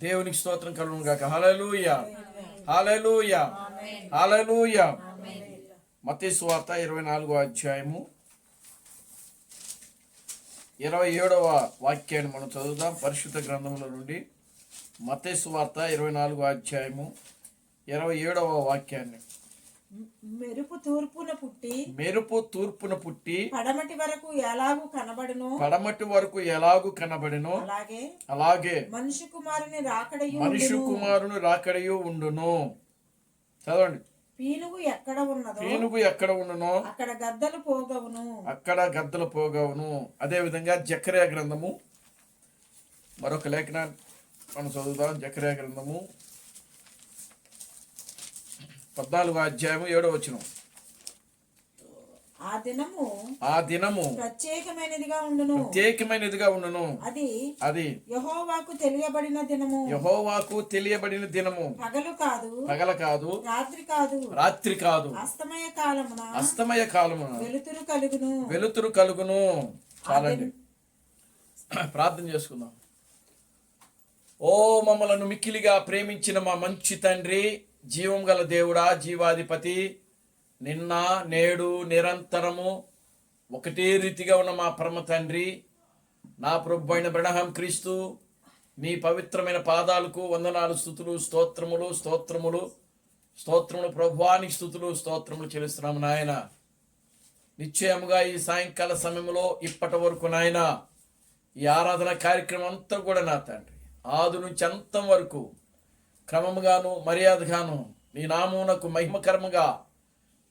దేవునికి స్తోత్రం కలుగును గాక. హల్లెలూయా, హల్లెలూయా, హల్లెలూయా. మత్తయి సువార్త 24వ అధ్యాయము 27వ వాక్యాన్ని మనం చదువుదాం. పరిశుద్ధ గ్రంథముల నుండి మత్తయి సువార్త 24వ అధ్యాయము 27వ వాక్యాన్ని. మెరుపు తూర్పున పుట్టి పడమటి వరకు ఎలాగు కనబడెనో అలాగే మనిషి కుమారుని రాకడయు ఉండును. చదవండి. పీనుగు ఎక్కడ ఉండునో అక్కడ గద్దలు పోగవును. అదే విధంగా జకర్యా గ్రంథము మరొక లేఖనాన్ని మనం చదువుదాం. జకర్యా గ్రంథము 14వ అధ్యాయము 7వ వచనం. ఆ దినము ప్రత్యేకమైనదిగా ఉండును. అది యెహోవాకు తెలియబడిన దినము. పగలు కాదు, రాత్రి కాదు, అస్తమయ కాలమున వెలుతురు కలుగును. చాలండి, ప్రార్థన చేసుకుందాం. ఓ మమ్మలను మిక్కిలిగా ప్రేమించిన మా మంచి తండ్రి, జీవం గల దేవుడా, జీవాధిపతి, నిన్న నేడు నిరంతరము ఒకటే రీతిగా ఉన్న మా పరమ తండ్రి, నా ప్రభు అయిన బ్రహ్మ క్రీస్తు, మీ పవిత్రమైన పాదాలకు వందనాలు, స్తుతులు, స్తోత్రములు ప్రభువానికి స్తుతులు, స్తోత్రములు చెల్లిస్తున్నాము నాయన. నిశ్చయముగా ఈ సాయంకాల సమయంలో ఇప్పటి వరకు నాయన ఈ ఆరాధన కార్యక్రమం అంతా కూడా నా తండ్రి ఆది నుంచి అంతం వరకు క్రమముగాను మర్యాదగాను నీ నామమునకు మహిమకరముగా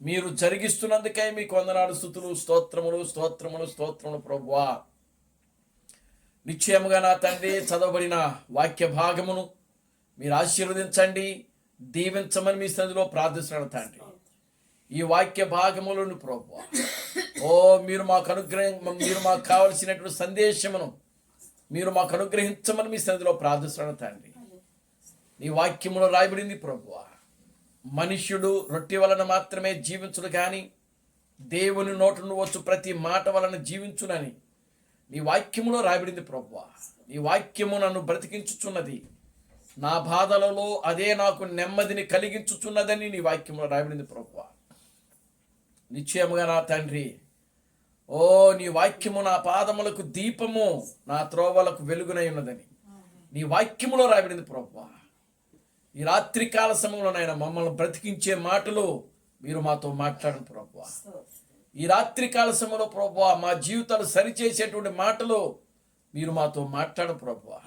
మీరు జరిగిస్తున్నందుకై మీకు వందనాలు, స్తుతులు, స్తోత్రములు ప్రభువా. నిశ్చయముగా నా తండ్రి చదవబడిన వాక్య భాగమును మీరు ఆశీర్వదించండి, దీవించమని మీ సన్నిధిలో ప్రార్థిస్తున్నాను తండ్రి. ఈ వాక్య భాగములను ప్రభువా, మీరు మాకు కావలసినటువంటి సందేశమును మీరు మాకు అనుగ్రహించమని మీ సన్నిధిలో ప్రార్థిస్తున్నాను తండ్రి. నీ వాక్యములో రాయబడింది ప్రభువా, మనుష్యుడు రొట్టె వలన మాత్రమే జీవించుడు కానీ దేవుని నోట నుండి వచ్చు ప్రతి మాట వలన జీవించునని నీ వాక్యములో రాయబడింది ప్రభువా. నీ వాక్యము నన్ను బ్రతికించుచున్నది, నా బాధలలో అదే నాకు నెమ్మదిని కలిగించుచున్నదని నీ వాక్యములో రాయబడింది ప్రభువా. నిశ్చయముగా నా తండ్రి, నీ వాక్యము నా పాదములకు దీపము, నా త్రోవలకు వెలుగునై ఉన్నదని నీ వాక్యములో రాయబడింది ప్రభువా. ఈ రాత్రికాల సమయంలో నాయన మమ్మల్ని బ్రతికించే మాటలు మీరు మాతో మాట్లాడండి ప్రభువా. ఈ రాత్రికాల సమయంలో ప్రభువా మా జీవితాలు సరిచేసేటువంటి మాటలు మీరు మాతో మాట్లాడు ప్రభువా.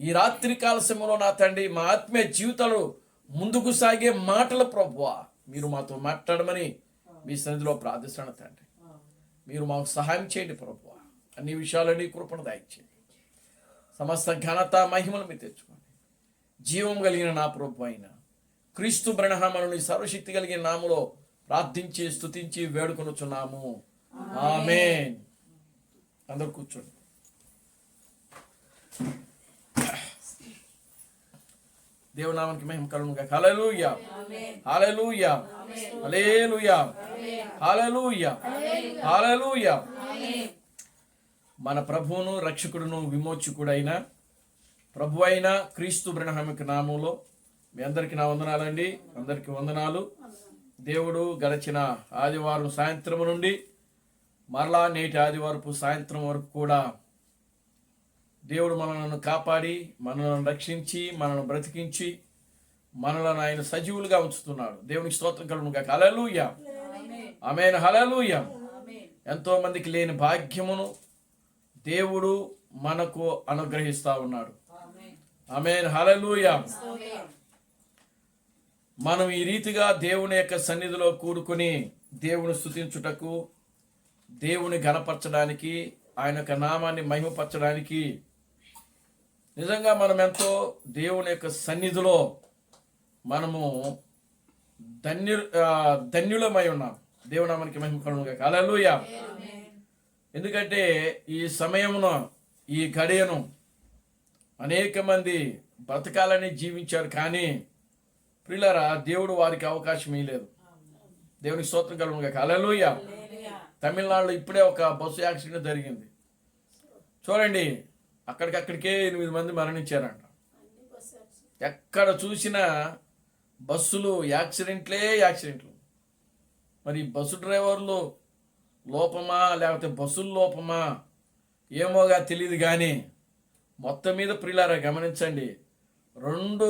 ఈ రాత్రికాల సమయంలో నా తండ్రి మా ఆత్మీయ జీవితాలు ముందుకు సాగే మాటలు ప్రభువా మీరు మాతో మాట్లాడమని మీ సన్నిధిలో ప్రార్థిస్తున్నాను తండ్రి. మీరు మాకు సహాయం చేయండి ప్రభువా. అన్ని విషయాలని కృపను దయచేయండి. సమస్త ఘనత మహిమలు మీరు తెచ్చుకోండి. జీవం కలిగిన నా ప్రభు అయిన క్రీస్తు బ్రహ్మను సర్వశక్తి కలిగిన నామములో ప్రార్థించి స్తుతించి వేడుకొనుచున్నాము. ఆమేన్. అందరూ కూర్చోండి. దేవునామానికి మహిమ కలుగును గాక. హల్లెలూయా, హల్లెలూయా, హల్లెలూయా, హల్లెలూయా, హల్లెలూయా. మన ప్రభువును రక్షకుడును విమోచకుడైన ప్రభు అయిన క్రీస్తు బ్రహ్మకి నామంలో మీ అందరికీ నా వందనాలండి. అందరికీ వందనాలు. దేవుడు గడిచిన ఆదివారం సాయంత్రం నుండి మరలా నేటి ఆదివారపు సాయంత్రం వరకు కూడా దేవుడు మనలను కాపాడి, మనలను రక్షించి, మనల్ని బ్రతికించి, మనలను ఆయన సజీవులుగా ఉంచుతున్నాడు. దేవునికి స్తోత్రం కలుగును గాక. హల్లెలూయా, ఆమేన్, హల్లెలూయా. ఎంతో మందికి లేని భాగ్యమును దేవుడు మనకు అనుగ్రహిస్తా ఉన్నాడు. ఆమేన్, హల్లెలూయా. మనం ఈ రీతిగా దేవుని యొక్క సన్నిధిలో కూడుకొని దేవుని స్తుతించుటకు, దేవుని ఘనపరచడానికి, ఆయన యొక్క నామాన్ని మహిమపరచడానికి నిజంగా మనం ఎంతో దేవుని యొక్క సన్నిధిలో మనము ధన్యులమై ఉన్నాం. దేవుని నామానికి మహిమ కలుగును గాక. హల్లెలూయా. ఎందుకంటే ఈ సమయమున, ఈ గడియను అనేక మంది బ్రతకాలని జీవించారు, కానీ ప్రియులారా దేవుడు వారికి అవకాశం ఇవ్వలేదు. దేవునికి స్తోత్రం కలుగును గాక. హల్లెలూయా. తమిళనాడులో ఇప్పుడే ఒక బస్సు యాక్సిడెంట్ జరిగింది. చూడండి, అక్కడికక్కడికే 8 మంది మరణించారంట. ఎక్కడ చూసినా బస్సులు యాక్సిడెంట్లు. మరి బస్సు డ్రైవర్లు లోపమా లేకపోతే బస్సుల లోపమా ఏమోగా తెలియదు, కానీ మొత్తం మీద ప్రియులారా గమనించండి, 2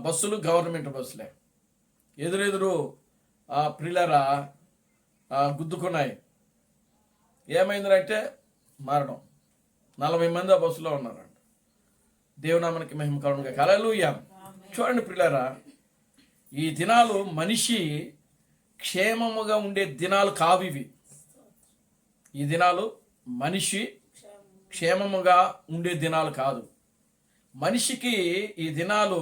బస్సులు గవర్నమెంట్ బస్సులే ఎదురెదురు ప్రియులారా గుద్దుకున్నాయి. ఏమైందంటే మరణం. 40 మంది ఆ బస్సులో ఉన్నారంట. దేవునామానికి మహిమ కలుగునుగాక. హల్లెలూయా. చూడండి ప్రియులారా, ఈ దినాలు మనిషి క్షేమముగా ఉండే దినాలు కావివి. ఈ దినాలు మనిషి క్షేమముగా ఉండే దినాలు కాదు. మనిషికి ఈ దినాలు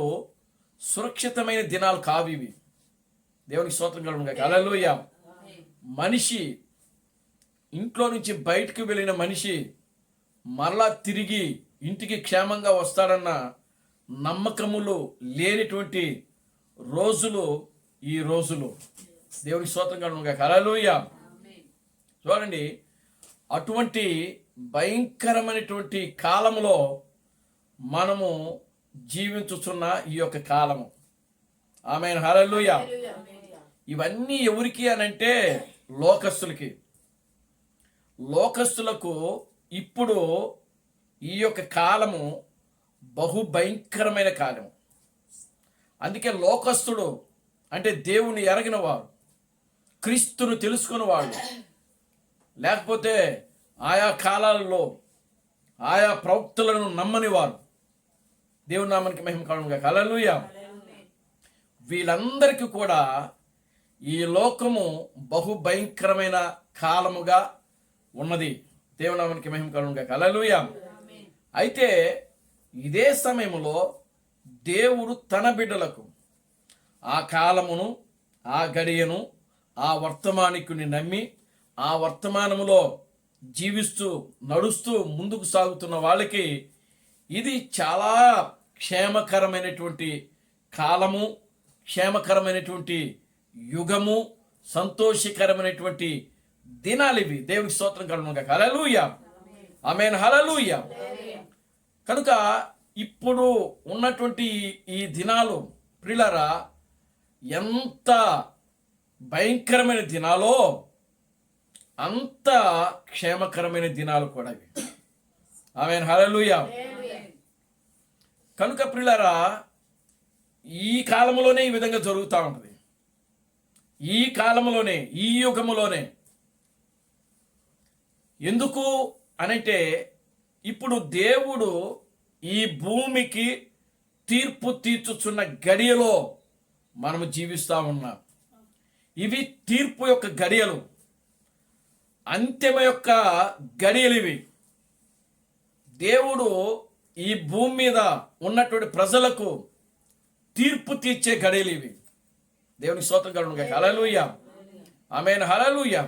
సురక్షితమైన దినాలు కావివి. దేవునికి స్తోత్రం కలుగునుగాక. హల్లెలూయా. మనిషి ఇంట్లో నుంచి బయటకు వెళ్ళిన మనిషి మరలా తిరిగి ఇంటికి క్షేమంగా వస్తాడన్న నమ్మకములు లేనిటువంటి రోజులు ఈ రోజులు. దేవునికి స్తోత్రం కలుగునుగాక. హల్లెలూయా. చూడండి, అటువంటి భయంకరమైనటువంటి కాలంలో మనము జీవించుచున్న ఈ యొక్క కాలము. ఆమేన్. హల్లెలూయా. ఇవన్నీ ఎవరికి అనంటే లోకస్తులకు ఇప్పుడు ఈ యొక్క కాలము బహు భయంకరమైన కాలము. అందుకే లోకస్తుడు అంటే దేవుని ఎరగిన వాడు, క్రీస్తును తెలుసుకున్న వాడు, లేకపోతే ఆయా కాలాలలో ఆయా ప్రవక్తలను నమ్మని వారు. దేవుని నామానికి మహిమ కలుగునుగాక. హల్లెలూయా. వీళ్ళందరికీ కూడా ఈ లోకము బహు భయంకరమైన కాలముగా ఉన్నది. దేవుని నామానికి మహిమ కలుగునుగాక. హల్లెలూయా. అయితే ఇదే సమయంలో దేవుడు తన బిడ్డలకు ఆ కాలమును, ఆ గడియను, ఆ వర్తమానికుని నమ్మి ఆ వర్తమానములో జీవిస్తూ నడుస్తూ ముందుకు సాగుతున్న వాళ్ళకి ఇది చాలా క్షేమకరమైనటువంటి కాలము, క్షేమకరమైనటువంటి యుగము, సంతోషకరమైనటువంటి దినాలు ఇవి. దేవునికి స్తోత్రం కలుగునుగాక. హల్లెలూయా. ఆమేన్. హల్లెలూయా. కనుక ఇప్పుడు ఉన్నటువంటి ఈ దినాలు ప్రియులారా ఎంత భయంకరమైన దినాలో అంత క్షేమకరమైన దినాలు కూడా ఇవి. ఆమేన్. హల్లెలూయా. కనుక ప్రియులారా ఈ కాలంలోనే ఈ విధంగా జరుగుతూ ఉంటుంది. ఈ కాలంలోనే, ఈ యుగములోనే. ఎందుకు అనంటే ఇప్పుడు దేవుడు ఈ భూమికి తీర్పు తీర్చుచున్న గడియలో మనము జీవిస్తూ ఉన్నాం. ఇవి తీర్పు యొక్క గడియలు, అంత్యమ యొక్క గడియలు ఇవి. దేవుడు ఈ భూమి మీద ఉన్నటువంటి ప్రజలకు తీర్పు తీర్చే గడియలు ఇవి. దేవునికి స్తోత్రం కలుగునుగాక. హల్లెలూయా. ఆమేన్. హల్లెలూయా.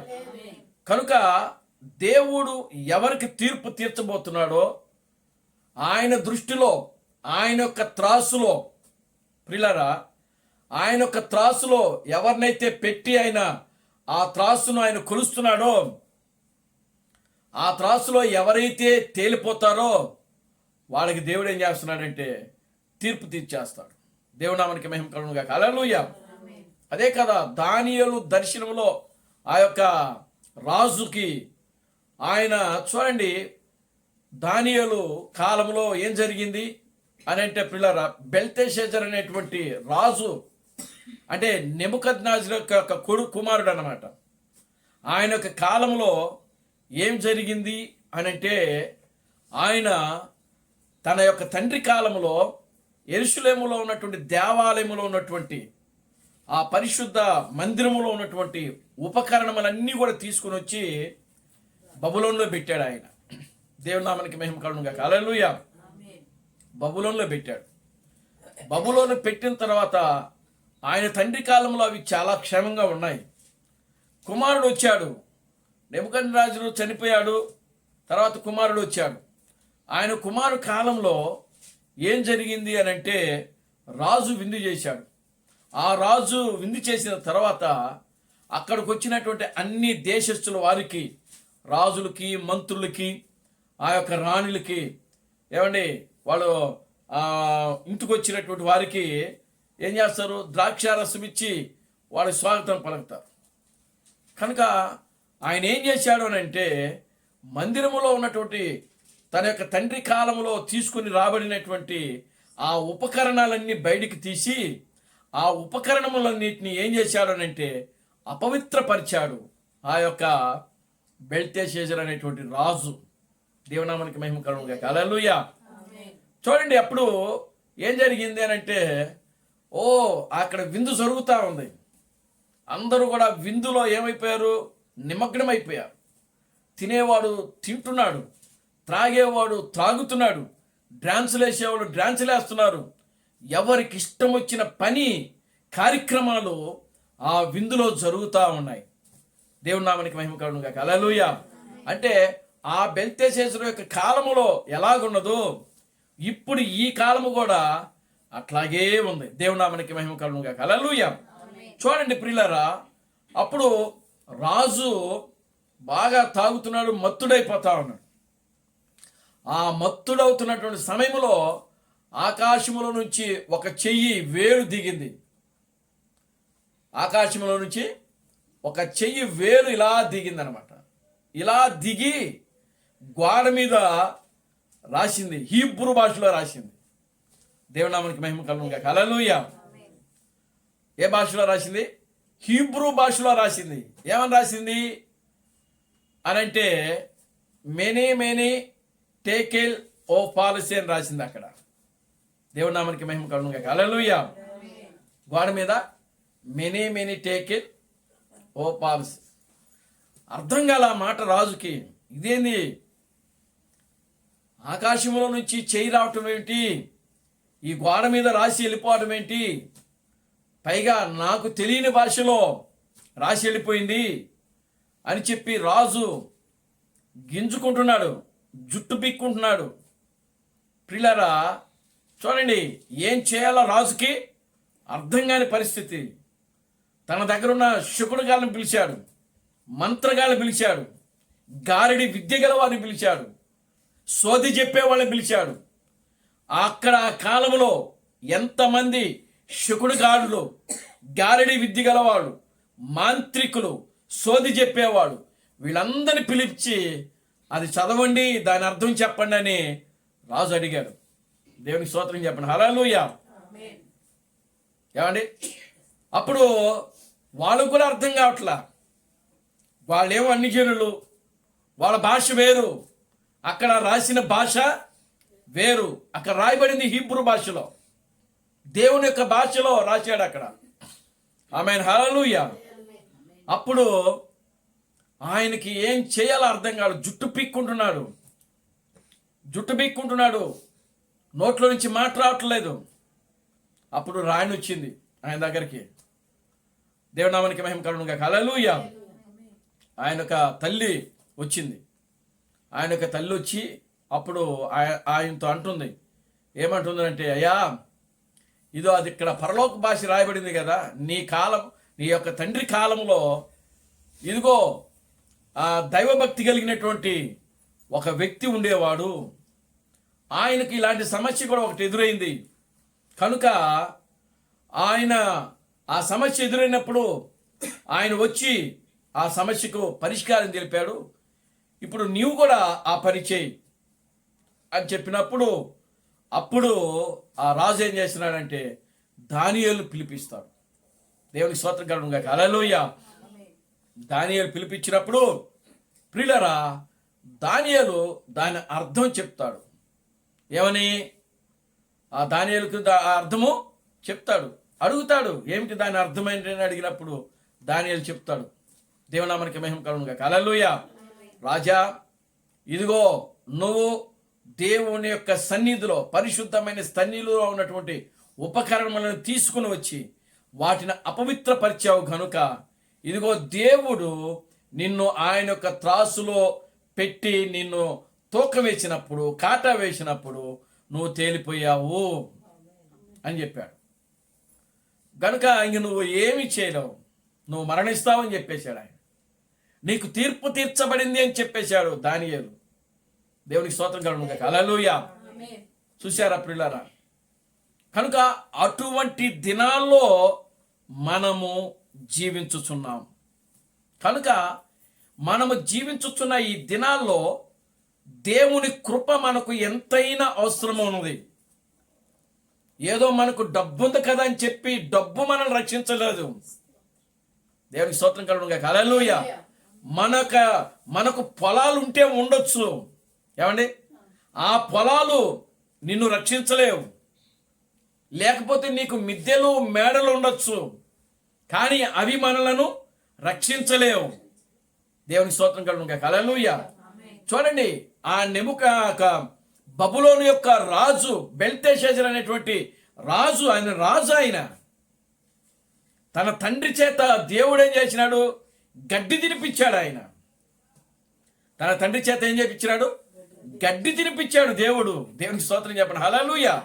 కనుక దేవుడు ఎవరికి తీర్పు తీర్చబోతున్నాడో ఆయన దృష్టిలో, ఆయన యొక్క త్రాసులో ప్రియులారా, ఆయన యొక్క త్రాసులో ఎవరినైతే పెట్టి ఆయన ఆ త్రాసును ఆయన కొలుస్తున్నాడో, ఆ త్రాసులో ఎవరైతే తేలిపోతారో వాళ్ళకి దేవుడు ఏం చేస్తున్నాడంటే తీర్పు తీర్చేస్తాడు. దేవునామానికి మహిమ కలుగునుగాక. హల్లెలూయా. అదే కదా దానియేలు దర్శనంలో ఆ యొక్క రాజుకి ఆయన చూడండి, దానియేలు కాలంలో ఏం జరిగింది అని అంటే పిల్లరా, బెల్తెషాజర్ అనేటువంటి రాజు అంటే నెబుకద్నెజరు యొక్క కుమారుడు అన్నమాట. ఆయన యొక్క కాలంలో ఏం జరిగింది అని అంటే ఆయన తన యొక్క తండ్రి కాలంలో యెరూషలేములో ఉన్నటువంటి దేవాలయములో ఉన్నటువంటి ఆ పరిశుద్ధ మందిరములో ఉన్నటువంటి ఉపకరణములన్నీ కూడా తీసుకుని వచ్చి బబులోనులో పెట్టాడు ఆయన. దేవుని నామానికి మహిమ కలుగునుగాక. హల్లెలూయా. బబులోనులో పెట్టాడు. బబులోను పెట్టిన తర్వాత ఆయన తండ్రి కాలంలో అవి చాలా క్షేమంగా ఉన్నాయి. కుమారుడు వచ్చాడు, నెబుకద్నెజరు చనిపోయాడు, తర్వాత కుమారుడు వచ్చాడు. ఆయన కుమారుడు కాలంలో ఏం జరిగింది అని అంటే రాజు విందు చేశాడు. ఆ రాజు విందు చేసిన తర్వాత అక్కడికి వచ్చినటువంటి అన్ని దేశస్తుల వారికి, రాజులకి, మంత్రులకి, ఆ యొక్క రాణులకి ఏమండి వాళ్ళు ఇంటికి వచ్చినటువంటి వారికి ఏం చేస్తారు? ద్రాక్షారసం ఇచ్చి వాళ్ళకి స్వాగతం పలుకుతారు. కనుక ఆయన ఏం చేశాడు అని అంటే, మందిరములో ఉన్నటువంటి తన యొక్క తండ్రి కాలంలో తీసుకుని రాబడినటువంటి ఆ ఉపకరణాలన్నీ బయటికి తీసి ఆ ఉపకరణములన్నిటిని ఏం చేశాడు అని అంటే అపవిత్రపరిచాడు ఆ యొక్క బెల్తెషాజర్ అనేటువంటి రాజు. దేవునామానికి మహిమ కలుగును గాక. హల్లెలూయా. చూడండి, అప్పుడు ఏం జరిగింది అని అంటే, అక్కడ విందు జరుగుతూ ఉంది. అందరూ కూడా విందులో ఏమైపోయారు? నిమగ్నం అయిపోయారు. తినేవాడు తింటున్నాడు, త్రాగేవాడు త్రాగుతున్నాడు, డ్యాన్సులు వేసేవాడు డ్యాన్సులు వేస్తున్నారు. ఎవరికి ఇష్టం వచ్చిన పని కార్యక్రమాలు ఆ విందులో జరుగుతూ ఉన్నాయి. దేవుని నామానికి మహిమ కలుగును గాక. హల్లెలూయా. అంటే ఆ బెల్తెషాజరు యొక్క కాలములో ఎలాగున్నదో ఇప్పుడు ఈ కాలము కూడా అట్లాగే ఉంది. దేవుని నామానికి మహిమ కలుగును గాక. హల్లెలూయా. చూడండి ప్రియులారా, అప్పుడు రాజు బాగా తాగుతున్నాడు, మత్తుడైపోతా ఉన్నాడు. ఆ మత్తుడవుతున్నటువంటి సమయంలో ఆకాశములో నుంచి ఒక చెయ్యి వేలు దిగింది. ఆకాశంలో నుంచి ఒక చెయ్యి వేలు ఇలా దిగిందనమాట. ఇలా దిగి గోడ మీద రాసింది, హీబ్రూ భాషలో రాసింది. దేవునామానికి మహిమ కలుగును గాక. హల్లెలూయా. ఏ భాషలో రాసింది? హీబ్రూ భాషలో రాసింది. ఏమని రాసింది అనంటే మెనీ టేకెల్ ఓ పాలసీ అని రాసింది అక్కడ. దేవునామానికి మహిమ కలుగును గాక. హల్లెలూయా. గోడ మీద మెనీ టేకెల్ ఓ పాలసీ. అర్థం కాల ఆ మాట రాజుకి. ఇదేంది? ఆకాశంలో నుంచి చేయి రావటం ఏంటి? ఈ గోడ మీద రాసి వెళ్ళిపోవటం ఏంటి? పైగా నాకు తెలియని భాషలో రాసి వెళ్ళిపోయింది అని చెప్పి రాజు గింజుకుంటున్నాడు, జుట్టు పీక్కుంటున్నాడు. ప్రియులారా చూడండి, ఏం చేయాలో రాజుకి అర్థం కాని పరిస్థితి. తన దగ్గర ఉన్న శకునగాళ్ళని పిలిచాడు, మంత్రగాళ్ళని పిలిచాడు, గారడి విద్య గల వారిని పిలిచాడు, సోది చెప్పేవాళ్ళని పిలిచాడు. అక్కడ ఆ కాలంలో ఎంతమంది శకునగాళ్ళు, గారడి విద్య గలవాళ్ళు, మాంత్రికులు, సోది చెప్పేవాడు, వీళ్ళందరినీ పిలిచి అది చదవండి, దాని అర్థం చెప్పండి అని రాజు అడిగాడు. దేవునికి స్తోత్రం చెప్పండి. హల్లెలూయా. ఏమండి, అప్పుడు వాళ్ళకు కూడా అర్థం కావట్లా. వాళ్ళేమో అన్ని జనులు, వాళ్ళ భాష వేరు, అక్కడ రాసిన భాష వేరు. అక్కడ రాయబడింది హీబ్రూ భాషలో, దేవుని యొక్క భాషలో రాశాడు అక్కడ. ఆమేన్. హల్లెలూయా. అప్పుడు ఆయనకి ఏం చేయాలో అర్థం కాదు. జుట్టు పీక్కుంటున్నాడు, నోట్లో నుంచి మాట రావట్లేదు. అప్పుడు రాణి వచ్చింది ఆయన దగ్గరికి. దేవునామానికి మహిమ కలుగును గాక. హల్లెలూయా. ఆయన యొక్క తల్లి వచ్చింది. ఆయన యొక్క తల్లి వచ్చి అప్పుడు ఆయనతో అంటుంది, ఏమంటుందంటే, అయ్యా ఇదో అది ఇక్కడ పరలోక భాష రాయబడింది కదా, నీ యొక్క తండ్రి కాలంలో ఇదిగో ఆ దైవభక్తి కలిగినటువంటి ఒక వ్యక్తి ఉండేవాడు. ఆయనకి ఇలాంటి సమస్య కూడా ఒకటి ఎదురైంది. కనుక ఆయన ఆ సమస్య ఎదురైనప్పుడు ఆయన వచ్చి ఆ సమస్యకు పరిష్కారం తెలిపాడు. ఇప్పుడు నీవు కూడా ఆ పని చేయి అని చెప్పినప్పుడు అప్పుడు ఆ రాజు ఏం చేస్తున్నాడంటే దానియేలు పిలిపిస్తాడు. దేవునికి స్తోత్రం కలుగును గాక. హల్లెలూయా. దానియేలు పిలిపించినప్పుడు ప్రియులారా, దానియేలు దాని అర్థం చెప్తాడు. ఏమని? ఆ దానియేలుకు అర్థము చెప్తాడు. అడుగుతాడు, ఏమిటి దాని అర్థమైందని అడిగినప్పుడు దానియేలు చెప్తాడు. దేవునామానికి మహిమ కలుగును గాక. హల్లెలూయా. రాజా, ఇదిగో నువ్వు దేవుని యొక్క సన్నిధిలో, పరిశుద్ధమైన సన్నిధిలో ఉన్నటువంటి ఉపకరణములను తీసుకుని వచ్చి వాటిని అపవిత్రపరిచావు కనుక ఇదిగో దేవుడు నిన్ను ఆయన యొక్క త్రాసులో పెట్టి నిన్ను తూకం వేసినప్పుడు, కాటా వేసినప్పుడు నువ్వు తేలిపోయావు అని చెప్పాడు. కనుక ఇంక నువ్వు ఏమి చేయలేవు, నువ్వు మరణిస్తావని చెప్పేశాడు ఆయన. నీకు తీర్పు తీర్చబడింది అని చెప్పేశాడు దానియేలు. దేవునికి స్తోత్రం కలుగును గాక. హల్లెలూయా. చూశారా ప్రియులారా, కనుక అటువంటి దినాల్లో మనము జీవించుచున్నాం. కనుక మనము జీవించుచున్న ఈ దినాల్లో దేవుని కృప మనకు ఎంతైనా అవసరం ఉన్నది. ఏదో మనకు డబ్బు ఉంది కదా అని చెప్పి డబ్బు మనల్ని రక్షించలేదు. దేవునికి స్తోత్రం కలుగును గాక. హల్లెలూయా. మనకు పొలాలు ఉంటే ఉండొచ్చు, ఏమండి, ఆ పొలాలు నిన్ను రక్షించలేవు. లేకపోతే నీకు మిద్దెలు మేడలు ఉండొచ్చు, కానీ అవి మనలను రక్షించలేవు. దేవునికి స్తోత్రం కలుగును గాక. హల్లెలూయా. చూడండి, ఆ బబులోను యొక్క రాజు బెల్తెషాజర్ అనేటువంటి రాజు, ఆయన తన తండ్రి చేత దేవుడు ఏం చేసినాడు? గడ్డి తినిపించాడు. ఆయన తన తండ్రి చేత ఏం చేపించినాడు? గడ్డి తినిపించాడు దేవుడు. దేవునికి స్తోత్రం చెప్పండి. హల్లెలూయా.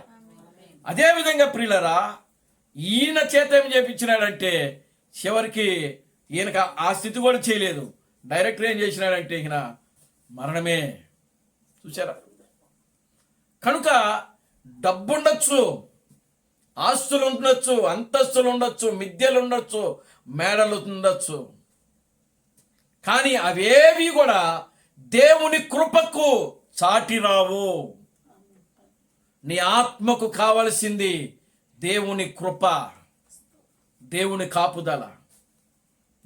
అదే విధంగా ప్రియులరా, ఈయన చేత ఏం చేపించినాడంటే చివరికి ఈయనకు ఆ స్థితి కూడా చేయలేదు. డైరెక్టర్ ఏం చేసినాడంటే ఈయన మరణమే. చూసారా? కనుక డబ్బు ఉండొచ్చు, ఆస్తులు ఉండొచ్చు, అంతస్తులు ఉండొచ్చు, మిద్దెలు ఉండొచ్చు, మేడలు ఉండొచ్చు, కానీ అవేవి కూడా దేవుని కృపకు చాటి రావు. నీ ఆత్మకు కావలసింది దేవుని కృప, దేవుని కాపుదల.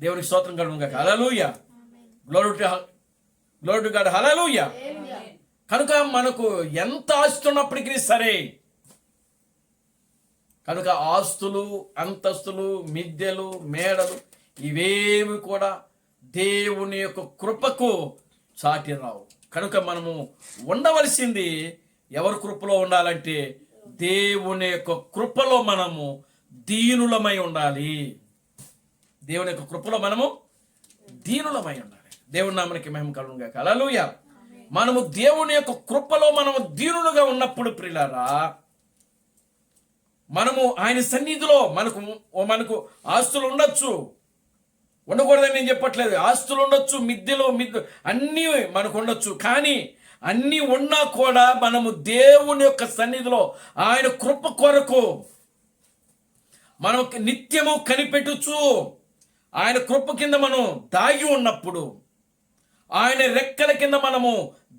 దేవునికి స్తోత్రం కలుగును గాక. హల్లెలూయా. Glory to God. హల్లెలూయా. కనుక మనకు ఎంత ఆస్తి ఉన్నప్పటికీ సరే, కనుక ఆస్తులు, అంతస్తులు, మిద్దెలు, మేడలు ఇవేవి కూడా దేవుని యొక్క కృపకు చాటి రావు. కనుక మనము ఉండవలసింది ఎవరి కృపలో ఉండాలంటే దేవుని యొక్క కృపలో మనము దీనులమై ఉండాలి. దేవుని యొక్క కృపలో మనము దీనులమై ఉండాలి. దేవుని నామమునకి మహిమ కలుగును గాక. హల్లెలూయా. మనము దేవుని యొక్క కృపలో మనము దీనులుగా ఉన్నప్పుడు ప్రియులారా, మనము ఆయన సన్నిధిలో మనకు ఆస్తులు ఉండొచ్చు, ఉండకూడదని నేను చెప్పట్లేదు. ఆస్తులు ఉండొచ్చు, మిద్దెలు అన్నీ మనకు ఉండొచ్చు, కానీ అన్నీ ఉన్నా కూడా మనము దేవుని యొక్క సన్నిధిలో ఆయన కృప కొరకు మనం నిత్యము కనిపెట్టుచు ఆయన కృప కింద మనం దాగి ఉన్నప్పుడు, ఆయన రెక్కల కింద మనము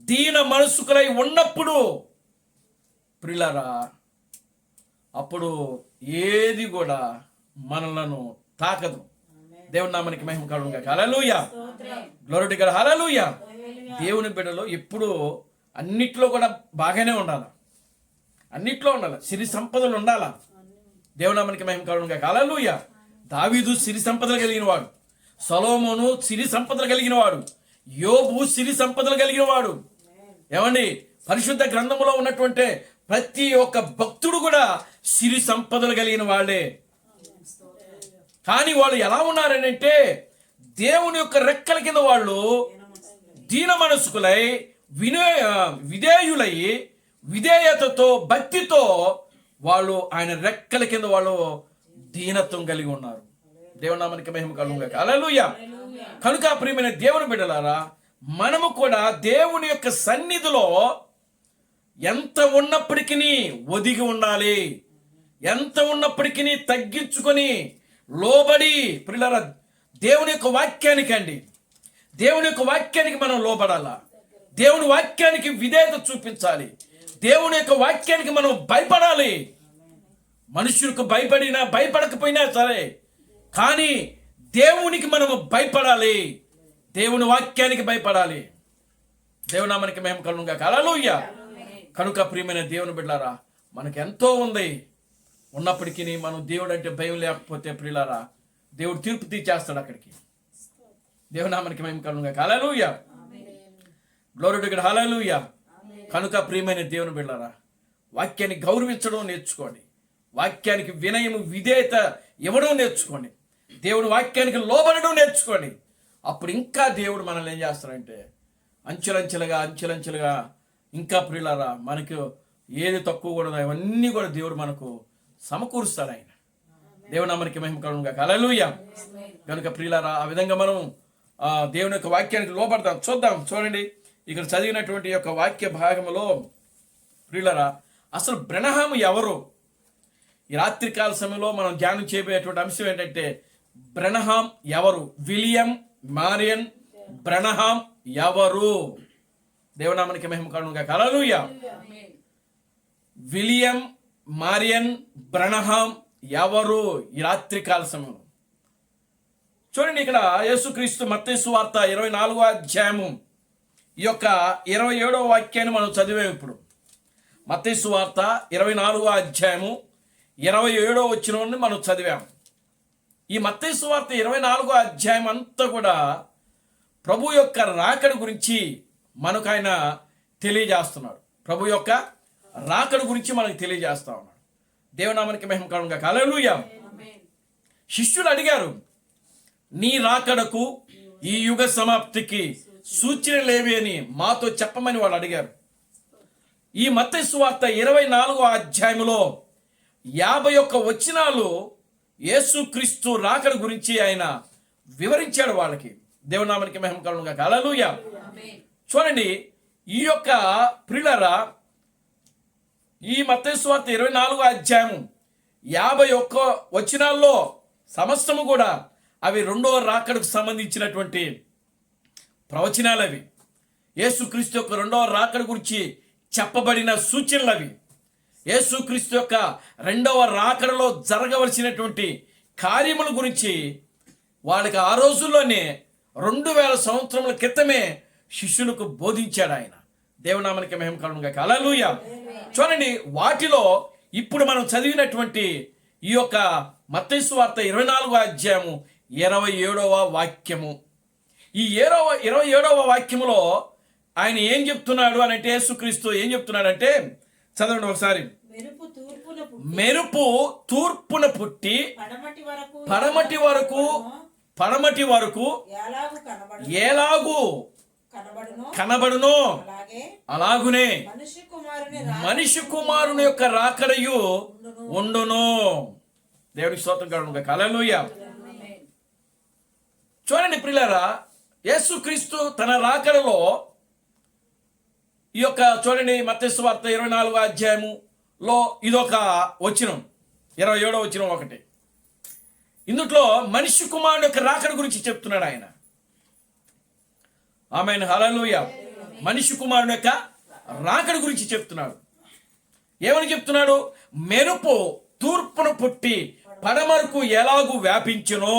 దీన మనసుకులై ఉన్నప్పుడు ప్రియులారా, అప్పుడు ఏది కూడా మనలను తాకదు. దేవుని నామమునకి మహిమ కలుగును గాక. హల్లెలూయా. Glory to God. హల్లెలూయా. దేవుని బిడ్డలు ఎప్పుడు అన్నిట్లో కూడా బాగానే ఉండాలి, అన్నిట్లో ఉండాలి, సిరి సంపదలు ఉండాలా. దేవుని నామమునకి మహిమ కలుగును గాక. హల్లెలూయా. దావీదు సిరి సంపదలు కలిగిన వాడు, సొలొమోను సిరి సంపదలు కలిగిన వాడు, యోబు సిరి సంపదలు కలిగిన వాడు. ఏమండి, పరిశుద్ధ గ్రంథంలో ఉన్నటువంటి ప్రతి ఒక్క భక్తుడు కూడా సిరి సంపదలు కలిగిన వాళ్ళే. కానీ వాళ్ళు ఎలా ఉన్నారనంటే దేవుని యొక్క రెక్కల కింద వాళ్ళు దీన మనసుకులై విధేయులై విధేయతతో భక్తితో వాళ్ళు ఆయన రెక్కల కింద వాళ్ళు దీనత్వం కలిగి ఉన్నారు. దేవుని నామమునకి మహిమ కలుగును గాక. హల్లెలూయా. కనుక ప్రియమైన దేవుని బిడ్డలారా, మనము కూడా దేవుని యొక్క సన్నిధిలో ఎంత ఉన్నప్పటికీ ఒదిగి ఉండాలి, ఎంత ఉన్నప్పటికీ తగ్గించుకొని లోబడి ప్రియులారా దేవుని యొక్క వాక్యానికి దేవుని యొక్క వాక్యానికి మనం లోబడాలా. దేవుని వాక్యానికి విధేయత చూపించాలి. దేవుని యొక్క వాక్యానికి మనం భయపడాలి. మనుషులకు భయపడినా భయపడకపోయినా సరే, కానీ దేవునికి మనము భయపడాలి, దేవుని వాక్యానికి భయపడాలి. దేవుని నామమునకి మహిమ కలుగును గాక. హల్లెలూయా. కనుక ప్రియమైన దేవుని బిడ్డలారా, మనకు ఎంతో ఉంది, ఉన్నప్పటికీ మనం దేవుడు అంటే భయం లేకపోతే ప్రియులారా దేవుడు తీర్పు తీర్చేస్తాడు అక్కడికి. దేవుని నామమునకి మహిమ కలుగును గాక. హల్లెలూయా. Glory to God. హల్లెలూయా. కనుక ప్రియమైన దేవుని బిడ్డలారా, వాక్యాన్ని గౌరవించడం నేర్చుకోండి, వాక్యానికి వినయము విధేయత ఇవ్వడం నేర్చుకోండి, దేవుని వాక్యానికి లోబడడం నేర్చుకోండి. అప్పుడు ఇంకా దేవుడు మనల్ని ఏం చేస్తాడంటే అంచెలంచెలుగా ఇంకా ప్రియులారా మనకు ఏది తక్కువ కూడా అవన్నీ కూడా దేవుడు మనకు సమకూరుస్తాడు ఆయన. దేవుని నామమునకి మహిమ కలుగును గాక. హల్లెలూయా. కనుక ప్రియులారా, ఆ విధంగా మనం దేవుని యొక్క వాక్యానికి లోబడతాం. చూడండి ఇక్కడ చదివినటువంటి యొక్క వాక్య భాగంలో ప్రియులారా, అసలు బ్రెనహాము ఎవరు, ఈ రాత్రికాల సమయంలో మనం ధ్యానం చేయబోయేటువంటి అంశం ఏంటంటే బ్రెనహాం ఎవరు? విలియం మారియన్ బ్రెనహాం ఎవరు? దేవునామానికి మహిమ కలుగును గాక. హల్లెలూయా. విలియం మారియన్ బ్రెనహాం ఎవరు? ఈ రాత్రికాల సమయంలో చూడండి, ఇక్కడ యేసుక్రీస్తు మత్తయి సువార్త 24వ అధ్యాయము ఈ యొక్క 27వ వాక్యాన్ని మనం చదివాము. ఇప్పుడు మత్తయి సువార్త 24వ అధ్యాయము 27వ వచనాన్ని మనం చదివాము. ఈ మత్తయి సువార్త 24వ అధ్యాయం అంతా కూడా ప్రభు యొక్క రాకడ గురించి మనకు ఆయన తెలియజేస్తున్నాడు. ప్రభు యొక్క రాకడ గురించి మనకు తెలియజేస్తా ఉన్నాడు. దేవునామానికి మహిమ కలుగును గాక. హల్లెలూయా. శిష్యులు అడిగారు, నీ రాకడకు ఈ యుగ సమాప్తికి సూచనలేవి అని మాతో చెప్పమని వాళ్ళు అడిగారు. ఈ మత్తయి సువార్త 24వ అధ్యాయములో 51 వచనాలు యేసుక్రీస్తు రాకడ గురించి ఆయన వివరించాడు వాళ్ళకి. దేవునామానికి మహిమ కలుగును గాక. హల్లెలూయా. చూడండి, ఈ యొక్క ప్రియులారా, ఈ మత్తయి సువార్త 24వ అధ్యాయము 51 వచనాల్లో సమస్తము కూడా అవి రెండవ రాకడకు సంబంధించినటువంటి ప్రవచనాలు. అవి యేసుక్రీస్తు యొక్క రెండవ రాకడ గురించి చెప్పబడిన సూచనలు. అవి యేసుక్రీస్తు యొక్క రెండవ రాకడలో జరగవలసినటువంటి కార్యముల గురించి వాళ్ళకి ఆ రోజుల్లోనే 2000 సంవత్సరముల క్రితమే శిష్యులకు బోధించాడు ఆయన. దేవునామానికి మహిమ కలుగును గాక. హల్లెలూయా. చూడండి, వాటిలో ఇప్పుడు మనం చదివినటువంటి ఈ యొక్క మత్తయి సువార్త 24వ అధ్యాయము 27వ వాక్యము, ఈ 27వ వాక్యములో ఆయన ఏం చెప్తున్నాడు అని అంటే, యేసుక్రీస్తు ఏం చెప్తున్నాడంటే, చదవండి ఒకసారి. మెరుపు తూర్పున పుట్టి పడమటి వరకు ఎలాగు కనబడును, అలాగునే మనిషి కుమారుని యొక్క రాకడయు ఉండును. దేవుడికి స్తోత్రం కలుగును గాక. హల్లెలూయా. చూడండి ప్రియులారా, యేసుక్రీస్తు తన రాకడలో ఈ యొక్క చూడండి మత్తయి సువార్త 24వ అధ్యాయములో ఇదొక వచనం, 27వ వచనం ఒకటి. ఇందులో మనిషి కుమారుడు యొక్క రాకడ గురించి చెప్తున్నాడు ఆయన. ఆమేన్. హల్లెలూయా. మనిషి కుమారుడు యొక్క రాకడ గురించి చెప్తున్నాడు. ఏమని చెప్తున్నాడు? మెరుపు తూర్పును పుట్టి పడమరకు ఎలాగూ వ్యాపించునో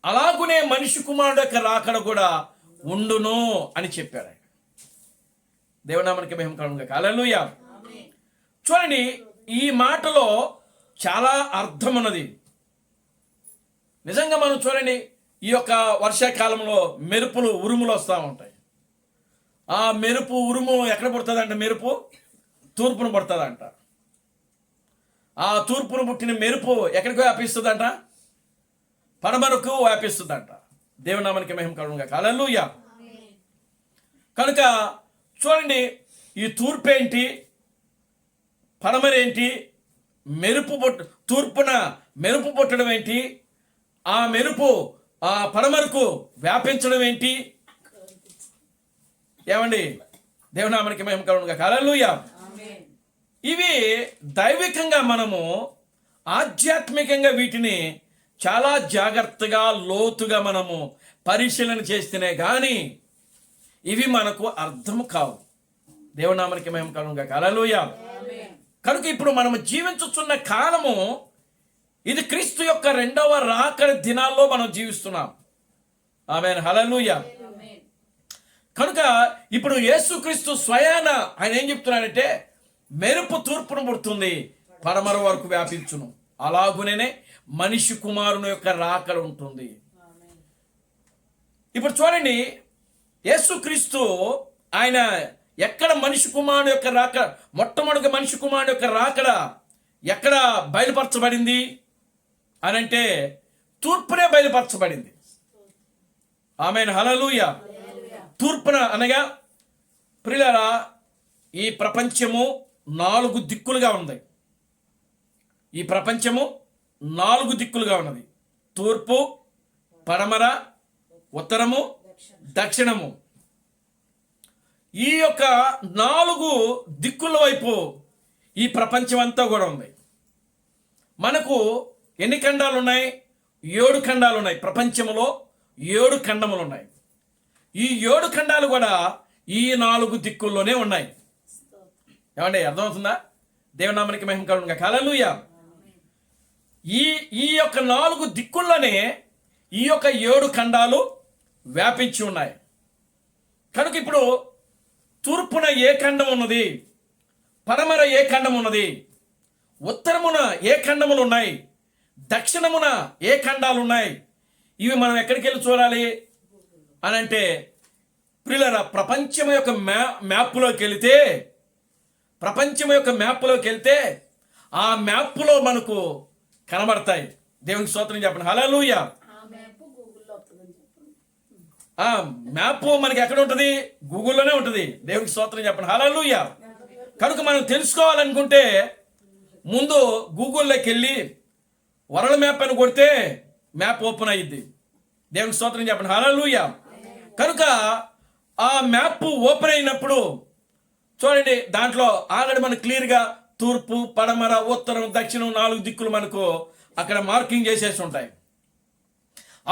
అలాగునే మనిషి కుమారుడు యొక్క రాకడ కూడా ఉండును అని చెప్పాడు ఆయన. దేవునామానికి మహిమ కలుగును గాక. హల్లెలూయా. చూడండి, ఈ మాటలో చాలా అర్థం ఉన్నది. నిజంగా మనం చూడండి, ఈ యొక్క వర్షాకాలంలో మెరుపులు ఉరుములు వస్తూ ఉంటాయి. ఆ మెరుపు ఉరుము ఎక్కడ పుడుతుందంట? మెరుపు తూర్పును పుడుతుందంట. ఆ తూర్పును పుట్టిన మెరుపు ఎక్కడికి వ్యాపిస్తుందంట? పడమరకు వ్యాపిస్తుందంట. దేవునామానికి మహిమ కలుగును గాక. హల్లెలూయా. కనుక చూడండి, ఈ తూర్పు ఏంటి, పడమరేంటి, తూర్పున మెరుపు పుట్టడం ఏంటి, ఆ మెరుపు ఆ పడమరకు వ్యాపించడం ఏంటి? ఏమండి? దేవునామానికి మహిమ కలుగును గాక. హల్లెలూయా. ఇవి దైవికంగా మనము ఆధ్యాత్మికంగా వీటిని చాలా జాగ్రత్తగా లోతుగా మనము పరిశీలన చేస్తేనే కానీ ఇవి మనకు అర్థం కావు. దేవునామానికి మహిమ కలుగును గాక. హల్లెలూయా. కనుక ఇప్పుడు మనము జీవించుతున్న కాలము ఇది క్రీస్తు యొక్క రెండవ రాకడ దినాల్లో మనం జీవిస్తున్నాం. ఆమేన్. హల్లెలూయా. కనుక ఇప్పుడు యేసుక్రీస్తు స్వయాన ఆయన ఏం చెప్తున్నాడంటే, మెరుపు తూర్పును పుడుతుంది, పడమర వరకు వ్యాపించును, అలాగునే మనిషి కుమారుని యొక్క రాకడ ఉంటుంది. ఇప్పుడు చూడండి, యేసుక్రీస్తు ఆయన ఎక్కడ మనిషి కుమారుడు యొక్క రాకడ, మొట్టమొదటి మనిషి కుమారుడు యొక్క రాకడ ఎక్కడ బయలుపరచబడింది అని అంటే తూర్పునే బయలుపరచబడింది. ఆమేన్. హల్లెలూయా. తూర్పున అనగా ప్రియులారా, ఈ ప్రపంచము 4 దిక్కులుగా ఉంది. ఈ ప్రపంచము 4 దిక్కులుగా ఉన్నది. తూర్పు, పడమర, ఉత్తరము, దక్షిణము. ఈ యొక్క 4 దిక్కుల వైపు ఈ ప్రపంచం అంతా కూడా ఉంది. మనకు ఎన్ని ఖండాలు ఉన్నాయి? 7 ఖండాలు ఉన్నాయి. ప్రపంచంలో 7 ఖండములు ఉన్నాయి. ఈ 7 ఖండాలు కూడా ఈ 4 దిక్కుల్లోనే ఉన్నాయి. ఏమండి, అర్థమవుతుందా? దేవుని నామానికి మహిమ కలుగునుగాక. హల్లెలూయా. ఈ యొక్క 4 దిక్కుల్లోనే ఈ యొక్క 7 ఖండాలు వ్యాపించి ఉన్నాయి. కనుక ఇప్పుడు తూర్పున ఏ ఖండం ఉన్నది, పడమర ఏ ఖండం ఉన్నది, ఉత్తరమున ఏ ఖండములు ఉన్నాయి, దక్షిణమున ఏ ఖండాలు ఉన్నాయి, ఇవి మనం ఎక్కడికి వెళ్ళి చూడాలి అని అంటే ప్రియులారా, ప్రపంచం యొక్క మ్యాప్లోకి వెళితే, ప్రపంచం యొక్క మ్యాప్లోకి వెళ్తే ఆ మ్యాప్లో మనకు కనబడతాయి. దేవునికి స్తోత్రం చెప్పండి. హల్లెలూయా. ఆ మ్యాప్ మనకి ఎక్కడ ఉంటుంది? గూగుల్లోనే ఉంటుంది. దేవునికి స్తోత్రం చెప్పండి. హల్లెలూయా. కనుక మనం తెలుసుకోవాలనుకుంటే ముందు గూగుల్లోకి వెళ్ళి వరల్డ్ మ్యాప్ అని కొడితే మ్యాప్ ఓపెన్ అయ్యిద్ది. దేవునికి స్తోత్రం చెప్పండి. హల్లెలూయా. కనుక ఆ మ్యాప్ ఓపెన్ అయినప్పుడు చూడండి, దాంట్లో ఆల్రెడీ మనకు క్లియర్గా తూర్పు, పడమర, ఉత్తరం, దక్షిణం 4 దిక్కులు మనకు అక్కడ మార్కింగ్ చేసేసి ఉంటాయి.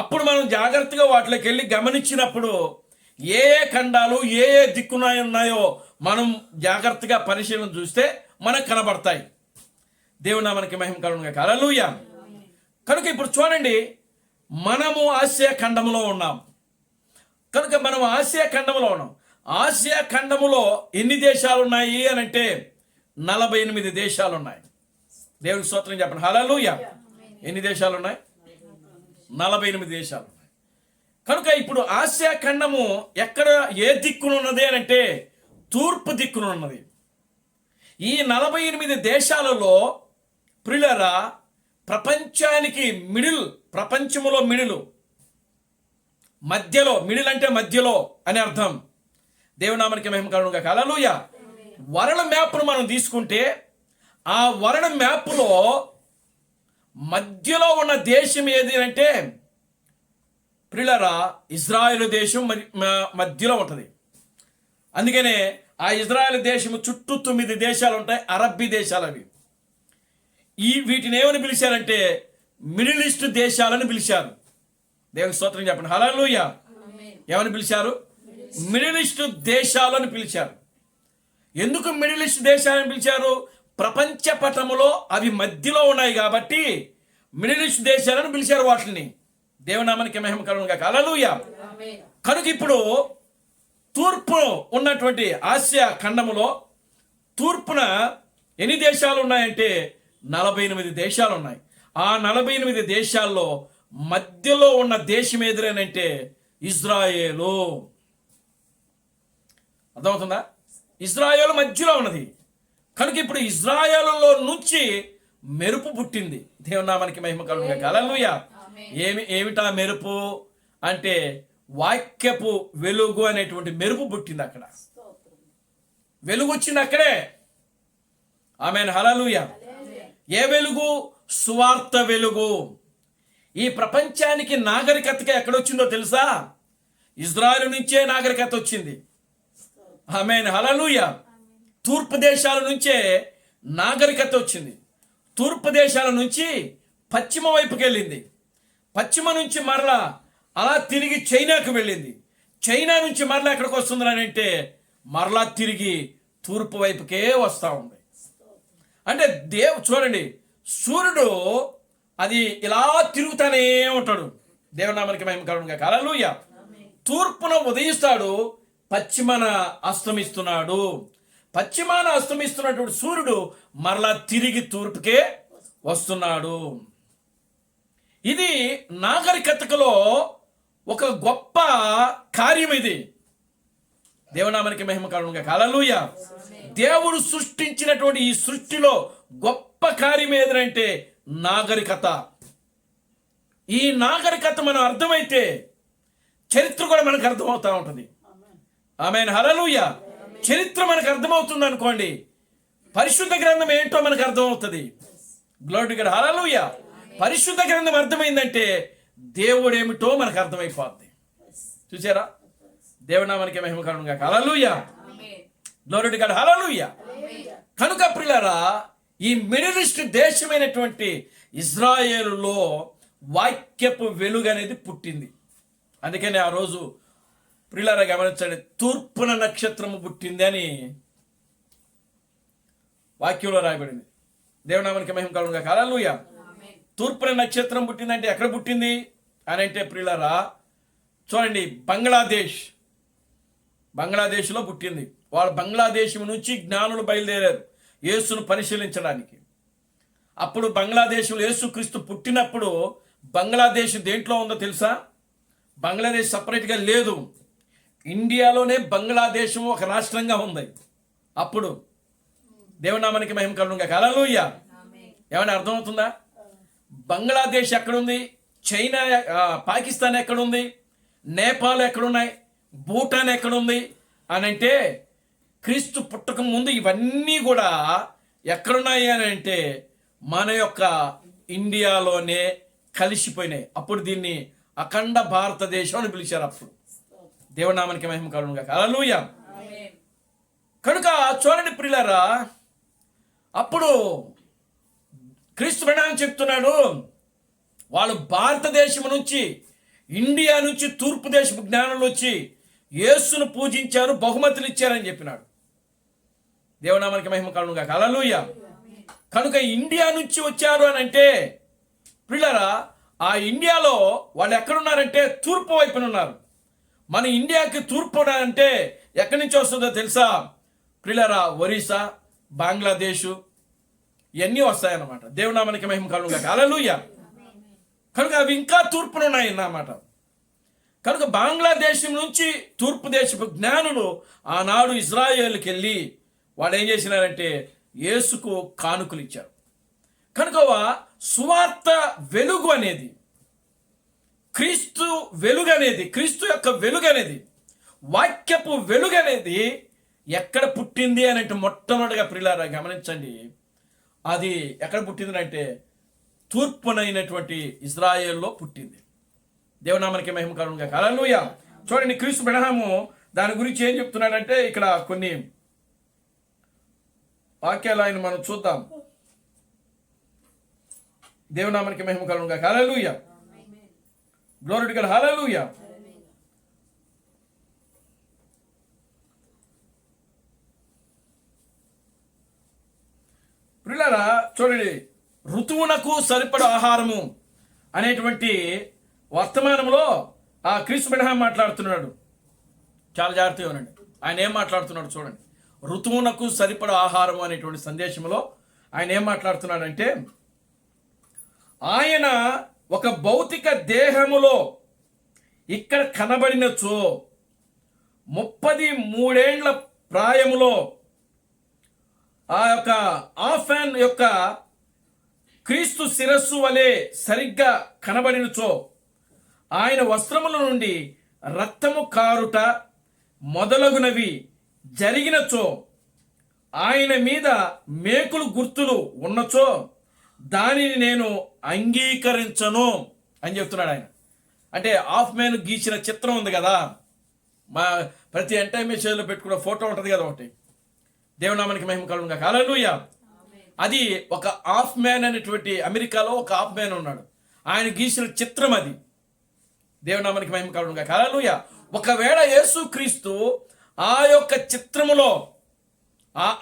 అప్పుడు మనం జాగ్రత్తగా వాటిలోకి వెళ్ళి గమనించినప్పుడు ఏ ఏ ఖండాలు ఏ ఏ దిక్కున ఉన్నాయో మనం జాగ్రత్తగా పరిశీలన చూస్తే మనకు కనబడతాయి. దేవుని నామానికి మహిమ కలుగునుగాక. హల్లెలూయా. కనుక ఇప్పుడు చూడండి, మనము ఆసియా ఖండంలో ఉన్నాం. కనుక మనం ఆసియా ఖండంలో ఉన్నాం. ఆసియా ఖండములో ఎన్ని దేశాలు ఉన్నాయి అని అంటే 48 దేశాలు ఉన్నాయి. దేవునికి స్తోత్రం చెప్పండి. హల్లెలూయా. ఎన్ని దేశాలు ఉన్నాయి? 48 దేశాలు ఉన్నాయి. కనుక ఇప్పుడు ఆసియా ఖండము ఎక్కడ ఏ దిక్కున ఉన్నది అని అంటే తూర్పు దిక్కున ఉన్నది. ఈ 48 దేశాలలో ప్రియులారా, ప్రపంచానికి ప్రపంచములో మధ్యలో, మిడిల్ అంటే మధ్యలో అని అర్థం. దేవునామానికి మహిమ కలుగునుగాక. హల్లెలూయా. వరల్డ్ మ్యాప్ను మనం తీసుకుంటే ఆ వరల్డ్ మ్యాప్లో మధ్యలో ఉన్న దేశం ఏది అంటే ప్రియులారా, ఇజ్రాయెల్ దేశం మధ్యలో ఉంటుంది. అందుకనే ఆ ఇజ్రాయెల్ దేశం చుట్టూ 9 దేశాలు ఉంటాయి. అరబ్బీ దేశాలు అవి. వీటిని ఏమని పిలిచారంటే మిడిల్ ఈస్ట్ దేశాలని పిలిచారు. దేవునికి స్తోత్రం చెప్పండి. హల్లెలూయా. ఏమని పిలిచారు? మిడిల్ ఈస్ట్ దేశాలని పిలిచారు. ఎందుకు మిడిల్ ఈస్ట్ దేశాలని పిలిచారు? ప్రపంచ పటములో అవి మధ్యలో ఉన్నాయి కాబట్టి మిడిల్ ఈస్ట్ దేశాలను పిలిచారు వాటిని. దేవునామానికి మహిమ కలుగునుగాక. హల్లెలూయా. కనుక ఇప్పుడు తూర్పు ఉన్నటువంటి ఆసియా ఖండములో తూర్పున ఎన్ని దేశాలు ఉన్నాయంటే 48 దేశాలు ఉన్నాయి. ఆ 48 దేశాల్లో మధ్యలో ఉన్న దేశం ఏదిరేనంటే ఇజ్రాయేలు. అర్థమవుతుందా? ఇజ్రాయేలు మధ్యలో ఉన్నది. కనుక ఇప్పుడు ఇజ్రాయేలులో నుంచి మెరుపు పుట్టింది. దేవుని నామానికి మహిమ కలుగునుగాక. హల్లెలూయా. ఏమిటా మెరుపు అంటే వాక్యపు వెలుగు అనేటువంటి మెరుపు పుట్టింది. అక్కడ వెలుగు వచ్చింది అక్కడే. ఆమేన్. హల్లెలూయా. ఏ వెలుగు? సువార్త వెలుగు. ఈ ప్రపంచానికి నాగరికతగా ఎక్కడొచ్చిందో తెలుసా? ఇజ్రాయెల్ నుంచే నాగరికత వచ్చింది. ఆమేన్. హల్లెలూయా. తూర్పు దేశాల నుంచే నాగరికత వచ్చింది. తూర్పు దేశాల నుంచి పశ్చిమ వైపుకి వెళ్ళింది. పశ్చిమ నుంచి మరలా అలా తిరిగి చైనాకు వెళ్ళింది. చైనా నుంచి మరలా ఎక్కడికి వస్తుంది అని అంటే మరలా తిరిగి తూర్పు వైపుకే వస్తూ ఉంది. అంటే చూడండి, సూర్యుడు అది ఇలా తిరుగుతానే ఉంటాడు. దేవునామానికి మహిమ కలుగునుగాక. హల్లెలూయా. తూర్పున ఉదయిస్తాడు, పశ్చిమాన అస్తమిస్తున్నాడు. పశ్చిమాన అస్తమిస్తున్నటువంటి సూర్యుడు మరలా తిరిగి తూర్పుకే వస్తున్నాడు. ఇది నాగరికతలో ఒక గొప్ప కార్యం. ఇది దేవునామానికి మహిమ కలుగునుగాక. హల్లెలూయా. దేవుడు సృష్టించినటువంటి ఈ సృష్టిలో గొప్ప కార్యం ఏదంటే నాగరికత. ఈ నాగరికత మనం అర్థమైతే చరిత్ర కూడా మనకు అర్థమవుతూ ఉంటుంది. ఆమేన్. హల్లెలూయా. చరిత్ర మనకు అర్థమవుతుంది అనుకోండి, పరిశుద్ధ గ్రంథం ఏంటో మనకు అర్థమవుతుంది. Glory to God. హల్లెలూయా. పరిశుద్ధ గ్రంథం అర్థమైందంటే దేవుడు ఏమిటో మనకు అర్థమైపోద్ది. చూసారా? దేవునామానికి మహిమ కలుగునుగాక. హల్లెలూయా. Glory to God. హల్లెలూయా. కనుక ప్రియులారా, ఈ మిడిల్ ఈస్ట్ దేశమైనటువంటి ఇజ్రాయేలులో వాక్యపు వెలుగు అనేది పుట్టింది. అందుకని ఆ రోజు ప్రియులారా గమనించండి, తూర్పున నక్షత్రము పుట్టింది అని వాక్యంలో రాయబడింది. దేవునామానికి మహిమ కలుగును గాక. హల్లెలూయా. తూర్పున నక్షత్రం పుట్టిందంటే ఎక్కడ పుట్టింది అని అంటే ప్రియులారా చూడండి, బంగ్లాదేశ్లో పుట్టింది. వాళ్ళు బంగ్లాదేశ్ నుంచి జ్ఞానులు బయలుదేరారు యేసును పరిశీలించడానికి. అప్పుడు బంగ్లాదేశ్లో యేసుక్రీస్తు పుట్టినప్పుడు బంగ్లాదేశ్ దేంట్లో ఉందో తెలుసా? బంగ్లాదేశ్ సపరేట్గా లేదు, ఇండియాలోనే బంగ్లాదేశం ఒక రాష్ట్రంగా ఉంది. అప్పుడు దేవునామానికి మహిమ కలుగును గాక. హల్లెలూయా. ఏమైనా అర్థమవుతుందా? బంగ్లాదేశ్ ఎక్కడుంది, చైనా పాకిస్తాన్ ఎక్కడుంది, నేపాల్ ఎక్కడున్నాయి, భూటాన్ ఎక్కడుంది అని అంటే క్రీస్తు పుట్టక ముందు ఇవన్నీ కూడా ఎక్కడున్నాయి అని అంటే మన యొక్క ఇండియాలోనే కలిసిపోయినాయి. అప్పుడు దీన్ని అఖండ భారతదేశం అని పిలిచారు. అప్పుడు దేవునామానికి మహిమ కలుగును గాక. హల్లెలూయా. కనుక చూడండి ప్రియులారా, అప్పుడు క్రీస్తు ప్రణామం చెప్తున్నాడు, వాళ్ళు భారతదేశం నుంచి, ఇండియా నుంచి తూర్పు దేశపు జ్ఞానులు వచ్చి యేసును పూజించారు, బహుమతులు ఇచ్చారని చెప్పినాడు. దేవునామానికి మహిమ కలుగును గాక. హల్లెలూయా. కనుక ఇండియా నుంచి వచ్చారు అని అంటే ప్రియులారా, ఆ ఇండియాలో వాళ్ళు ఎక్కడున్నారంటే తూర్పు వైపున ఉన్నారు. మన ఇండియాకి తూర్పు అంటే ఎక్కడి నుంచి వస్తుందో తెలుసా ప్రియులారా? ఒరిస్సా, బంగ్లాదేశ్ ఇవన్నీ వస్తాయన్నమాట. దేవునామానికి మహిమ కలుగును గాక. హల్లెలూయా. కనుక అవి ఇంకా తూర్పున ఉన్నాయి అన్నమాట. కనుక బంగ్లాదేశ్ నుంచి తూర్పు దేశపు జ్ఞానులు ఆనాడు ఇజ్రాయేల్కి వెళ్ళి వాళ్ళు ఏం చేసినారంటే యేసుకు కానుకలు ఇచ్చారు. కనుక సువార్త వెలుగు అనేది, క్రీస్తు వెలుగు అనేది, క్రీస్తు యొక్క వెలుగు అనేది, వాక్యపు వెలుగు అనేది ఎక్కడ పుట్టింది అని అంటే మొట్టమొదటిగా ప్రియులారా గమనించండి, అది ఎక్కడ పుట్టింది అంటే తూర్పునైనటువంటి ఇజ్రాయేల్లో పుట్టింది. దేవునామానికి మహిమ కలుగును గాక. హల్లెలూయా. చూడండి, క్రీస్తు అబ్రహాము దాని గురించి ఏం చెప్తున్నాడంటే ఇక్కడ కొన్ని వాక్యాలు ఆయన మనం చూద్దాం. దేవునామానికి మహిమ కలుగును గాక. హల్లెలూయా. Glory to God. హల్లెలూయా. ప్రియులారా చూడండి, ఋతువునకు సరిపడ ఆహారము అనేటువంటి వర్తమానంలో ఆ క్రీస్తు అబ్రహాము మాట్లాడుతున్నాడు. చాలా జాగ్రత్తగా ఉండండి, ఆయన ఏం మాట్లాడుతున్నాడు చూడండి. ఋతువునకు సరిపడ ఆహారం అనేటువంటి సందేశంలో ఆయన ఏం మాట్లాడుతున్నాడంటే, ఆయన ఒక భౌతిక దేహములో ఇక్కడ కనబడినచో 33 ప్రాయములో ఆ యొక్క ఆఫాన్ యొక్క క్రీస్తు శిరస్సు వలె సరిగ్గా కనబడినచో, ఆయన వస్త్రముల నుండి రక్తము కారుట మొదలగునవి జరిగినచో, ఆయన మీద మేకులు గుర్తులు ఉన్నచో దానిని నేను అంగీకరించను అని చెప్తున్నాడు ఆయన. అంటే హాఫ్ మ్యాన్ గీసిన చిత్రం ఉంది కదా, మా ప్రతి ఎంటైమేషన్లో పెట్టుకున్న ఫోటో ఉంటుంది కదా ఒకటి. దేవునామానికి మహిమ కలుగును గాక. హల్లెలూయా. అది ఒక హాఫ్ మ్యాన్ అనేటువంటి, అమెరికాలో ఒక హాఫ్ మ్యాన్ ఉన్నాడు, ఆయన గీసిన చిత్రం అది. దేవునామానికి మహిమ కలుగును గాక. హల్లెలూయా. ఒకవేళ యేసుక్రీస్తు ఆ యొక్క చిత్రములో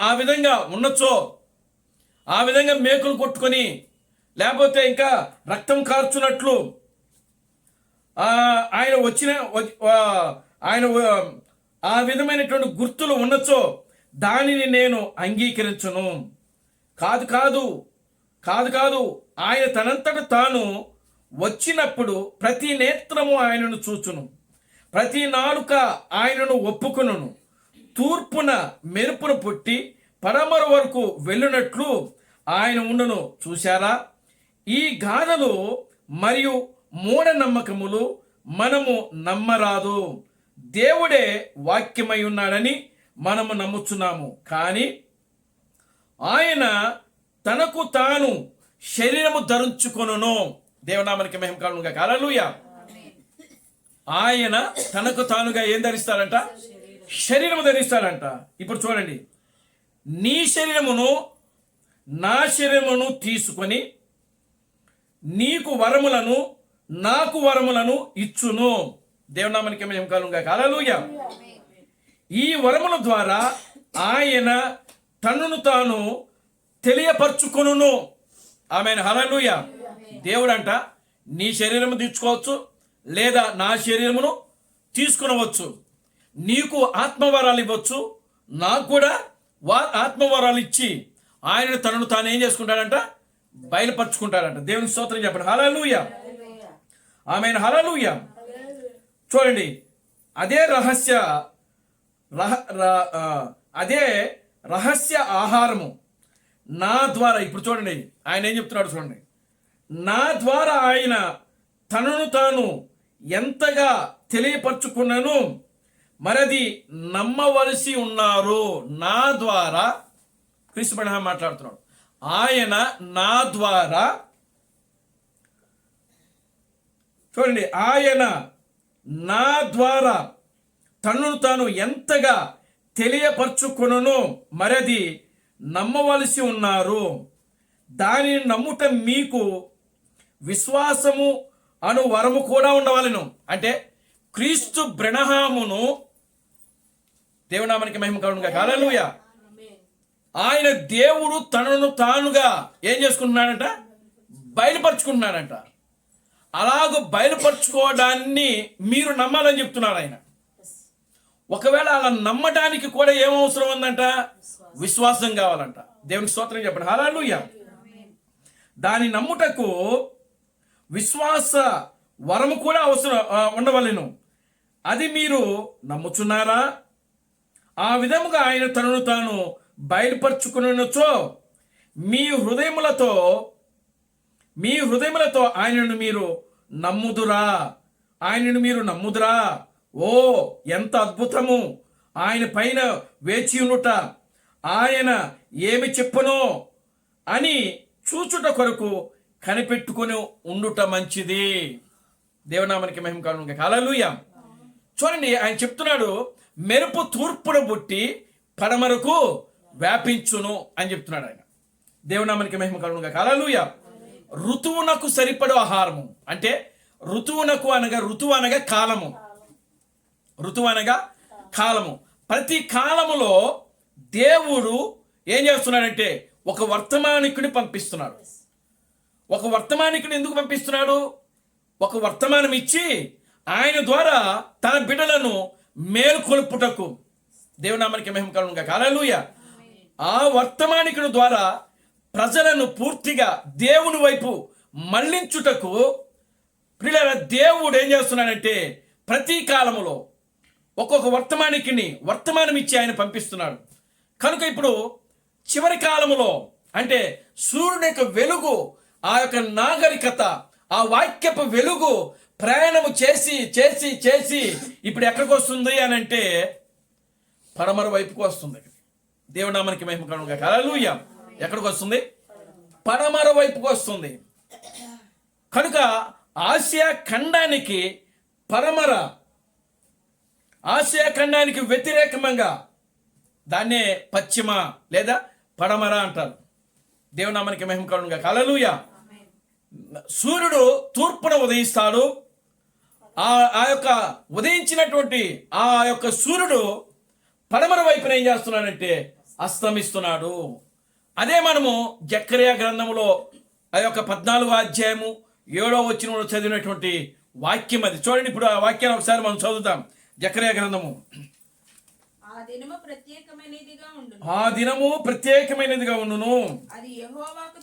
ఆ విధంగా ఉన్నచో, ఆ విధంగా మేకులు కొట్టుకొని లేకపోతే ఇంకా రక్తం కార్చున్నట్లు ఆయన ఆ విధమైనటువంటి గుర్తులు ఉన్నచో దానిని నేను అంగీకరించును. కాదు కాదు కాదు కాదు ఆయన తనంతట తాను వచ్చినప్పుడు ప్రతి నేత్రము ఆయనను చూచును, ప్రతి నాలుక ఆయనను ఒప్పుకొనును. తూర్పున మెరుపును పుట్టి పడమర వరకు వెళ్ళినట్లు ఆయన ఉండును. చూశారా? ఈ గాథలు మరియు మూఢనమ్మకములు మనము నమ్మరాదు. దేవుడే వాక్యమై ఉన్నాడని మనము నమ్ముచున్నాము, కానీ ఆయన తనకు తాను శరీరము ధరించుకొనును. దేవునామానికి మహిమ కలుగును గాక. హల్లెలూయా. ఆయన తనకు తానుగా ఏం ధరిస్తాడంట? శరీరము ధరిస్తాడంట. ఇప్పుడు చూడండి, నీ శరీరమును నా శరీరమును తీసుకొని నీకు వరములను నాకు వరములను ఇచ్చును. దేవుని నామానికి మహిమ కలుగుగాక. హల్లెలూయా. ఈ వరముల ద్వారా ఆయన తనను తాను తెలియపరచుకొనును. ఆమేన్. హల్లెలూయా. దేవుడంట నీ శరీరము తీర్చుకోవచ్చు, లేదా నా శరీరమును తీసుకునవచ్చు. నీకు ఆత్మవరాలు ఇవ్వచ్చు, నాకు కూడా ఆత్మవరాలు ఇచ్చి ఆయన తనను తాను ఏం చేసుకుంటాడంట, బయలుపరుచుకుంటాడంట. దేవుని స్తోత్రం చెప్పండి. హల్లెలూయా. ఆమేన్. హల్లెలూయా. చూడండి, అదే రహస్య ఆహారము నా ద్వారా. ఇప్పుడు చూడండి ఆయన ఏం చెప్తున్నాడు చూడండి. నా ద్వారా ఆయన తనను తాను ఎంతగా తెలియపరచుకున్నాను, మరది నమ్మవలసి ఉన్నారు. నా ద్వారా క్రీస్తు బ్రహ్మ మాట్లాడుతున్నాడు. ఆయన నా ద్వారా, చూడండి, ఆయన నా ద్వారా తనను తాను ఎంతగా తెలియపరచుకొనును, మరది నమ్మవలసి ఉన్నారు. దానిని నమ్ముట మీకు విశ్వాసము అను వరము కూడా ఉండవలెను. అంటే క్రీస్తు బ్రహ్మమును, దేవునామానికి మహిమ కలుగుగాక. హల్లెలూయా. ఆయన దేవుడు తనను తానుగా ఏం చేసుకుంటున్నాడంట, బయలుపరుచుకుంటున్నాడంట. అలాగ బయలుపరుచుకోవడాన్ని మీరు నమ్మాలని చెప్తున్నారు ఆయన. ఒకవేళ అలా నమ్మడానికి కూడా ఏం అవసరం ఉందంట, విశ్వాసం కావాలంట. దేవునికి స్తోత్రం చెప్పండి. హల్లెలూయా. దాని నమ్ముటకు విశ్వాస వరము కూడా అవసరం ఉండవలెను. అది మీరు నమ్ముచున్నారా? ఆ విధముగా ఆయన తనను తాను బయలుపరుచుకునొచ్చో మీ హృదయములతో ఆయనను మీరు నమ్ముదురా. ఓ ఎంత అద్భుతము ఆయన పైన వేచి ఉండుట, ఆయన ఏమి చెప్పునో అని చూచుట కొరకు కనిపెట్టుకుని ఉండుట మంచిది. దేవునామానికి మహిమ కలుగుగాక. హల్లెలూయా. చూడండి ఆయన చెప్తున్నాడు, మెరుపు తూర్పున పుట్టి పడమరకు వ్యాపించును అని చెప్తున్నాడు ఆయన. దేవునామానికి మహిమ కలుగుగాక. హల్లెలూయా. ఋతువునకు సరిపడు ఆహారము అంటే ఋతువు అనగా కాలము. ఋతువు అనగా కాలము. ప్రతి కాలములో దేవుడు ఏం చేస్తున్నాడంటే ఒక వర్తమానికుని పంపిస్తున్నాడు. ఒక వర్తమానికుని ఎందుకు పంపిస్తున్నాడు? ఒక వర్తమానం ఇచ్చి ఆయన ద్వారా తన బిడ్డలను మేలుకొల్పుటకు. దేవునామానికి మహిమ కలుగుగాక. హల్లెలూయా. ఆ వర్తమానికుని ద్వారా ప్రజలను పూర్తిగా దేవుని వైపు మళ్లించుటకు ప్రియులారా దేవుడు ఏం చేస్తున్నాడంటే ప్రతి కాలములో ఒక్కొక్క వర్తమానం ఇచ్చి ఆయన పంపిస్తున్నాడు. కనుక ఇప్పుడు చివరి కాలములో అంటే సూర్యుని యొక్క వెలుగు, ఆ యొక్క నాగరికత, ఆ వాక్యపు వెలుగు ప్రయాణము చేసి చేసి చేసి ఇప్పుడు ఎక్కడికి వస్తుంది అని అంటే పడమర వైపుకు వస్తుంది. దేవునామానికి మహిమ కలుగుగాక. హల్లెలూయా. ఎక్కడికి వస్తుంది? పడమర వైపుకు వస్తుంది. కనుక ఆసియా ఖండానికి వ్యతిరేకంగా దాన్నే పశ్చిమ లేదా పడమర అంటారు. దేవునామానికి మహిమ కలుగుగాక. హల్లెలూయా. సూర్యుడు తూర్పున ఉదయిస్తాడు. ఆ యొక్క ఉదయించినటువంటి ఆ యొక్క సూర్యుడు పడమర వైపున ఏం చేస్తున్నాడంటే అస్తమిస్తున్నాడు. అదే మనము జకర్యా గ్రంథములో ఆ యొక్క 14వ అధ్యాయము 7వ వచనంలో చదివినటువంటి వాక్యం అది. చూడండి, ఇప్పుడు ఆ వాక్యాన్ని ఒకసారి మనం చదువుతాం. జకర్యా గ్రంథము. ఆ దినము ప్రత్యేకమైనదిగా ఉండును. అది యెహోవాకు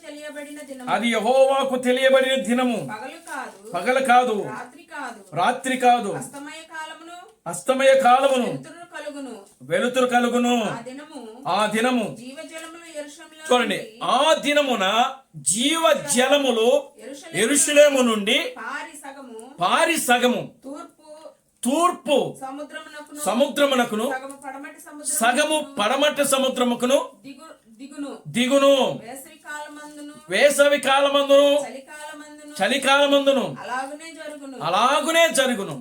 తెలియబడిన దినము. పగలు కాదు, రాత్రి కాదు, అస్తమయ కాలమును వెలుతురు కలుగును. ఆ దినము చూడండి, ఆ దినమున జీవ జలములు యెరూషలేము నుండి పారి సగము తూర్పు సముద్రమునకును సగము పడమటి సముద్రముకును దిగును. వేసవి కాలమందును చలికాలమందును అలాగునే జరుగును.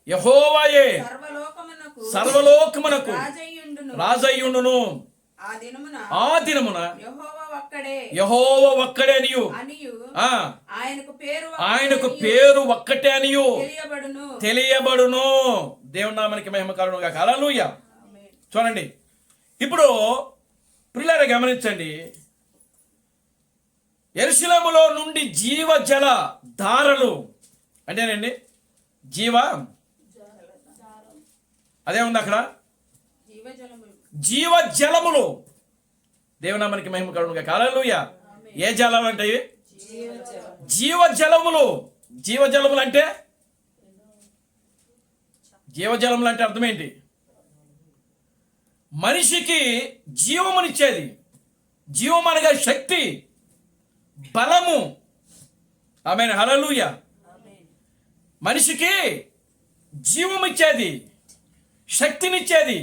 యెహోవాయే సర్వలోకమునకు రాజయ్యుండును. ఆ దినమున ఒక్కడే యెహోవా ఒక్కడే అనియు అనియు ఆ, ఆయనకు పేరు ఒక్కటే అనియు తెలియబడును. తెలియబడును. దేవుని నామానికి మహిమ కలుగును గాక. హల్లెలూయా. ఆమేన్. చూడండి, ఇప్పుడు ప్రియులారా గమనించండి, యెరూషలేములో నుండి జీవజల ధారలు అంటేనండి, అదే ఉంది అక్కడ, జీవజలములు జీవజలములు. దేవునామానికి మహిమ కలుగును గాక. హల్లెలూయా. ఏ జలాలు అంటే ఇవి? జీవజలములు. జీవజలములు అంటే అర్థం ఏంటి? మనిషికి జీవమునిచ్చేది. జీవం అనగా శక్తి, బలము. ఆమేన్. హల్లెలూయా. మనిషికి జీవమిచ్చేది, శక్తినిచ్చేది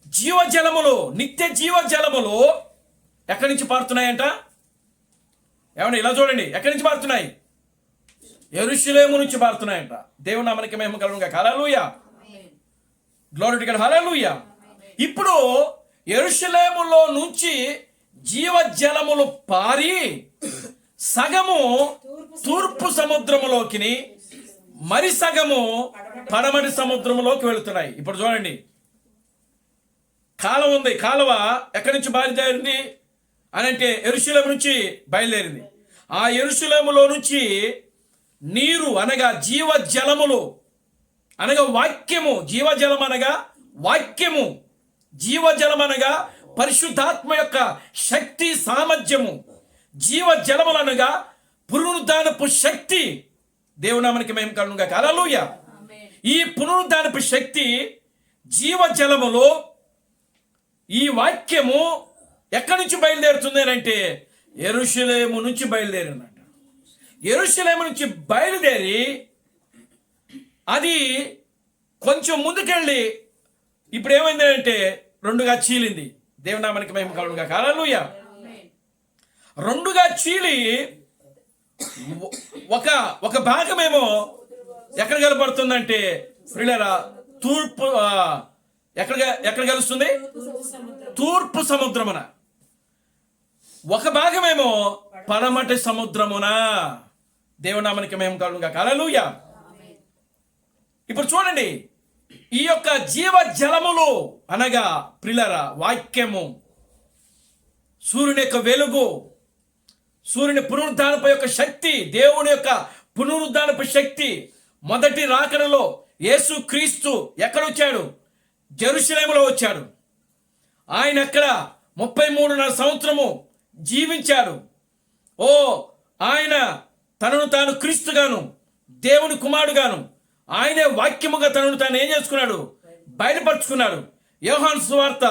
జీవజలములు, నిత్య జీవజలములు ఎక్కడి నుంచి పారుతున్నాయంట? ఏమన్నా ఇలా చూడండి, ఎక్కడి నుంచి పారుతున్నాయి? యెరూషలేము నుంచి పారుతున్నాయంట. దేవుని నామానికి మహిమ కలుగును గాక. హల్లెలూయా. Glory to God. హల్లెలూయా. ఇప్పుడు యెరూషలేములో నుంచి జీవజలములు పారి సగము తూర్పు సముద్రములోకి, మరి సగము పడమటి సముద్రములోకి వెళుతున్నాయి. ఇప్పుడు చూడండి, కాలువ ఉంది. కాలువ ఎక్కడి నుంచి బయలుదేరింది అని అంటే యెరూషలేము నుంచి బయలుదేరింది. ఆ యెరూషలేములో నుంచి నీరు అనగా జీవజలములు అనగా వాక్యము, జీవజలం అనగా వాక్యము, జీవజలం అనగా పరిశుద్ధాత్మ యొక్క శక్తి సామర్థ్యము, జీవజలములు అనగా పునరుద్ధానపు శక్తి. దేవునామానికి మహిమ కలుగును గాక. హల్లెలూయా. ఈ పునరుద్ధానపు శక్తి, జీవజలములు, ఈ వాక్యము ఎక్కడి నుంచి బయలుదేరుతుంది అంటే యెరూషలేము నుంచి బయలుదేరిందంట. యెరూషలేము నుంచి బయలుదేరి అది కొంచెం ముందుకెళ్ళి ఇప్పుడు ఏమైంది అంటే రెండుగా చీలింది. దేవునామానికి మహిమ కలుగును గాక. హల్లెలూయా. రెండుగా చీలి ఒక భాగమేమో ఎక్కడ కలపడుతుందంటే ప్రియులారా తూర్పు, ఎక్కడ కలుస్తుంది? తూర్పు సముద్రమున. ఒక భాగమేమో పడమటి సముద్రమున. దేవునామానికి మహిమ కలుగును గాక. హల్లెలూయా. ఇప్పుడు చూడండి, ఈ యొక్క జీవజలములు అనగా ప్రియులారా వాక్యము, సూర్యుని యొక్క వెలుగు, సూర్యుని పునరుద్ధానపు యొక్క శక్తి, దేవుని యొక్క పునరుద్ధానపు శక్తి. మొదటి రాకడలో యేసు క్రీస్తు ఎక్కడొచ్చాడు? యెరూషలేములో వచ్చాడు. ఆయన అక్కడ 33.5 సంవత్సరము జీవించాడు. ఆయన తనను తాను క్రీస్తుగాను, దేవుని కుమారుడుగాను, ఆయనే వాక్యముగా తనను తాను ఏం చేసుకున్నాడు? బయలుపరుచుకున్నాడు. యోహాను సువార్త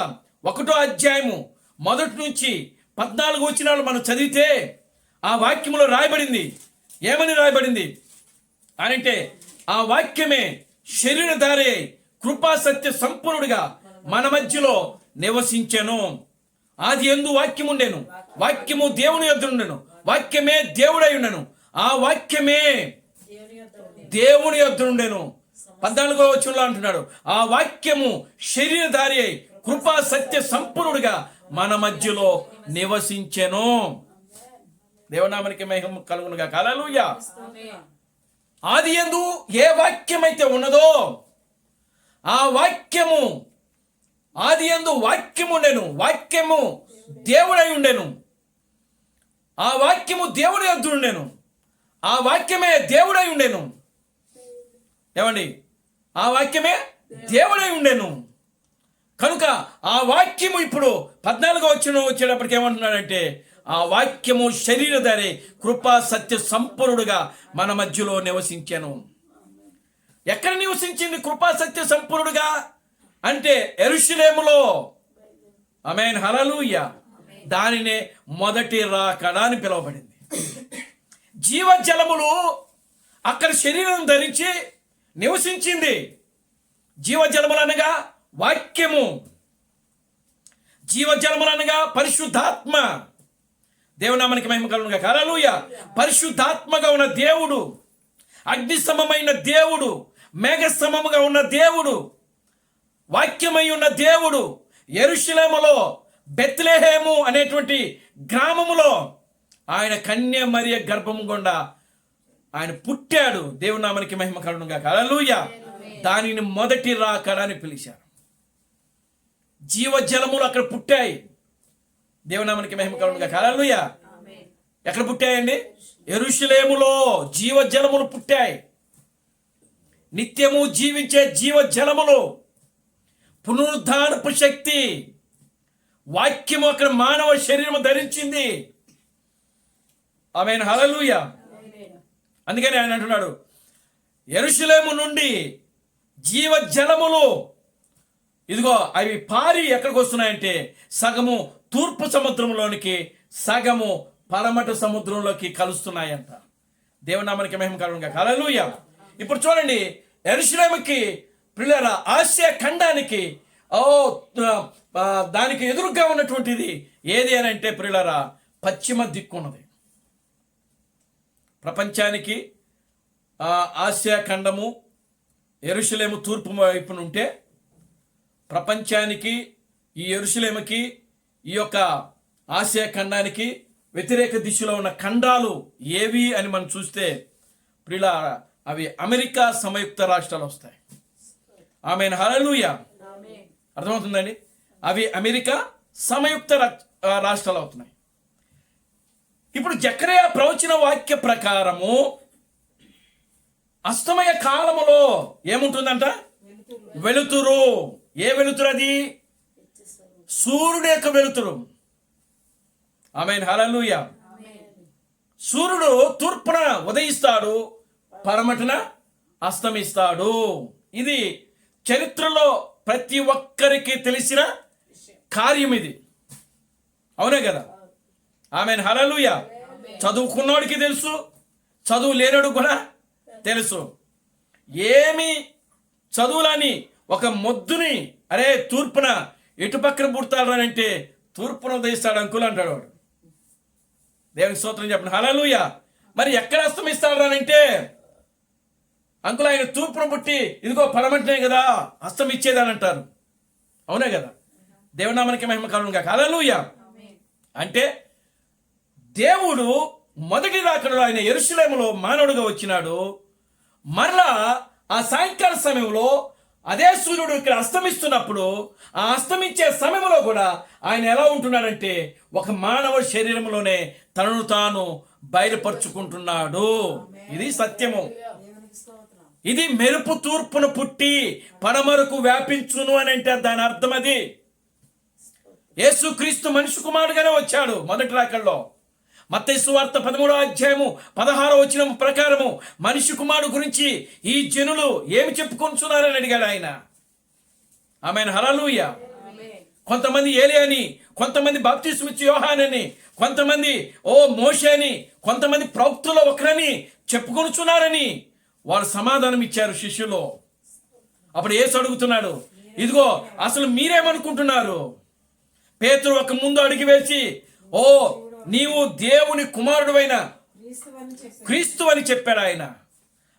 1వ అధ్యాయము 1 నుంచి 14 వచనాలు మనం చదివితే ఆ వాక్యములో రాయబడింది. ఏమని రాయబడింది అంటే, ఆ వాక్యమే శరీరధారి కృపా సత్య సంపూర్ణుడిగా మన మధ్యలో నివసించెను. ఆది యందు వాక్యము ఉండెను, వాక్యము దేవుని యొద్ద ఉండెను, వాక్యమే దేవుడై ఉండెను, ఆ వాక్యమే దేవుని యొద్ద ఉండెను. 14వ వచనంలో అంటున్నాడు, ఆ వాక్యము శరీరధారి అయి కృపా సత్య సంపూర్ణుడిగా మన మధ్యలో నివసించెను. దేవునామానికి మహిమ కలుగును గాక. హల్లెలూయా. ఆది యందు ఏ వాక్యమైతే ఉన్నదో ఆ వాక్యము, ఆది యందు వాక్యము ఉండెను, వాక్యము దేవుడై ఉండెను, ఆ వాక్యము దేవుడి యొద్ద ఉండెను, ఆ వాక్యమే దేవుడై ఉండెను. ఏమండి? ఆ వాక్యమే దేవుడై ఉండెను. కనుక ఆ వాక్యము ఇప్పుడు 14వ వచనం వచ్చేటప్పటికి ఏమంటున్నాడంటే, ఆ వాక్యము శరీరధారి కృపా సత్య సంపూర్ణుడుగా మన మధ్యలో నివసించెను. ఎక్కడ నివసించింది కృపా సత్య సంపూర్ణుడుగా అంటే యెరూషలేములో. ఆమేన్. హల్లెలూయా. దానినే మొదటి రాకడ అని పిలువబడింది. జీవజలములు అక్కడ శరీరం ధరించి నివసించింది. జీవజలములు అనగా వాక్యము, జీవజలములు అనగా పరిశుద్ధాత్మ. దేవునామానికి మహిమ కలుగును గాక. హల్లెలూయా. పరిశుద్ధాత్మగా ఉన్న దేవుడు, అగ్ని సమమైన దేవుడు, మేఘ సమముగా ఉన్న దేవుడు, వాక్యమై ఉన్న దేవుడు యెరూషలేములో బెత్లెహేము అనేటువంటి గ్రామములో ఆయన కన్య మరియ గర్భము గుండా ఆయన పుట్టాడు. దేవుని నామానికి మహిమ కలుగును గాక. హల్లెలూయా. దానిని మొదటి రాకడ అని పిలిచారు. జీవజలములు అక్కడ పుట్టాయి. దేవుని నామానికి మహిమ కలుగును గాక. హల్లెలూయా. ఎక్కడ పుట్టాయండి? యెరూషలేములో జీవజలములు పుట్టాయి. నిత్యము జీవించే జీవజలములు, పునరుద్ధానపు శక్తి, వాక్యము అక్కడ మానవ శరీరము ధరించింది. ఆమేన్. హల్లెలూయా. అందుకని ఆయన అంటున్నాడు, యెరూషలేము నుండి జీవజలములు ఇదిగో అవి పారి ఎక్కడికి వస్తున్నాయంటే సగము తూర్పు సముద్రంలోనికి, సగము పడమటి సముద్రంలోకి కలుస్తున్నాయంట. దేవుని నామానికి మహిమ కలుగును గాక. హల్లెలూయా. ఇప్పుడు చూడండి, యెరూషలేముకి ప్రియులారా, ఆసియా ఖండానికి దానికి ఎదురుగా ఉన్నటువంటిది ఏది అని అంటే ప్రియులారా, పశ్చిమ దిక్కున్నది. ప్రపంచానికి ఆసియా ఖండము యెరూషలేము తూర్పు వైపున ఉంటే, ప్రపంచానికి ఈ యెరూషలేముకి ఈ యొక్క ఆసియా ఖండానికి వ్యతిరేక దిశలో ఉన్న ఖండాలు ఏవి అని మనం చూస్తే ప్రియులారా, అవి అమెరికా సంయుక్త రాష్ట్రాలు వస్తాయి. ఆమేన్. హల్లెలూయా. అర్థమవుతుందండి? అవి అమెరికా సంయుక్త రాష్ట్రాలు అవుతున్నాయి. ఇప్పుడు జకర్యా ప్రవచన వాక్య ప్రకారము అస్తమయ కాలములో ఏముంటుందంట? వెలుతురు. ఏ వెలుతురు అది? సూర్యుడు యొక్క వెలుతురు. ఆమేన్. హల్లెలూయా. సూర్యుడు తూర్పున ఉదయిస్తాడు, పడమటిన అస్తమిస్తాడు. ఇది చరిత్రలో ప్రతి ఒక్కరికి తెలిసిన కార్యం ఇది. అవునే కదా? ఆమేన్. హల్లెలూయా. చదువుకున్నోడికి తెలుసు, చదువు లేనోడు కూడా తెలుసు. ఏమి చదువులని ఒక మొద్దుని అరే తూర్పున ఎటు పక్కన పుడతాడు అని అంటే తూర్పున ఉదయిస్తాడు అంకుల్ అంటాడు వాడు. దేవునికి స్తోత్రం చెప్పండి. హల్లెలూయా. మరి ఎక్కడ అస్తమిస్తాడు అని అంటే అంకుల్ ఆయన తూర్పున పుట్టి ఇదిగో పడమటినే కదా అస్తమిచ్చేదని అంటారు. అవునే కదా? దేవుని నామానికి మహిమ కలుగును గాక. హల్లెలూయా. అంటే దేవుడు మొదటి రాకడలో ఆయన యెరూషలేములో మానవుడిగా వచ్చినాడు. మరలా ఆ సాయంకాల సమయంలో అదే సూర్యుడు ఇక్కడ అస్తమిస్తున్నప్పుడు ఆ అస్తమించే సమయంలో కూడా ఆయన ఎలా ఉంటున్నాడంటే ఒక మానవ శరీరంలోనే తనను తాను బయలుపరుచుకుంటున్నాడు. ఇది సత్యము. ఇది మెరుపు తూర్పును పుట్టి పడమరకు వ్యాపించును అని అంటే దాని అర్థం అది. యేసుక్రీస్తు మనిషి కుమారుడుగానే వచ్చాడు మొదటి రాకడలో. మత్తయి సువార్త 13వ అధ్యాయము 16వ వచనం ప్రకారము మనిషి కుమారుడు గురించి ఈ జనులు ఏమి చెప్పుకొంటున్నారని అడిగాడు ఆయన. ఆమేన్. హల్లెలూయా. కొంతమంది ఏలియాని, కొంతమంది బాప్తిస్మిచ్చు యోహానని, కొంతమంది మోషే అని, కొంతమంది ప్రవక్తల్లో ఒకరని చెప్పుకొనుచున్నారని వారు సమాధానం ఇచ్చారు శిష్యులు. అప్పుడు యేసు అడుగుతున్నాడు, ఇదిగో అసలు మీరేమనుకుంటున్నారు? పేతురు ఒక ముందు అడిగి వేసి నీవు దేవుని కుమారుడువైన క్రీస్తు అని చెప్పాడు ఆయన.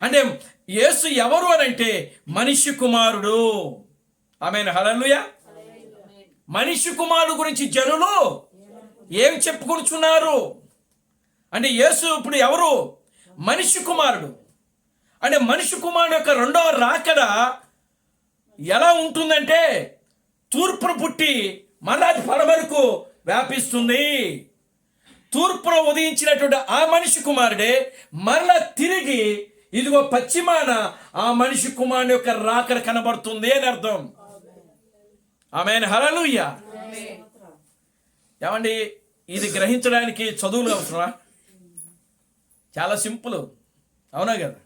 అంటే యేసు ఎవరు అని అంటే మనిషి కుమారుడు. ఆమేన్. హల్లెలూయా. మనిషి కుమారుడు గురించి జనులు ఏం చెప్పుకొనుచున్నారు అంటే యేసు ఇప్పుడు ఎవరు? మనిషి కుమారుడు. అంటే మనిషి కుమారుడు యొక్క రెండవ రాకడ ఎలా ఉంటుందంటే తూర్పును పుట్టి మళ్ళా పడమరకు వ్యాపిస్తుంది. తూర్పున ఉదయించినటువంటి ఆ మనిషి కుమారుడే మరలా తిరిగి ఇదిగో పశ్చిమాన ఆ మనిషి కుమారుడు యొక్క రాకడ కనబడుతుంది అని అర్థం. ఆమేన్. హల్లెలూయా. ఏమండి, ఇది గ్రహించడానికి చదువులు అవసరమా? చాలా సింపుల్. అవునా కదా?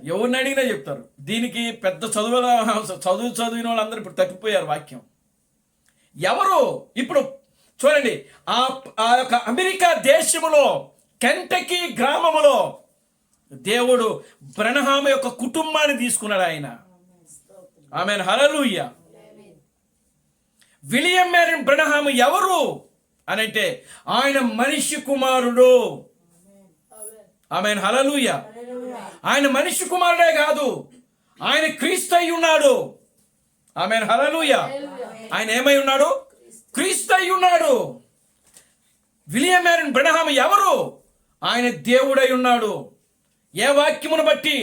ఎవరిని అడిగినా చెప్తారు. దీనికి పెద్ద చదివిన వాళ్ళందరూ ఇప్పుడు తప్పిపోయారు వాక్యం. ఎవరు ఇప్పుడు చూడండి, ఆ యొక్క అమెరికా దేశములో కెంటకీ గ్రామములో దేవుడు బ్రనహాము యొక్క కుటుంబాన్ని తీసుకున్నాడు ఆయన. ఆమేన్. హల్లెలూయా. విలియం మేరీన్ బ్రనహాము ఎవరు అని అంటే ఆయన మనిషి కుమారుడు. ఆమేన్. హల్లెలూయా. ఆయన మనిషి కుమారుడే కాదు, ఆయన క్రీస్తు అయి ఉన్నాడు. ఆమేన్, హల్లెలూయా. ఆయన ఏమై ఉన్నాడు? క్రీస్తు అయి ఉన్నాడు. విలియం మ్యారిన్ బ్రనహాం ఎవరు? ఆయన దేవుడై ఉన్నాడు. ఏ వాక్యమును బట్టి?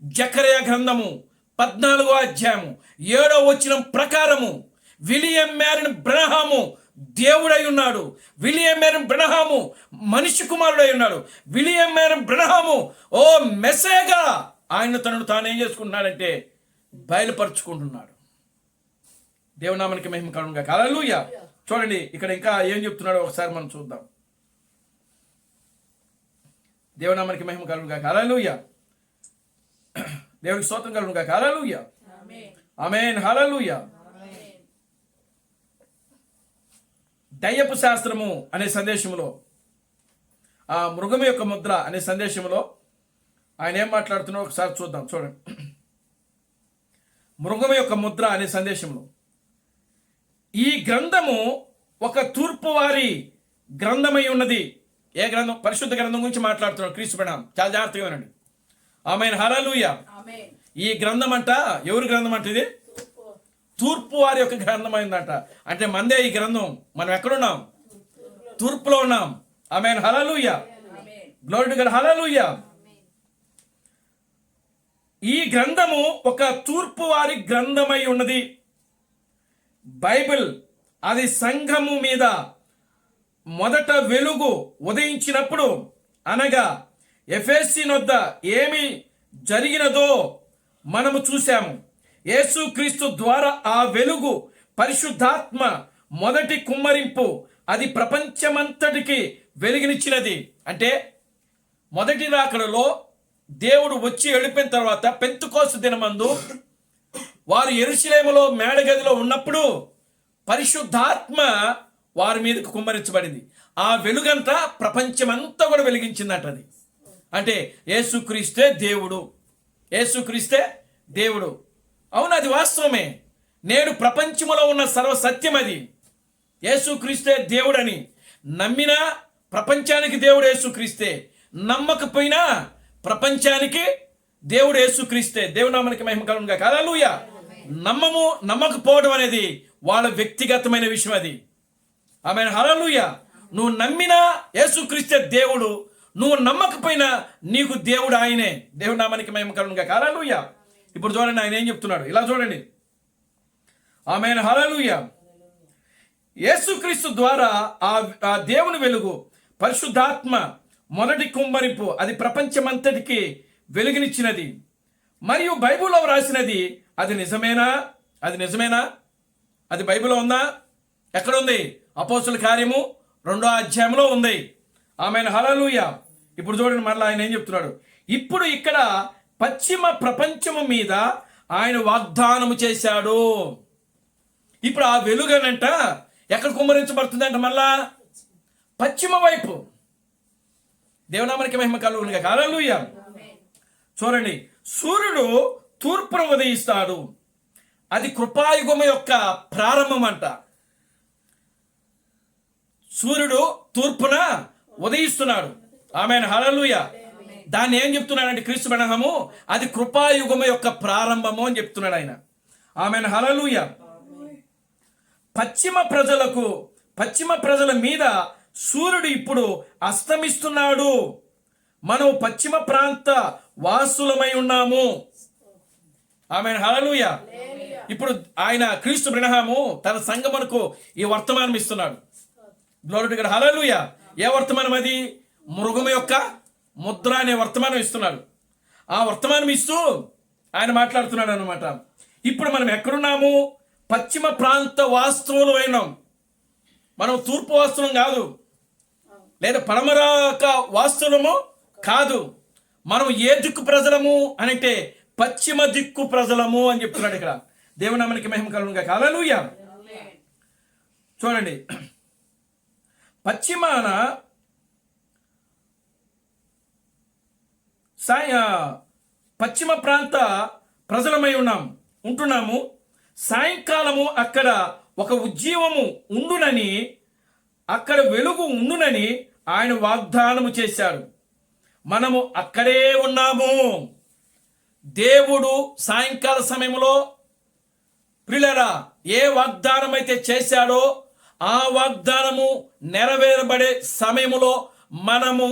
జకర్యా గ్రంథము 14వ అధ్యాయము 7వ వచనం ప్రకారము విలియం మ్యారిన్ బ్రనహాము దేవుడై ఉన్నాడు. విలియం మ్యారిన్ బ్రనహాము మనిషి కుమారుడై ఉన్నాడు. విలియం మ్యారిన్ బ్రనహాము ఓ మెస్సేగా ఆయన తనను తాను ఏం చేసుకుంటున్నాడంటే బయలుపరుచుకుంటున్నాడు. దేవునామానికి మహిమ కలుగును గాక. హల్లెలూయా. చూడండి ఇక్కడ ఇంకా ఏం చెప్తున్నాడో ఒకసారి మనం చూద్దాం. దేవునామానికి మహిమ కలుగును గాక. హల్లెలూయా. దేవునికి స్తోత్రం కలుగును గాక. హల్లెలూయా. ఆమేన్, హల్లెలూయా. దయ్యపు శాస్త్రము అనే సందేశంలో, ఆ మృగము యొక్క ముద్ర అనే సందేశంలో ఆయన ఏం మాట్లాడుతున్నాడో ఒకసారి చూద్దాం. చూడండి, మృగము యొక్క ముద్ర అనే సందేశంలో ఈ గ్రంథము ఒక తూర్పు వారి గ్రంథమై ఉన్నది. ఏ గ్రంథం? పరిశుద్ధ గ్రంథం గురించి మాట్లాడుతున్నాడు క్రీస్తు బ్రనహాం. చాలా జాగ్రత్తగా వినండి. ఆమేన్, హల్లెలూయా. ఈ గ్రంథం అంట ఎవరి గ్రంథం అంటే? ఇది తూర్పు వారి యొక్క గ్రంథం అయిందంట. అంటే మందే ఈ గ్రంథం. మనం ఎక్కడున్నాం? తూర్పులో ఉన్నాం. ఆమేన్, హల్లెలూయా. గ్లోరీ టు గాడ్, హల్లెలూయా. ఈ గ్రంథము ఒక తూర్పు వారి గ్రంథమై ఉన్నది. బైబిల్ అది సంఘము మీద మొదట వెలుగు ఉదయించినప్పుడు, అనగా ఎఫెసీ వద్ద ఏమి జరిగినదో మనము చూశాము. యేసుక్రీస్తు ద్వారా ఆ వెలుగు పరిశుద్ధాత్మ మొదటి కుమ్మరింపు అది ప్రపంచమంతటికి వెలుగునిచ్చినది. అంటే మొదటి రాకడలో దేవుడు వచ్చి వెళ్ళిపోయిన తర్వాత పెంతెకోస్తు దినమందు వారు యెరూషలేములో మేడగదిలో ఉన్నప్పుడు పరిశుద్ధాత్మ వారి మీదకు కుమ్మరించబడింది. ఆ వెలుగంతా ప్రపంచమంతా కూడా వెలిగించిందంట. అది అంటే యేసుక్రీస్తే దేవుడు. యేసుక్రీస్తే దేవుడు. అవును, అది వాస్తవమే. నేడు ప్రపంచంలో ఉన్న సర్వ సత్యం అది. యేసుక్రీస్తే దేవుడని నమ్మినా ప్రపంచానికి దేవుడు యేసుక్రీస్తే, నమ్మకపోయినా ప్రపంచానికి దేవుడు యేసుక్రీస్తే. దేవునామానికి మహిమ కలుగును గాక. హల్లెలూయా. నమ్మకపోవడం అనేది వాళ్ళ వ్యక్తిగతమైన విషయం. అది ఆమేన్, హల్లెలూయా. నువ్వు నమ్మినా యేసుక్రీస్తే దేవుడు, నువ్వు నమ్మకపోయినా నీకు దేవుడు ఆయనే. దేవునామానికి మహిమ కలుగును గాక. హల్లెలూయా. ఇప్పుడు చూడండి ఆయన ఏం చెప్తున్నాడు. ఇలా చూడండి. ఆమేన్, హల్లెలూయా. యేసుక్రీస్తు ద్వారా ఆ దేవుని వెలుగు పరిశుద్ధాత్మ మొదటి కుమ్మరింపు అది ప్రపంచమంతటికి వెలుగునిచ్చినది. మరియు బైబిల్లో రాసినది అది నిజమేనా? అది నిజమేనా? అది బైబిల్లో ఉందా? ఎక్కడ ఉంది? అపోస్తుల కార్యము 2వ అధ్యాయంలో ఉంది. ఆమేన్, హల్లెలూయా. ఇప్పుడు చూడండి మరలా ఆయన ఏం చెప్తున్నాడు. ఇప్పుడు ఇక్కడ పశ్చిమ ప్రపంచము మీద ఆయన వాగ్దానము చేశాడు. ఇప్పుడు ఆ వెలుగనంట ఎక్కడ కుమ్మరించబడుతుందంట? మళ్ళా పశ్చిమ వైపు. దేవునామానికి మహిమ కలుగును గాక. హల్లెలూయా. చూడండి, సూర్యుడు తూర్పున ఉదయిస్తాడు. అది కృపాయుగము యొక్క ప్రారంభం అంట. సూర్యుడు తూర్పున ఉదయిస్తున్నాడు. ఆమేన్, హల్లెలూయా. దాన్ని ఏం చెప్తున్నాడంటే క్రీస్తు బ్రనహాము అది కృపాయుగము యొక్క ప్రారంభము అని చెప్తున్నాడు ఆయన. ఆమేన్, హల్లెలూయా. పశ్చిమ ప్రజల మీద సూర్యుడు ఇప్పుడు అస్తమిస్తున్నాడు. మనం పశ్చిమ ప్రాంత వాసులమై ఉన్నాము. ఆమేన్, హల్లెలూయా. ఇప్పుడు ఆయన క్రీస్తు బ్రనహాము తన సంఘమునకు ఈ వర్తమానం ఇస్తున్నాడు. గ్లోరీ టు గాడ్, హల్లెలూయా. ఏ వర్తమానం అది? మృగము యొక్క ముద్ర అనే వర్తమానం ఇస్తున్నాడు. ఆ వర్తమానం ఇస్తూ ఆయన మాట్లాడుతున్నాడు అనమాట. ఇప్పుడు మనం ఎక్కడున్నాము? పశ్చిమ ప్రాంత వాస్తువులు అయినాం. మనం తూర్పు వాస్తువులం కాదు, లేదా పడమరాక వాస్తువులము కాదు. మనం ఏ దిక్కు ప్రజలము అని అంటే పశ్చిమ దిక్కు ప్రజలము అని చెప్తున్నాడు ఇక్కడ. దేవునామానికి మహిమ కలుగును గాక. హల్లెలూయా. చూడండి, పశ్చిమాన పశ్చిమ ప్రాంత ప్రజలమై ఉంటున్నాము. సాయంకాలము అక్కడ ఒక ఉజ్జీవము ఉండునని, అక్కడ వెలుగు ఉండునని ఆయన వాగ్దానము చేశాడు. మనము అక్కడే ఉన్నాము. దేవుడు సాయంకాల సమయంలో ప్రియులారా, ఏ వాగ్దానం అయితే చేశాడో ఆ వాగ్దానము నెరవేరబడే సమయములో మనము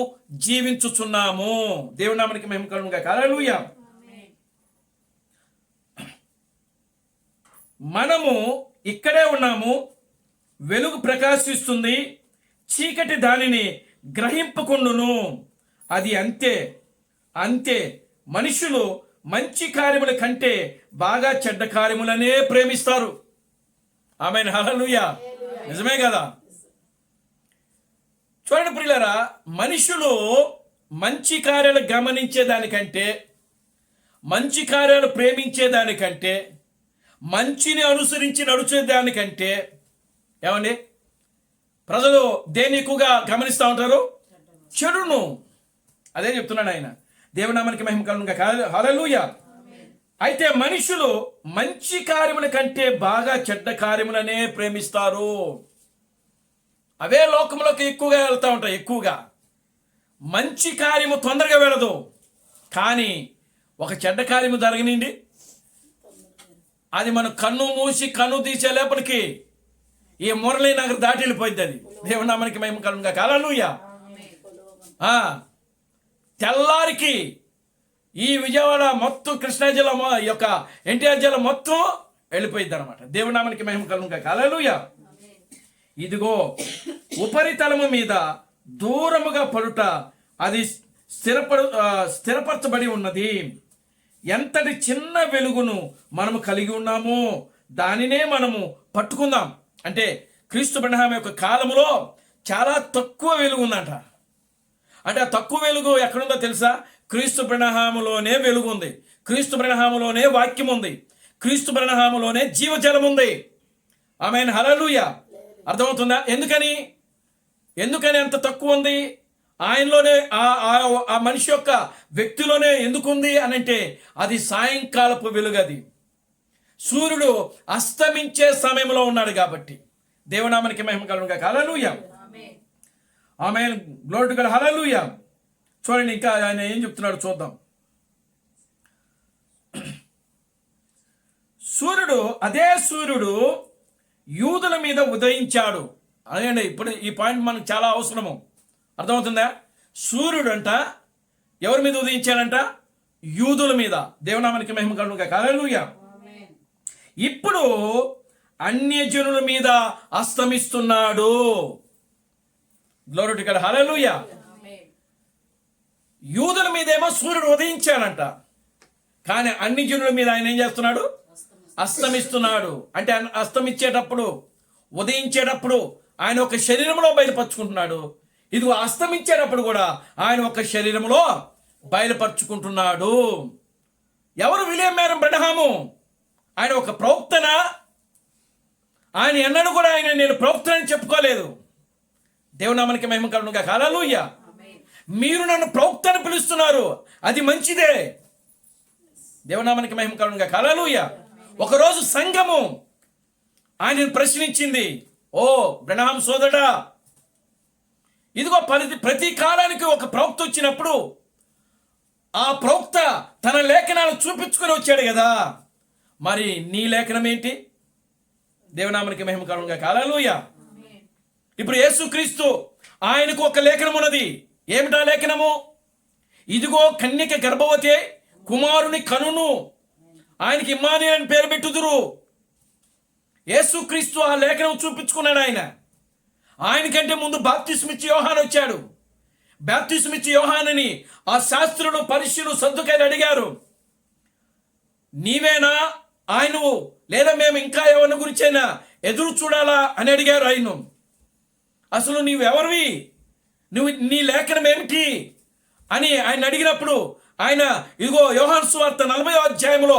జీవించుచున్నాము. దేవుని నామమునకి మహిమ కలుగును గాక. హల్లెలూయా. మనము ఇక్కడే ఉన్నాము. వెలుగు ప్రకాశిస్తుంది, చీకటి దానిని గ్రహింపకుండును. అది అంతే అంతే. మనుషులు మంచి కార్యముల కంటే బాగా చెడ్డ కార్యములనే ప్రేమిస్తారు. ఆమేన్. హల్లెలూయా. నిజమే కదా. చూడండి ప్రియులారా, మనుషులు మంచి కార్యాలు గమనించేదానికంటే, మంచి కార్యాలు ప్రేమించేదానికంటే, మంచిని అనుసరించి నడిచేదానికంటే, ఏమండి, ప్రజలు దేన్ని ఎక్కువగా గమనిస్తూ ఉంటారు? చెడును. అదే చెప్తున్నాడు ఆయన. దేవుని నామానికి మహిమ కలుగును గాక. హల్లెలూయా. అయితే మనుషులు మంచి కార్యముల కంటే బాగా చెడ్డ కార్యములనే ప్రేమిస్తారు. అవే లోకంలోకి ఎక్కువగా వెళ్తూ ఉంటాయి. ఎక్కువగా మంచి కార్యము తొందరగా వెళ్ళదు, కానీ ఒక చెడ్డ కార్యము జరగనిండి, అది మన కన్ను మూసి కన్ను తీసే లేపటికి ఈ మురళీ నగర్ దాటి వెళ్ళిపోయింది. అది దేవుని నామానికి మహిమ కలుగును గాక. హల్లెలూయా. తెల్లారికి ఈ విజయవాడ మొత్తం, కృష్ణా జిల్లా యొక్క ఎన్టీఆర్ జిల్లా మొత్తం వెళ్ళిపోయింది అనమాట. దేవుని నామానికి మహిమ కలుగును గాక. హల్లెలూయా. ఇదిగో ఉపరితలము మీద దూరముగా పడుట, అది స్థిరపరచబడి ఉన్నది. ఎంతటి చిన్న వెలుగును మనము కలిగి ఉన్నామో దానినే మనము పట్టుకుందాం. అంటే క్రీస్తు బ్రహ్మ యొక్క కాలములో చాలా తక్కువ వెలుగు ఉందంట. అంటే ఆ తక్కువ వెలుగు ఎక్కడుందో తెలుసా? క్రీస్తు బ్రహ్మలోనే వెలుగు ఉంది, క్రీస్తు బ్రహ్మలోనే వాక్యం ఉంది, క్రీస్తు బ్రహ్మలోనే జీవజలం ఉంది. ఆమేన్. హల్లెలూయా. అర్థమవుతుందా? ఎందుకని అంత తక్కువ ఉంది? ఆయనలోనే ఆ మనిషి యొక్క వ్యక్తిలోనే ఎందుకుంది అని అంటే, అది సాయంకాలపు వెలుగు. అది సూర్యుడు అస్తమించే సమయంలో ఉన్నాడు కాబట్టి. దేవునామానికి మహిమ కలుగును గాక. హల్లెలూయా. ఆమేన్. Glory to God. హల్లెలూయా. చూడండి ఇంకా ఆయన ఏం చెప్తున్నాడు చూద్దాం. అదే సూర్యుడు యూదుల మీద ఉదయించాడు. అదేండి, ఇప్పుడు ఈ పాయింట్ మనకు చాలా అవసరము. అర్థమవుతుందా? సూర్యుడు అంట ఎవరి మీద ఉదయించాడంట? యూదుల మీద. దేవునామానికి మహిమ కలుగును గాక. హల్లెలూయా. ఇప్పుడు అన్యజనుల మీద అస్తమిస్తున్నాడు. Glory to God. హల్లెలూయా. యూదుల మీదేమో సూర్యుడు ఉదయించాడంట, కానీ అన్ని జనుల మీద ఆయన ఏం చేస్తున్నాడు? అస్తమిస్తున్నాడు. అంటే అస్తమించేటప్పుడు, ఉదయించేటప్పుడు ఆయన ఒక శరీరంలో బయలుపరుచుకుంటున్నాడు. ఇది అస్తమించేటప్పుడు కూడా ఆయన ఒక శరీరంలో బయలుపరుచుకుంటున్నాడు. ఎవరు? William Marrion Branham. ఆయన ఒక ప్రవక్తనా? ఆయన ఎన్నడూ కూడా నేను ప్రవక్తనని చెప్పుకోలేదు. దేవునామానికి మహిమ కలుగును గాక. హల్లెలూయా. మీరు నన్ను ప్రవక్తని పిలుస్తున్నారు, అది మంచిదే. దేవునామానికి మహిమ కలుగును గాక. హల్లెలూయా. ఒకరోజు సంఘము ఆయనను ప్రశ్నించింది, ఓ బ్రహ్మాం సోదరుడా, ఇదిగో ప్రతి కాలానికి ఒక ప్రవక్త వచ్చినప్పుడు ఆ ప్రవక్త తన లేఖనాలు చూపించుకొని వచ్చాడు కదా, మరి నీ లేఖనం ఏంటి? దేవునామానికి మహిమ కలుగును గాక. హల్లెలూయా. ఇప్పుడు యేసుక్రీస్తు ఆయనకు ఒక లేఖనం ఉన్నది. ఏమిటా లేఖనము? ఇదిగో కన్యక గర్భవతి, కుమారుని కనును, ఆయనకి ఇమ్మానుయేలు అని పేరు పెట్టుదురు. యేసుక్రీస్తు ఆ లేఖనం చూపించుకున్నాడు. ఆయనకంటే ముందు బాప్తిస్మిచ్చి యోహాను వచ్చాడు. బాప్తిస్మిచ్చి యోహానుని ఆ శాస్త్రులు, పరిశీలు, సద్దుకాయలు అడిగారు, నీవేనా ఆయన, లేదా మేము ఇంకా ఎవరిని గురించైనా ఎదురు చూడాలా అని అడిగారు. అసలు నీవెవరివి, నీ లేఖనం ఏమిటి అని ఆయన అడిగినప్పుడు ఆయన ఇదిగో యోహాను సువార్త 40వ అధ్యాయంలో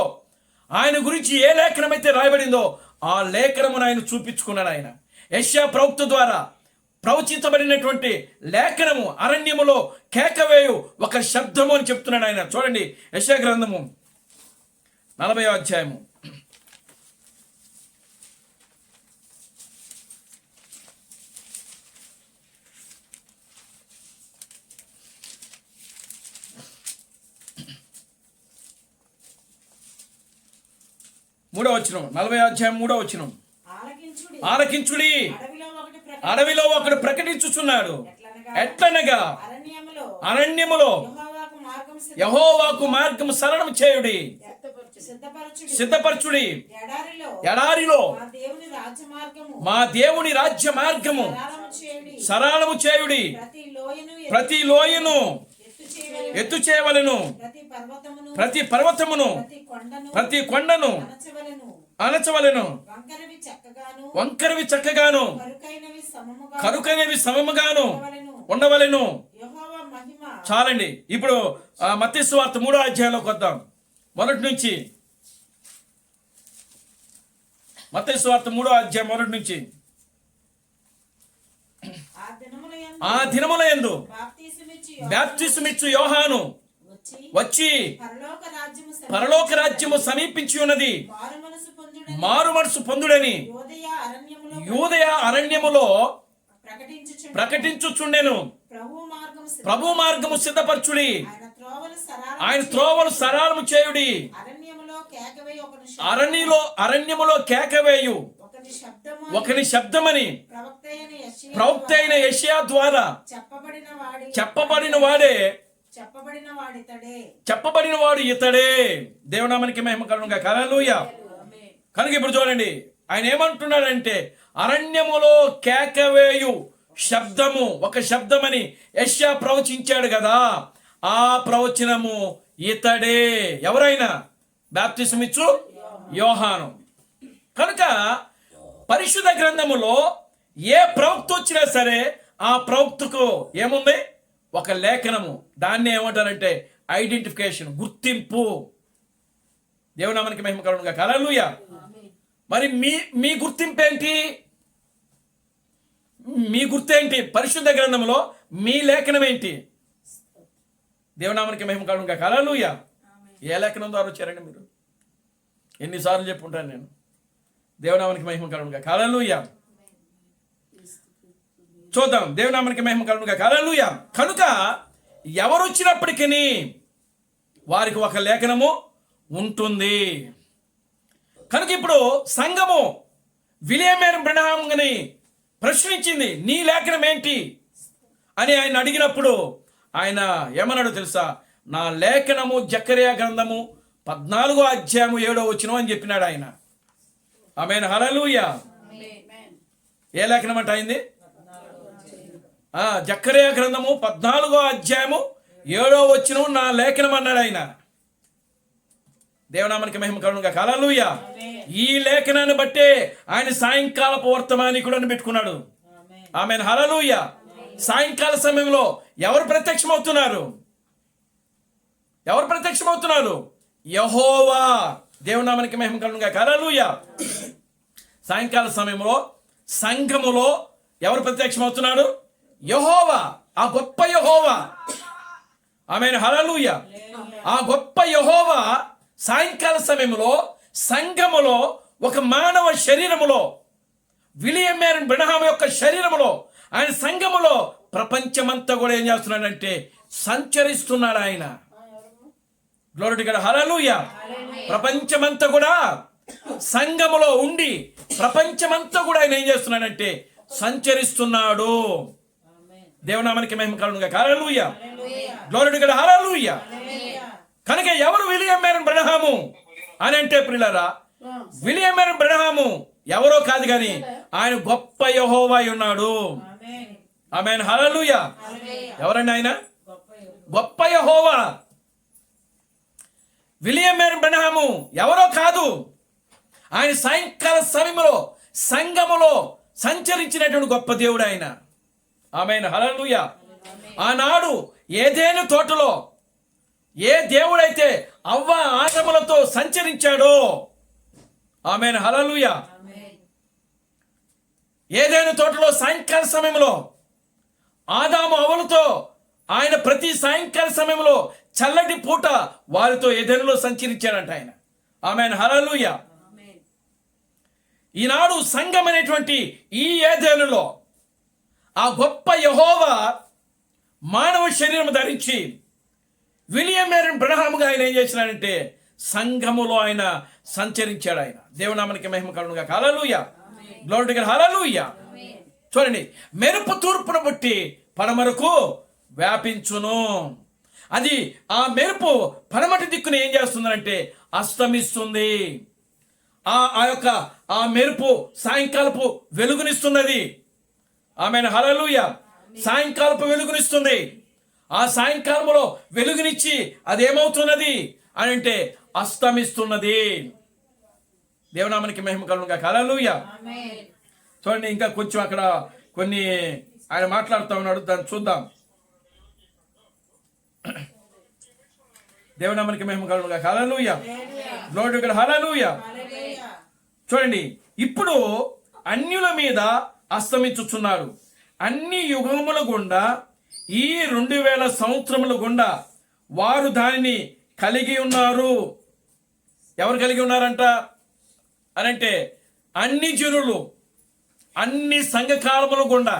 ఆయన గురించి ఏ లేఖనం అయితే రాయబడిందో ఆ లేఖనమును ఆయన చూపించుకున్నాడు. ఆయన యెషయా ప్రవక్త ద్వారా ప్రవచించబడినటువంటి లేఖనము అరణ్యములో కేకవేయు ఒక శబ్దము అని చెప్తున్నాడు ఆయన. చూడండి, యెషయా గ్రంథము 40వ అధ్యాయము. 3వ వచనం, 40వ అధ్యాయం 3వ వచనం. ఆలకించుడి. ఆలకించుడి, అడవిలో ఒకటి అడవిలో ఒకడు ప్రకటించుచున్నాడు. ఎట్లనగా ఎట్లనగా అరణ్యములో అరణ్యములో యెహోవాకు మార్గం యెహోవాకు మార్గము సరళము చేయుడి, సిద్ధపరచుడి. సిద్ధపరచుడి. ఎడారిలో ఎడారిలో మా దేవుని రాజ్య మార్గము మా దేవుని రాజ్య మార్గము సరళము చేయుడి. సరళము చేయుడి. ప్రతి లోయను ఎత్తు చేయవలెను, ప్రతి పర్వతమును ప్రతి కొండను అణచవలెను. అణచవలెను. వంకరవి చక్కగాను వంకరవి చక్కగాను కరుకైనవి సమముగా కరుకనేవి సమముగాను ఉండవలెను. యెహోవా మహిమ చాలండి. ఇప్పుడు మత్తయి సువార్త 3వ అధ్యాయంలోకి వద్దాం. మొదటి నుంచి మత్తయి సువార్త 3వ అధ్యాయం మొదటి నుంచి. ఆ దినముల యందు బాప్తిసమిచ్చు యోహాను వచ్చి పరలోక రాజ్యము సమీపించి ఉన్నది, మారు మనసు పొందుడని యూదయ అరణ్యములో ప్రకటించుచుండెను. ప్రభు మార్గము సిద్ధపరచుడి, ఆయన త్రోవలు సరళము చేయుడి. అరణ్యములో కేకవేయు ఒకని శబ్దమని ప్రవక్త అయిన యెషయా ద్వారా చెప్పబడిన వాడు ఇతడే. దేవునామానికి మహిమ కలుగునుగాక. హల్లెలూయా. కనుక ఇప్పుడు చూడండి, ఆయన ఏమంటున్నాడంటే అరణ్యములో కేకవేయు శబ్దము, ఒక శబ్దమని యెషయా ప్రవచించాడు కదా, ఆ ప్రవచనము ఇతడే. ఎవరైనా బాప్తిసమిచ్చు యోహాను. కనుక పరిశుద్ధ గ్రంథములో ఏ ప్రవక్త వచ్చినా సరే ఆ ప్రవక్తకు ఏముంది? ఒక లేఖనము. దాన్ని ఏమంటారంటే ఐడెంటిఫికేషన్, గుర్తింపు. దేవునామానికి మహిమ కలుగునుగాక. హల్లెలూయా. మరి మీ గుర్తింపు ఏంటి? మీ గుర్తేంటి? పరిశుద్ధ గ్రంథంలో మీ లేఖనం ఏంటి? దేవునామానికి మహిమ కలుగునుగాక. హల్లెలూయా. ఏ లేఖనం ద్వారా వచ్చారండి మీరు? ఎన్నిసార్లు చెప్పుంటాను నేను. దేవునామానికి మహిమ కలుగునుగాక. హల్లెలూయా. చూద్దాం. దేవునామానికి మహిమ కలుగునుగాక. హల్లెలూయా. కనుక ఎవరు వచ్చినప్పటికీ వారికి ఒక లేఖనము ఉంటుంది. కనుక ఇప్పుడు సంఘము విలియం బ్రనహాంని ప్రశ్నించింది, నీ లేఖనం ఏంటి అని ఆయన అడిగినప్పుడు ఆయన ఏమన్నాడు తెలుసా? నా లేఖనము జకర్యా గ్రంథము 14వ అధ్యాయము 7వ వచనం అని చెప్పినాడు ఆయన. ఆమేన్. హల్లెలూయా. ఏ లేఖనం అంటే అయింది? జకర్యా గ్రంథము 14వ అధ్యాయము 7వ వచనం నా లేఖనం అన్నాడు ఆయన. దేవునామానికి మహిమ కలుగునుగాక. హల్లెలూయా. ఈ లేఖనాన్ని బట్టే ఆయన సాయంకాలపు వర్తమానికుడని పెట్టుకున్నాడు. ఆమేన్. హల్లెలూయా. సాయంకాల సమయంలో ఎవరు ప్రత్యక్షమవుతున్నారు? ఎవరు ప్రత్యక్షమవుతున్నారు? యెహోవా. దేవునామానికి మహిమ కలుగునుగాక. హల్లెలూయా. సాయంకాల సమయంలో సంఘములో ఎవరు ప్రత్యక్షమవుతున్నారు? యెహోవా. ఆ గొప్ప యెహోవా. ఆమేన్. హల్లెలూయా. ఆ గొప్ప యెహోవా సాయంకాల సమయంలో సంఘములో ఒక మానవ శరీరములో, విలియం బ్రనహాం యొక్క శరీరములో, ఆయన సంఘములో ప్రపంచమంతా కూడా ఏం చేస్తున్నాడంటే సంచరిస్తున్నాడు ఆయన. Glory to God. హల్లెలూయా. ప్రపంచమంతా కూడా సంఘములో ఉండి ప్రపంచమంతా కూడా ఆయన ఏం చేస్తున్నాడంటే సంచరిస్తున్నాడు. దేవునామానికి మహిమ కలుగునుగాక. హల్లెలూయా. Glory to God. హల్లెలూయా. కనుక ఎవరు విలియం బ్రనహాము అని అంటే ప్రియులారా, విలియం బ్రనహాము ఎవరో కాదు కానీ ఆయన గొప్ప యెహోవా ఉన్నాడు. ఆమేన్. హల్లెలూయా. ఎవరండి ఆయన? గొప్ప యెహోవా. విలియం బ్రనహాము ఎవరో కాదు, ఆయన సాయంకాల సమయంలో సంఘములో సంచరించినటువంటి గొప్ప దేవుడు ఆయన. ఆమేన్. హల్లెలూయా. ఆనాడు ఏదెను తోటలో ఏ దేవుడైతే అవ్వ ఆదములతో సంచరించాడో, ఆమేన్. హల్లెలూయా. ఏదెను తోటలో సాయంకాల సమయంలో ఆదాము అవ్వలతో ఆయన ప్రతి సాయంకాల సమయంలో చల్లటి పూట వారితో ఏదెనులో సంచరించాడంట ఆయన. ఆమేన్. హల్లెలూయా. ఈనాడు సంఘం అనేటువంటి ఈ ఏదెనులో ఆ గొప్ప యెహోవా మానవ శరీరం ధరించి విలియం బ్రనహాముగా ఆయన ఏం చేసినాడంటే సంఘములో ఆయన సంచరించాడు. ఆయన దేవునామానికి మహిమ కలుగునుగా. హల్లెలూయా, గ్లోరీ టు గాడ్, హల్లెలూయా. చూడండి, మెరుపు తూర్పును బట్టి పడమరకు వ్యాపించును. అది ఆ మెరుపు పడమటి దిక్కున ఏం చేస్తుందంటే అస్తమిస్తుంది. ఆ మెరుపు సాయంకాలపు వెలుగునిస్తున్నది. ఆమెను హల్లెలూయా. సాయంకాలపు వెలుగునిస్తుంది. ఆ సాయంకాలంలో వెలుగునిచ్చి అదేమవుతున్నది అని అంటే అస్తమిస్తున్నది. దేవునామానికి మహిమ కలుగునుగా. హల్లెలూయా. చూడండి, ఇంకా కొంచెం అక్కడ కొన్ని ఆయన మాట్లాడుతూ ఉన్నాడు, దాన్ని చూద్దాం. దేవునామానికి మహిమ కలుగునుగా. హల్లెలూయా, గ్లోరీ టు గాడ్, హల్లెలూయా. చూడండి, ఇప్పుడు అన్యుల మీద అస్తమించుచున్నాడు. అన్ని యుగముల గుండా, ఈ 2000 సంవత్సరముల గుండా వారు దానిని కలిగి ఉన్నారు. ఎవరు కలిగి ఉన్నారంట అనంటే అన్ని జనులు, అన్ని సంఘకాలముల గుండా,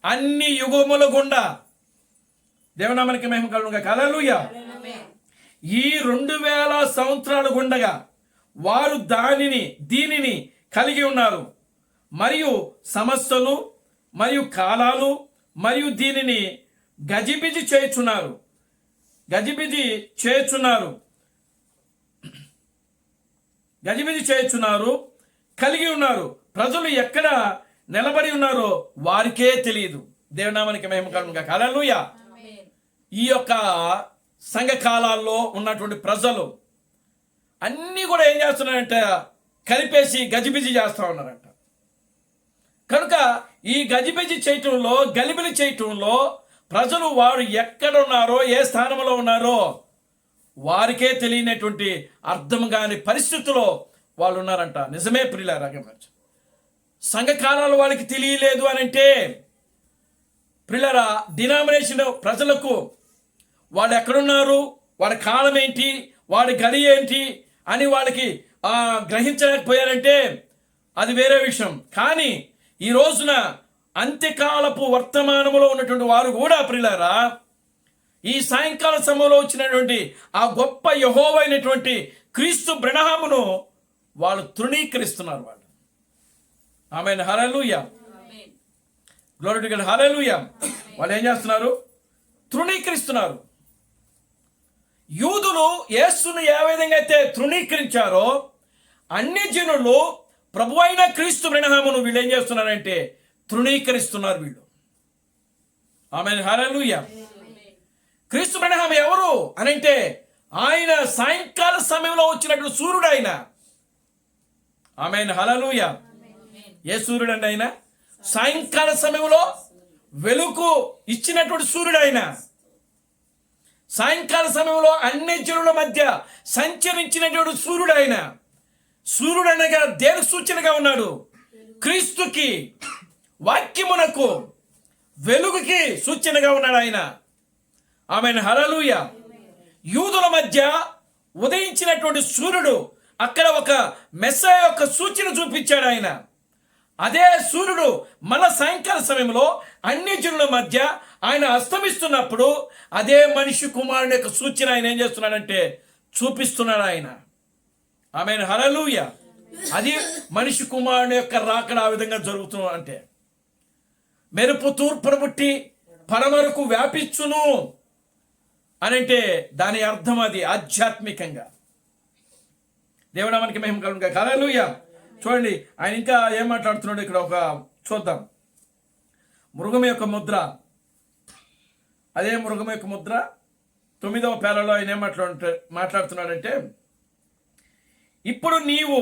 అన్ని యుగముల గుండా. దేవునామానికి మహిమ కలుగునుగా. హల్లెలూయా. ఈ 2000 సంవత్సరాల గుండగా వారు దీనిని కలిగి ఉన్నారు. మరియు సమస్యలు మరియు కాలాలు మరియు దీనిని గజిబిజి చేయుచున్నారు. గజిబిజి చేయుచున్నారు, కలిగి ఉన్నారు. ప్రజలు ఎక్కడ నిలబడి ఉన్నారో వారికే తెలియదు. దేవునామానికి మహిమ కలుగునుగా. హల్లెలూయా. ఈ యొక్క సంఘ కాలాల్లో ఉన్నటువంటి ప్రజలు అన్నీ కూడా ఏం చేస్తున్నారంటే కలిపేసి గజిబిజి చేస్తూ ఉన్నారంట. కనుక ఈ గజిబిజి చేయటంలో, గలిబిలి చేయటంలో ప్రజలు వారు ఎక్కడున్నారో, ఏ స్థానంలో ఉన్నారో వారికే తెలియనటువంటి అర్థం కాని పరిస్థితుల్లో వాళ్ళు ఉన్నారంట. నిజమే ప్రియులారా. సంఘ కాలాలు వాళ్ళకి తెలియలేదు అని అంటే ప్రియులారా, డినామినేషన్ ప్రజలకు వాళ్ళు ఎక్కడున్నారు, వాడి కాలం ఏంటి, వాడి గడి ఏంటి అని వాళ్ళకి గ్రహించలేకపోయారంటే అది వేరే విషయం. కానీ ఈ రోజున అంత్యకాలపు వర్తమానములో ఉన్నటువంటి వారు కూడా ప్రియులారా, ఈ సాయంకాల సమయంలో వచ్చినటువంటి ఆ గొప్ప యెహోవా అయినటువంటి క్రీస్తు బ్రహ్మమును వాళ్ళు తృణీకరిస్తున్నారు. వాళ్ళు ఆమేన్, హల్లెలూయా, గ్లోరీ టు గాడ్, హల్లెలూయా. వాళ్ళు ఏం చేస్తున్నారు? తృణీకరిస్తున్నారు. యూదులు యేసును ఏ విధంగా అయితే తృణీకరించారో అన్ని జనులు ప్రభు అయిన క్రీస్తు బ్రహ్మమును వీళ్ళు ఏం చేస్తున్నారంటే తృణీకరిస్తున్నారు వీళ్ళు. ఆమేన్, హల్లెలూయా. క్రీస్తు బ్రహ్మం ఎవరు అనంటే ఆయన సాయంకాల సమయంలో వచ్చినటువంటి సూర్యుడు ఆయన. ఆమేన్, హల్లెలూయా. ఏ సూర్యుడు అండి ఆయన? సాయంకాల సమయంలో వెలుగు ఇచ్చినటువంటి సూర్యుడు ఆయన. సాయంకాల సమయంలో అన్ని జనుల మధ్య సంచరించినటువంటి సూర్యుడు ఆయన. సూర్యుడు అనగా దేనికి సూచనగా ఉన్నాడు? క్రీస్తుకి, వాక్యమునకు, వెలుగుకి సూచనగా ఉన్నాడు ఆయన. ఆమేన్, హల్లెలూయా. యూదుల మధ్య ఉదయించినటువంటి సూర్యుడు అక్కడ ఒక మెస్సయ యొక్క సూచన చూపించాడు ఆయన. అదే సూర్యుడు మన సాయంకాల సమయంలో అన్ని జనుల మధ్య ఆయన అస్తమిస్తున్నప్పుడు అదే మనిషి కుమారుని యొక్క సూచన ఆయన ఏం చేస్తున్నాడంటే చూపిస్తున్నాడు ఆయన. ఆమేన్, హల్లెలూయా. అది మనిషి కుమారుని యొక్క రాకడ ఆ విధంగా జరుగుతుంది. అంటే మెరుపు తూర్పును పుట్టి పడమరకు వ్యాపించును అనంటే దాని అర్థం అది ఆధ్యాత్మికంగా. దేవునామానికి మహిమ కలుగునుగా. హల్లెలూయా. చూడండి, ఆయన ఇంకా ఏం మాట్లాడుతున్నాడు ఇక్కడ ఒక చూద్దాం. మృగం యొక్క ముద్ర, అదే మృగం యొక్క ముద్ర 9వ పేరాలో ఆయన ఏం మాట్లాడుతున్నాడంటే ఇప్పుడు నీవు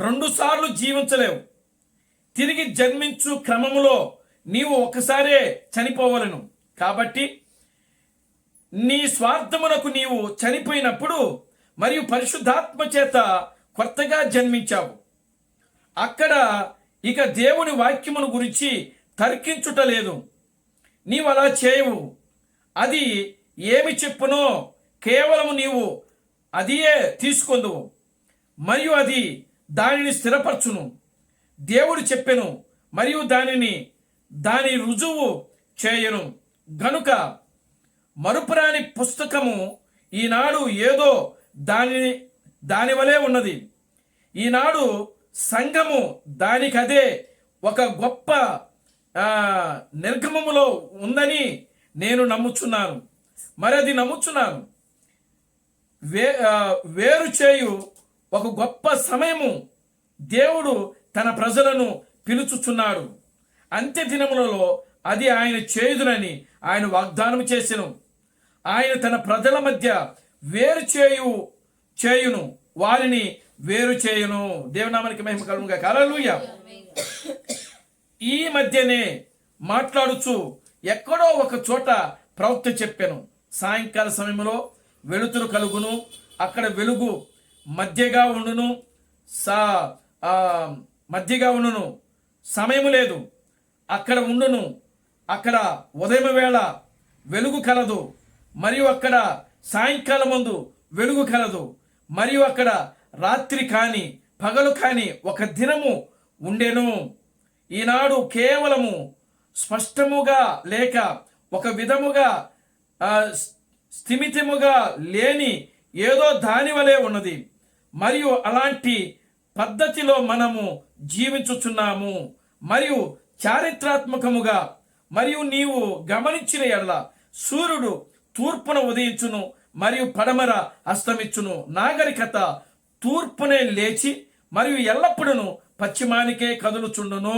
2 సార్లు జీవించలేవు. తిరిగి జన్మించు క్రమములో నీవు ఒకసారే చనిపోవలను. కాబట్టి నీ స్వార్థమునకు నీవు చనిపోయినప్పుడు మరియు పరిశుద్ధాత్మ చేత కొత్తగా జన్మించావు. అక్కడ ఇక దేవుని వాక్యమును గురించి తర్కించుట లేదు. నీవు అలా చేయవు. అది ఏమి చెప్పునో కేవలము నీవు అదియే తీసుకొందువు మరియు అది దానిని స్థిరపరచును. దేవుడు చెప్పెను మరియు దాని రుజువు చేయను. గనుక మరుపురాని పుస్తకము ఈనాడు ఏదో దాని వలె ఉన్నది. ఈనాడు సంఘము దానికదే ఒక గొప్ప నిర్గమములో ఉందని నేను నమ్ముచున్నాను. మరి అది నమ్ముచున్నాను. వేరు చేయు ఒక గొప్ప సమయము దేవుడు తన ప్రజలను పిలుచుచున్నాడు. అంత్య దినములలో అది ఆయన చేయుదునని ఆయన వాగ్దానం చేసెను. ఆయన తన ప్రజల మధ్య వేరు చేయును, వారిని వేరు చేయును. దేవునామానికి మహిమ కలుగును గాక. హల్లెలూయా. ఈ మధ్యనే మాట్లాడుచు ఎక్కడో ఒక చోట ప్రవక్త చెప్పాను, సాయంకాల సమయంలో వెలుతురు కలుగును, అక్కడ వెలుగు మధ్యగా ఉండును, మధ్యగా ఉండును, సమయము లేదు, అక్కడ ఉండును, అక్కడ ఉదయం వేళ వెలుగు కలదు, మరియు అక్కడ సాయంకాలం ముందు వెలుగు కలదు, మరియు అక్కడ రాత్రి కాని పగలు కాని ఒక దినము ఉండెను. ఈనాడు కేవలము స్పష్టముగా లేక ఒక విధముగా స్థిమితముగా లేని ఏదో దాని వలె ఉన్నది. మరియు అలాంటి పద్ధతిలో మనము జీవించుచున్నాము. మరియు చారిత్రాత్మకముగా మరియు నీవు గమనించిన ఎడల సూర్యుడు తూర్పున ఉదయించును మరియు పడమర అస్తమించును. నాగరికత తూర్పునే లేచి మరియు ఎల్లప్పుడూ పశ్చిమానికే కదులుచుండును.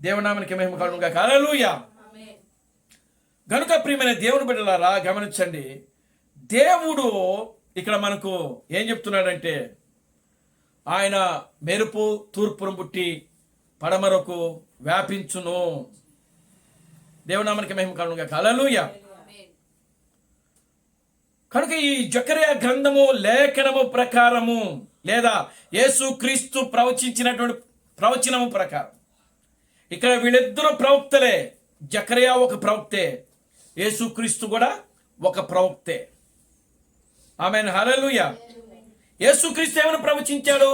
దేవునామానికి మహిమ కలుగును గాక. హల్లెలూయా. గనుక ప్రియమైన దేవుని బిడ్డలారా గమనించండి, దేవుడు ఇక్కడ మనకు ఏం చెప్తున్నాడంటే, ఆయన మెరుపు తూర్పును పుట్టి పడమరకు వ్యాపించును. దేవునామానికి మహిమ కలుగును గాక. హల్లెలూయా. కనుక ఈ జకరియా గ్రంథము లేఖనము ప్రకారము లేదా యేసుక్రీస్తు ప్రవచించినటువంటి ప్రవచనము ప్రకారం ఇక్కడ వీళ్ళిద్దరు ప్రవక్తలే. జకరియా ఒక ప్రవక్తే, యేసుక్రీస్తు కూడా ఒక ప్రవక్తే. ఆమేన్. హల్లెలూయా. యేసుక్రీస్తు ఏమని ప్రవచించాడు?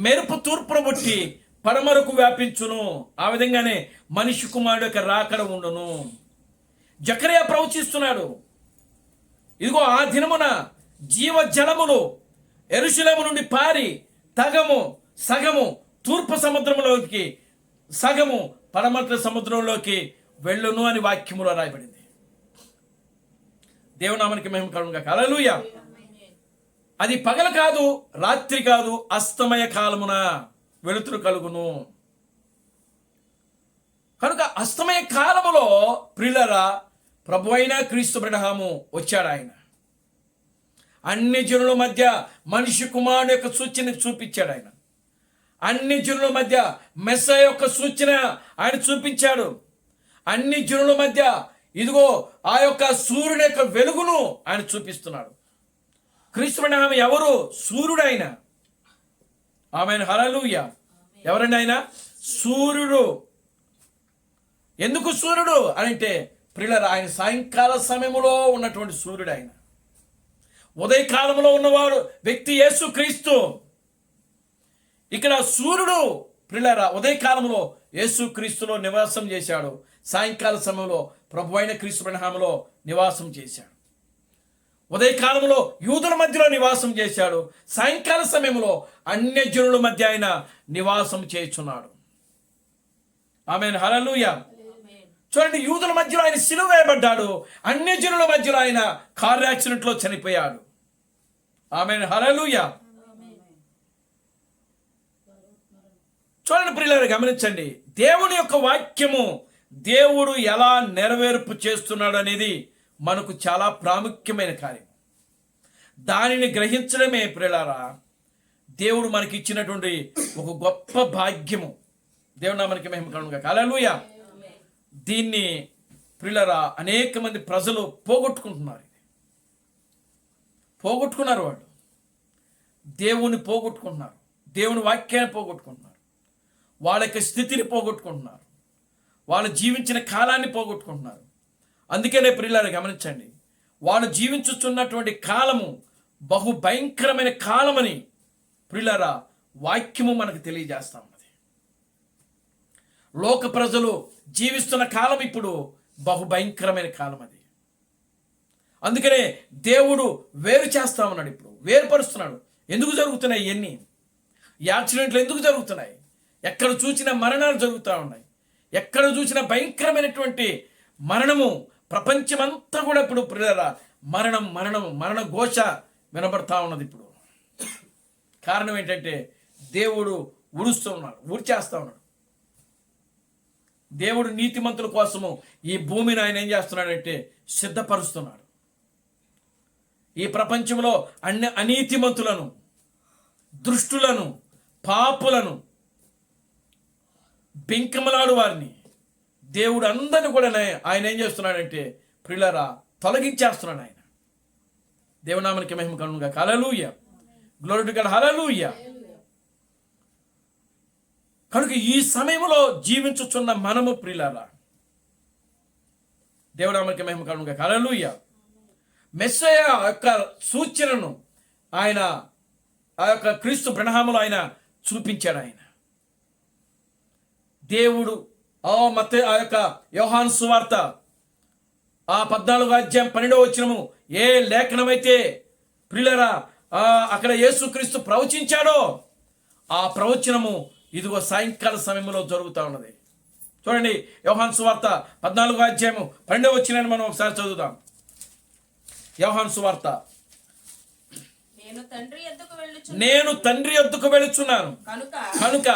మెరుపు తూర్పును పుట్టి పడమరకు వ్యాపించును, ఆ విధంగానే మనిషి కుమారుడు యొక్క రాకడ ఉండును. జకరియా ప్రవచిస్తున్నాడు, ఇదిగో ఆ దినమున జీవజలములు యెరూషలేము నుండి పారి సగము తూర్పు సముద్రంలోకి, సగము పడమర సముద్రంలోకి వెళ్ళును అని వాక్యములో రాయబడింది. దేవునామానికి మహిమ కలుగును గాక. హల్లెలూయా. అది పగలు కాదు, రాత్రి కాదు, అస్తమయ కాలమున వెలుతురు కలుగును. కనుక అస్తమయ కాలములో ప్రియులారా ప్రభువైన క్రీస్తు అబ్రహాము వచ్చాడు. ఆయన అన్ని జనుల మధ్య మనిషి కుమారుడు యొక్క సూచన చూపించాడు. ఆయన అన్ని జనుల మధ్య మెస్సయ యొక్క సూచన ఆయన చూపించాడు. అన్ని జనుల మధ్య ఇదిగో ఆ యొక్క సూర్యుని యొక్క వెలుగును ఆయన చూపిస్తున్నాడు. క్రీస్తు అబ్రహాము ఎవరు? సూర్యుడు ఆయన. ఆమేన్. హల్లెలూయా. ఎవరండి ఆయన? సూర్యుడు. ఎందుకు సూర్యుడు అని అంటే ప్రియులారా, ఆయన సాయంకాల సమయంలో ఉన్నటువంటి సూర్యుడు. ఆయన ఉదయకాలంలో ఉన్నవాడు వ్యక్తి యేసుక్రీస్తు. ఇక్కడ సూర్యుడు ప్రియులారా ఉదయకాలంలో యేసుక్రీస్తులో నివాసం చేశాడు, సాయంకాల సమయంలో ప్రభువైన క్రీస్తు అబ్రహాములో నివాసం చేశాడు. ఉదయకాలంలో యూదుల మధ్యలో నివాసం చేశాడు, సాయంకాల సమయంలో అన్యజనుల మధ్య ఆయన నివాసం చేయుచున్నాడు. ఆమేన్. హల్లెలూయా. చూడండి, యూదుల మధ్యలో ఆయన సిలువ వేయబడ్డాడు, అన్యజనుల మధ్యలో ఆయన కార్ యాక్సిడెంట్లో చనిపోయాడు. ఆమేన్. హల్లెలూయా. చూడండి ప్రియులారా, గమనించండి, దేవుని యొక్క వాక్యము దేవుడు ఎలా నెరవేర్పు చేస్తున్నాడు అనేది మనకు చాలా ప్రాముఖ్యమైన కార్యం. దానిని గ్రహించడమే ప్రియులారా దేవుడు మనకి ఇచ్చినటువంటి ఒక గొప్ప భాగ్యము. దేవుడు నామానికి మహిమ కలుగును గాక. హల్లెలూయా. దీన్ని ప్రియులారా అనేక మంది ప్రజలు పోగొట్టుకుంటున్నారు. వాళ్ళు దేవుని పోగొట్టుకుంటున్నారు, దేవుని వాక్యాన్ని పోగొట్టుకుంటున్నారు, వాళ్ళ యొక్క స్థితిని పోగొట్టుకుంటున్నారు, వాళ్ళు జీవించిన కాలాన్ని పోగొట్టుకుంటున్నారు. అందుకనే ప్రియులారా గమనించండి, వాళ్ళు జీవించుతున్నటువంటి కాలము బహు భయంకరమైన కాలమని ప్రియులారా వాక్యము మనకు తెలియజేస్తా ఉన్నది. లోక ప్రజలు జీవిస్తున్న కాలం ఇప్పుడు బహు భయంకరమైన కాలం అది. అందుకనే దేవుడు వేరు చేస్తా ఉన్నాడు, ఇప్పుడు వేరుపరుస్తున్నాడు. ఎందుకు జరుగుతున్నాయి ఇవన్నీ? యాక్సిడెంట్లు ఎందుకు జరుగుతున్నాయి? ఎక్కడ చూసిన మరణాలు జరుగుతూ ఉన్నాయి. ఎక్కడ చూసిన భయంకరమైనటువంటి మరణము. ప్రపంచమంతా కూడా ఇప్పుడు మరణం మరణం మరణ ఘోష వినబడతా ఉన్నది ఇప్పుడు. కారణం ఏంటంటే దేవుడు ఊడ్చేస్తా ఉన్నాడు. దేవుడు నీతిమంతుల కోసము ఈ భూమిని ఆయన ఏం చేస్తున్నాడంటే సిద్ధపరుస్తున్నాడు. ఈ ప్రపంచంలో అన్ని అనీతిమంతులను, దుష్టులను, పాపులను, బెంకమలాడు వారిని దేవుడు అందరిని కూడా ఆయన ఏం చేస్తున్నాడంటే ప్రియులారా తొలగించేస్తున్నాడు ఆయన. దేవునామానికి మహిమ కలుగునుగాక. హల్లెలూయా, గ్లోరీ టు గాడ్, హల్లెలూయా. కనుక ఈ సమయంలో జీవించుచున్న మనము ప్రియులారా, దేవునామానికి మహిమ కలుగునుగాక. హల్లెలూయా. మెస్సయ యొక్క సూచనను ఆయన ఆ యొక్క క్రీస్తు బ్రహ్మములో ఆయన చూపించాడు. ఆయన దేవుడు ఆ యొక్క యోహాను సువార్త 14వ అధ్యాయం 12వ వచనము ఏ లేఖనమైతే ప్రియులారా అక్కడ యేసుక్రీస్తు ప్రవచించాడో ఆ ప్రవచనము ఇదిగో సాయంకాల సమయంలో జరుగుతూ ఉన్నది. చూడండి, యోహాను సువార్త 14వ అధ్యాయము 12వ వచనాన్ని మనం ఒకసారి చదువుదాం. యోహాను సువార్త, నేను తండ్రి యొద్దకు వెళ్ళుచున్నాను కనుక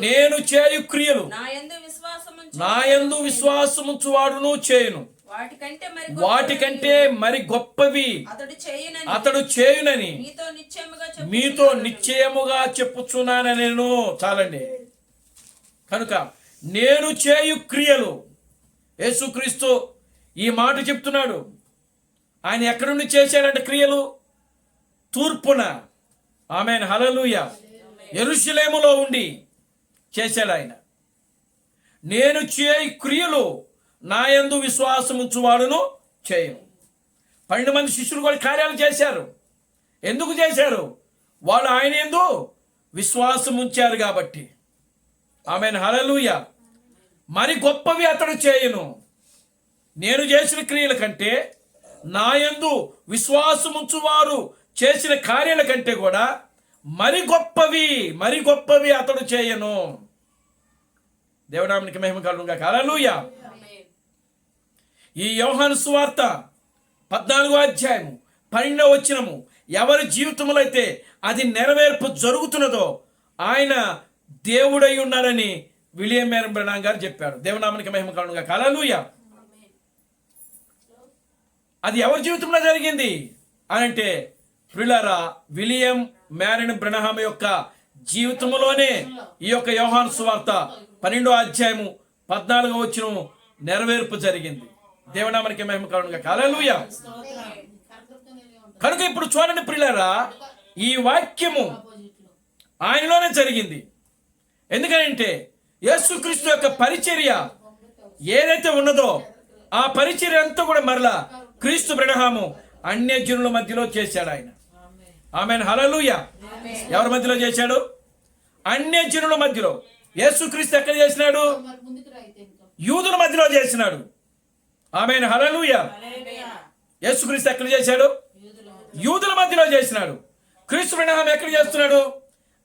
నేను చేయు క్రియలు నా యందు విశ్వాసముంచువాడును చేయును, వాటికంటే మరి గొప్పవి అతడు చేయునని మీతో నిశ్చయముగా చెప్పుచున్నాను నేను. చాలండి. కనుక నేను చేయు క్రియలు, యేసుక్రీస్తు ఈ మాట చెప్తున్నాడు. ఆయన ఎక్కడి నుండి చేశాడంటే క్రియలు? తూర్పున, ఆమేన్, హల్లెలూయా, యెరూషలేములో ఉండి చేశాడు ఆయన. నేను చేయు క్రియలు నా యందు విశ్వాసముంచువాడును చేయను. 12 మంది శిష్యులు కూడా కార్యాలు చేశారు. ఎందుకు చేశారు? వాళ్ళు ఆయన యందు విశ్వాసం ఉంచారు కాబట్టి. ఆమేన్, హల్లెలూయా. మరి గొప్పవి అతడు చేయను. నేను చేసిన క్రియల కంటే నా యందు విశ్వాసముంచువారు చేసిన కార్యాల కంటే కూడా మరి గొప్పవి అతడు చేయను. దేవునామానికి మహిమ కలుగునుగాక. హల్లెలూయా. ఈ యోహాను సువార్త 14వ అధ్యాయము 12వ వచనము ఎవరి జీవితంలో అయితే అది నెరవేర్పు జరుగుతున్నదో ఆయన దేవుడై ఉన్నాడని విలియం మ్యారిన్ బ్రనహాం గారు చెప్పాడు. దేవునామానికి మహిమ కలుగునుగాక. హల్లెలూయా. అది ఎవరి జీవితంలో జరిగింది అని అంటే ప్రియులారా విలియం మ్యారిన్ బ్రనహాం యొక్క జీవితంలోనే ఈ యొక్క యోహాను సువార్త 12వ అధ్యాయము 14వ వచనము నెరవేర్పు జరిగింది. దేవునామానికి మహిమ కలుగునుగాక. హల్లెలూయా. కనుక ఇప్పుడు చూడండి ప్రియులారా, ఈ వాక్యము ఆయనలోనే జరిగింది. ఎందుకంటే యేసుక్రీస్తు యొక్క పరిచర్య ఏదైతే ఉన్నదో ఆ పరిచర్య అంతా కూడా మరలా క్రీస్తు బ్రహ్మము అన్యజనుల మధ్యలో చేశాడు ఆయన. ఆమేన్, హల్లెలూయా. ఎవరి మధ్యలో చేశాడు? అన్యజనుల మధ్యలో. యేసుక్రీస్తు ఎక్కడ చేసినాడు? యూదుల మధ్యలో చేసినాడు. ఆమేన్, హల్లెలూయా. యేసుక్రీస్తు ఎక్కడ చేశాడు? యూదుల మధ్యలో చేసినాడు. క్రీస్తు బ్రహ్మం ఎక్కడ చేస్తున్నాడు?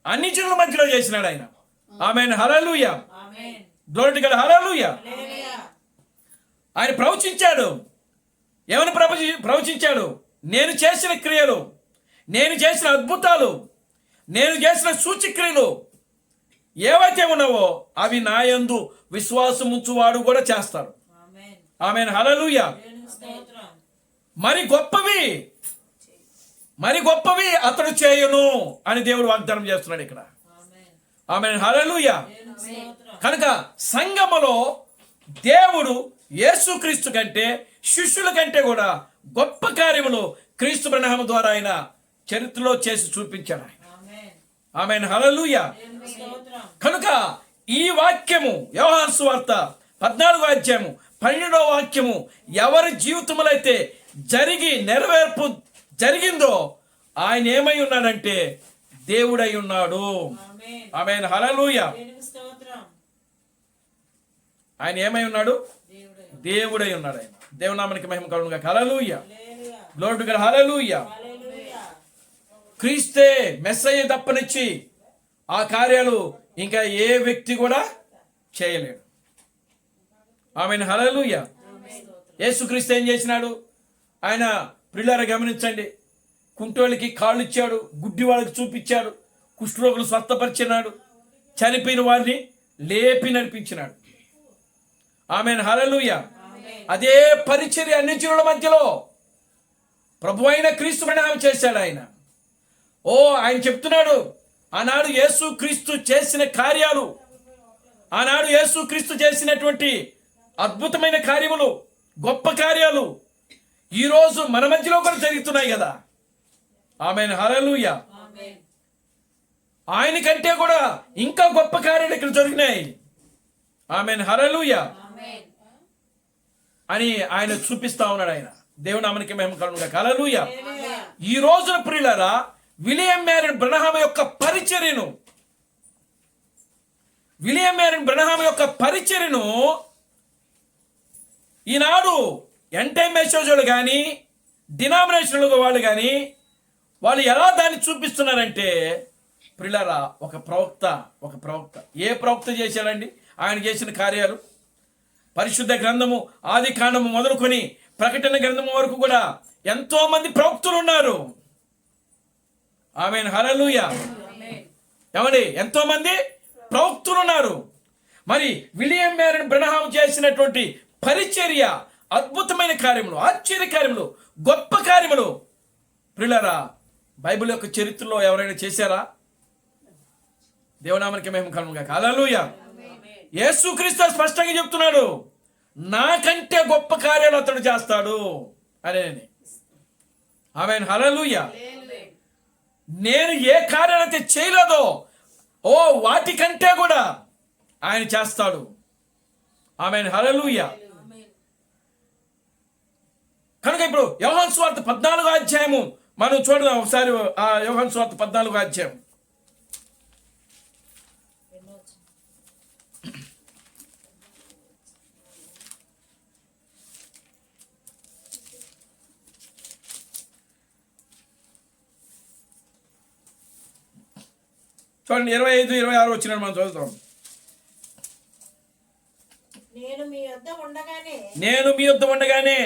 అన్యజనుల మధ్యలో చేసినాడు ఆయన. ఆమేన్, హల్లెలూయా, గ్లోరీ టు గాడ్, హల్లెలూయా. ఆయన ప్రవచించాడు. ఏమని ప్రవచించాడు? నేను చేసిన క్రియలు, నేను చేసిన అద్భుతాలు, నేను చేసిన సూచక్రియలు ఏవైతే ఉన్నావో అవి నా యందు విశ్వాసం ఉంచువాడు కూడా చేస్తాడు. ఆమేన్, హల్లెలూయా. మరి గొప్పవి అతడు చేయను అని దేవుడు వాగ్దానం చేస్తున్నాడు ఇక్కడ. ఆమేన్, హల్లెలూయా. కనుక సంఘములో దేవుడు యేసుక్రీస్తు కంటే శిష్యుల కంటే కూడా గొప్ప కార్యములు క్రీస్తు బ్రహ్మము ద్వారా ఆయన చరిత్రలో చేసి చూపించాడు ఆయన. ఆమేన్, హల్లెలూయా. కనుక ఈ వాక్యము యోహాను సువార్త 14వ అధ్యాయము 12వ వాక్యము ఎవరి జీవితంలో అయితే నెరవేర్పు జరిగిందో ఆయన ఏమై ఉన్నాడంటే దేవుడై ఉన్నాడు. ఆమేన్, హల్లెలూయా. ఆయన ఏమై ఉన్నాడు? దేవుడై ఉన్నాడు ఆయన. దేవునామానికి మహిమ కలుగునుగాక. హల్లెలూయా, గ్లోరీ టు గాడ్, హల్లెలూయా. క్రీస్తే మెస్సయ్య తప్పనిచ్చి ఆ కార్యాలు ఇంకా ఏ వ్యక్తి కూడా చేయలేడు. ఆమెను హల్లెలూయా. యేసుక్రీస్తు ఏం చేసినాడు? ఆయన ప్రియులారా గమనించండి, కుంటోళ్ళకి కాళ్ళు ఇచ్చాడు, గుడ్డి వాళ్ళకి చూపించాడు, కుష్ఠరోగులు స్వస్థపరిచినాడు, చనిపోయిన వారిని లేపి నడిపించినాడు. ఆమెను హల్లెలూయా. అదే పరిచర్య అన్ని జనుల మధ్యలో ప్రభు అయిన క్రీస్తు పరిణామం చేశాడు ఆయన. ఆయన చెప్తున్నాడు, ఆనాడు యేసు క్రీస్తు చేసిన కార్యాలు, ఆనాడు యేసు క్రీస్తు చేసినటువంటి అద్భుతమైన కార్యములు, గొప్ప కార్యాలు ఈరోజు మన మధ్యలో కూడా జరుగుతున్నాయి కదా. Amen hallelujah. ఆయన కంటే కూడా ఇంకా గొప్ప కార్యాలు ఇక్కడ జరిగినాయి. ఆమెన్ హల్లెలూయా అని ఆయన చూపిస్తా ఉన్నాడు. ఆయన దేవుని నామానికి మహిమ కలుగును గాక. హల్లెలూయా. ఈ రోజున ప్రియులారా, విలియం మ్యారిన్ బ్రనహాం యొక్క పరిచర్యను ఈనాడు ఎంటైమ్ మెసేజ్లు కానీ డినామినేషనల్ వాళ్ళు కానీ వాళ్ళు ఎలా దాన్ని చూపిస్తున్నారంటే, ప్రియులారా, ఒక ప్రవక్త ఏ ప్రవక్త చేశాడండి ఆయన చేసిన కార్యాలు? పరిశుద్ధ గ్రంథము ఆది కాండము మొదలుకొని ప్రకటన గ్రంథము వరకు కూడా ఎంతో మంది ప్రవక్తులు ఉన్నారు. ఆమేన్ హల్లెలూయా. ఏమండి, ఎంతో మంది ప్రవక్తులు ఉన్నారు. మరి విలియం మ్యారిన్ బ్రనహాం చేసినటువంటి పరిచర్య, అద్భుతమైన కార్యములు, ఆశ్చర్య కార్యములు, గొప్ప కార్యములు ప్రియులారా, బైబిల్ యొక్క చరిత్రలో ఎవరైనా చేశారా? దేవునామానికి మహిమ కలుగును గాక. హల్లెలూయా. యేసుక్రీస్తు స్పష్టంగా చెప్తున్నాడు, నాకంటే గొప్ప కార్యాలు అతడు చేస్తాడు అని. ఆమేన్ హల్లెలూయా. నేను ఏ కార్యాలైతే చేయలేదో వాటికంటే కూడా ఆయన చేస్తాడు. ఆమేన్ హల్లెలూయా. కనుక ఇప్పుడు యోహాను సువార్త 14వ అధ్యాయము మనం చూడదాం ఒకసారి. ఆ యోహాను సువార్త 14వ అధ్యాయం చూడండి, 25-26 వచ్చిన మనం చదువుతాం. నేను మీ యొద్ద ఉండగానే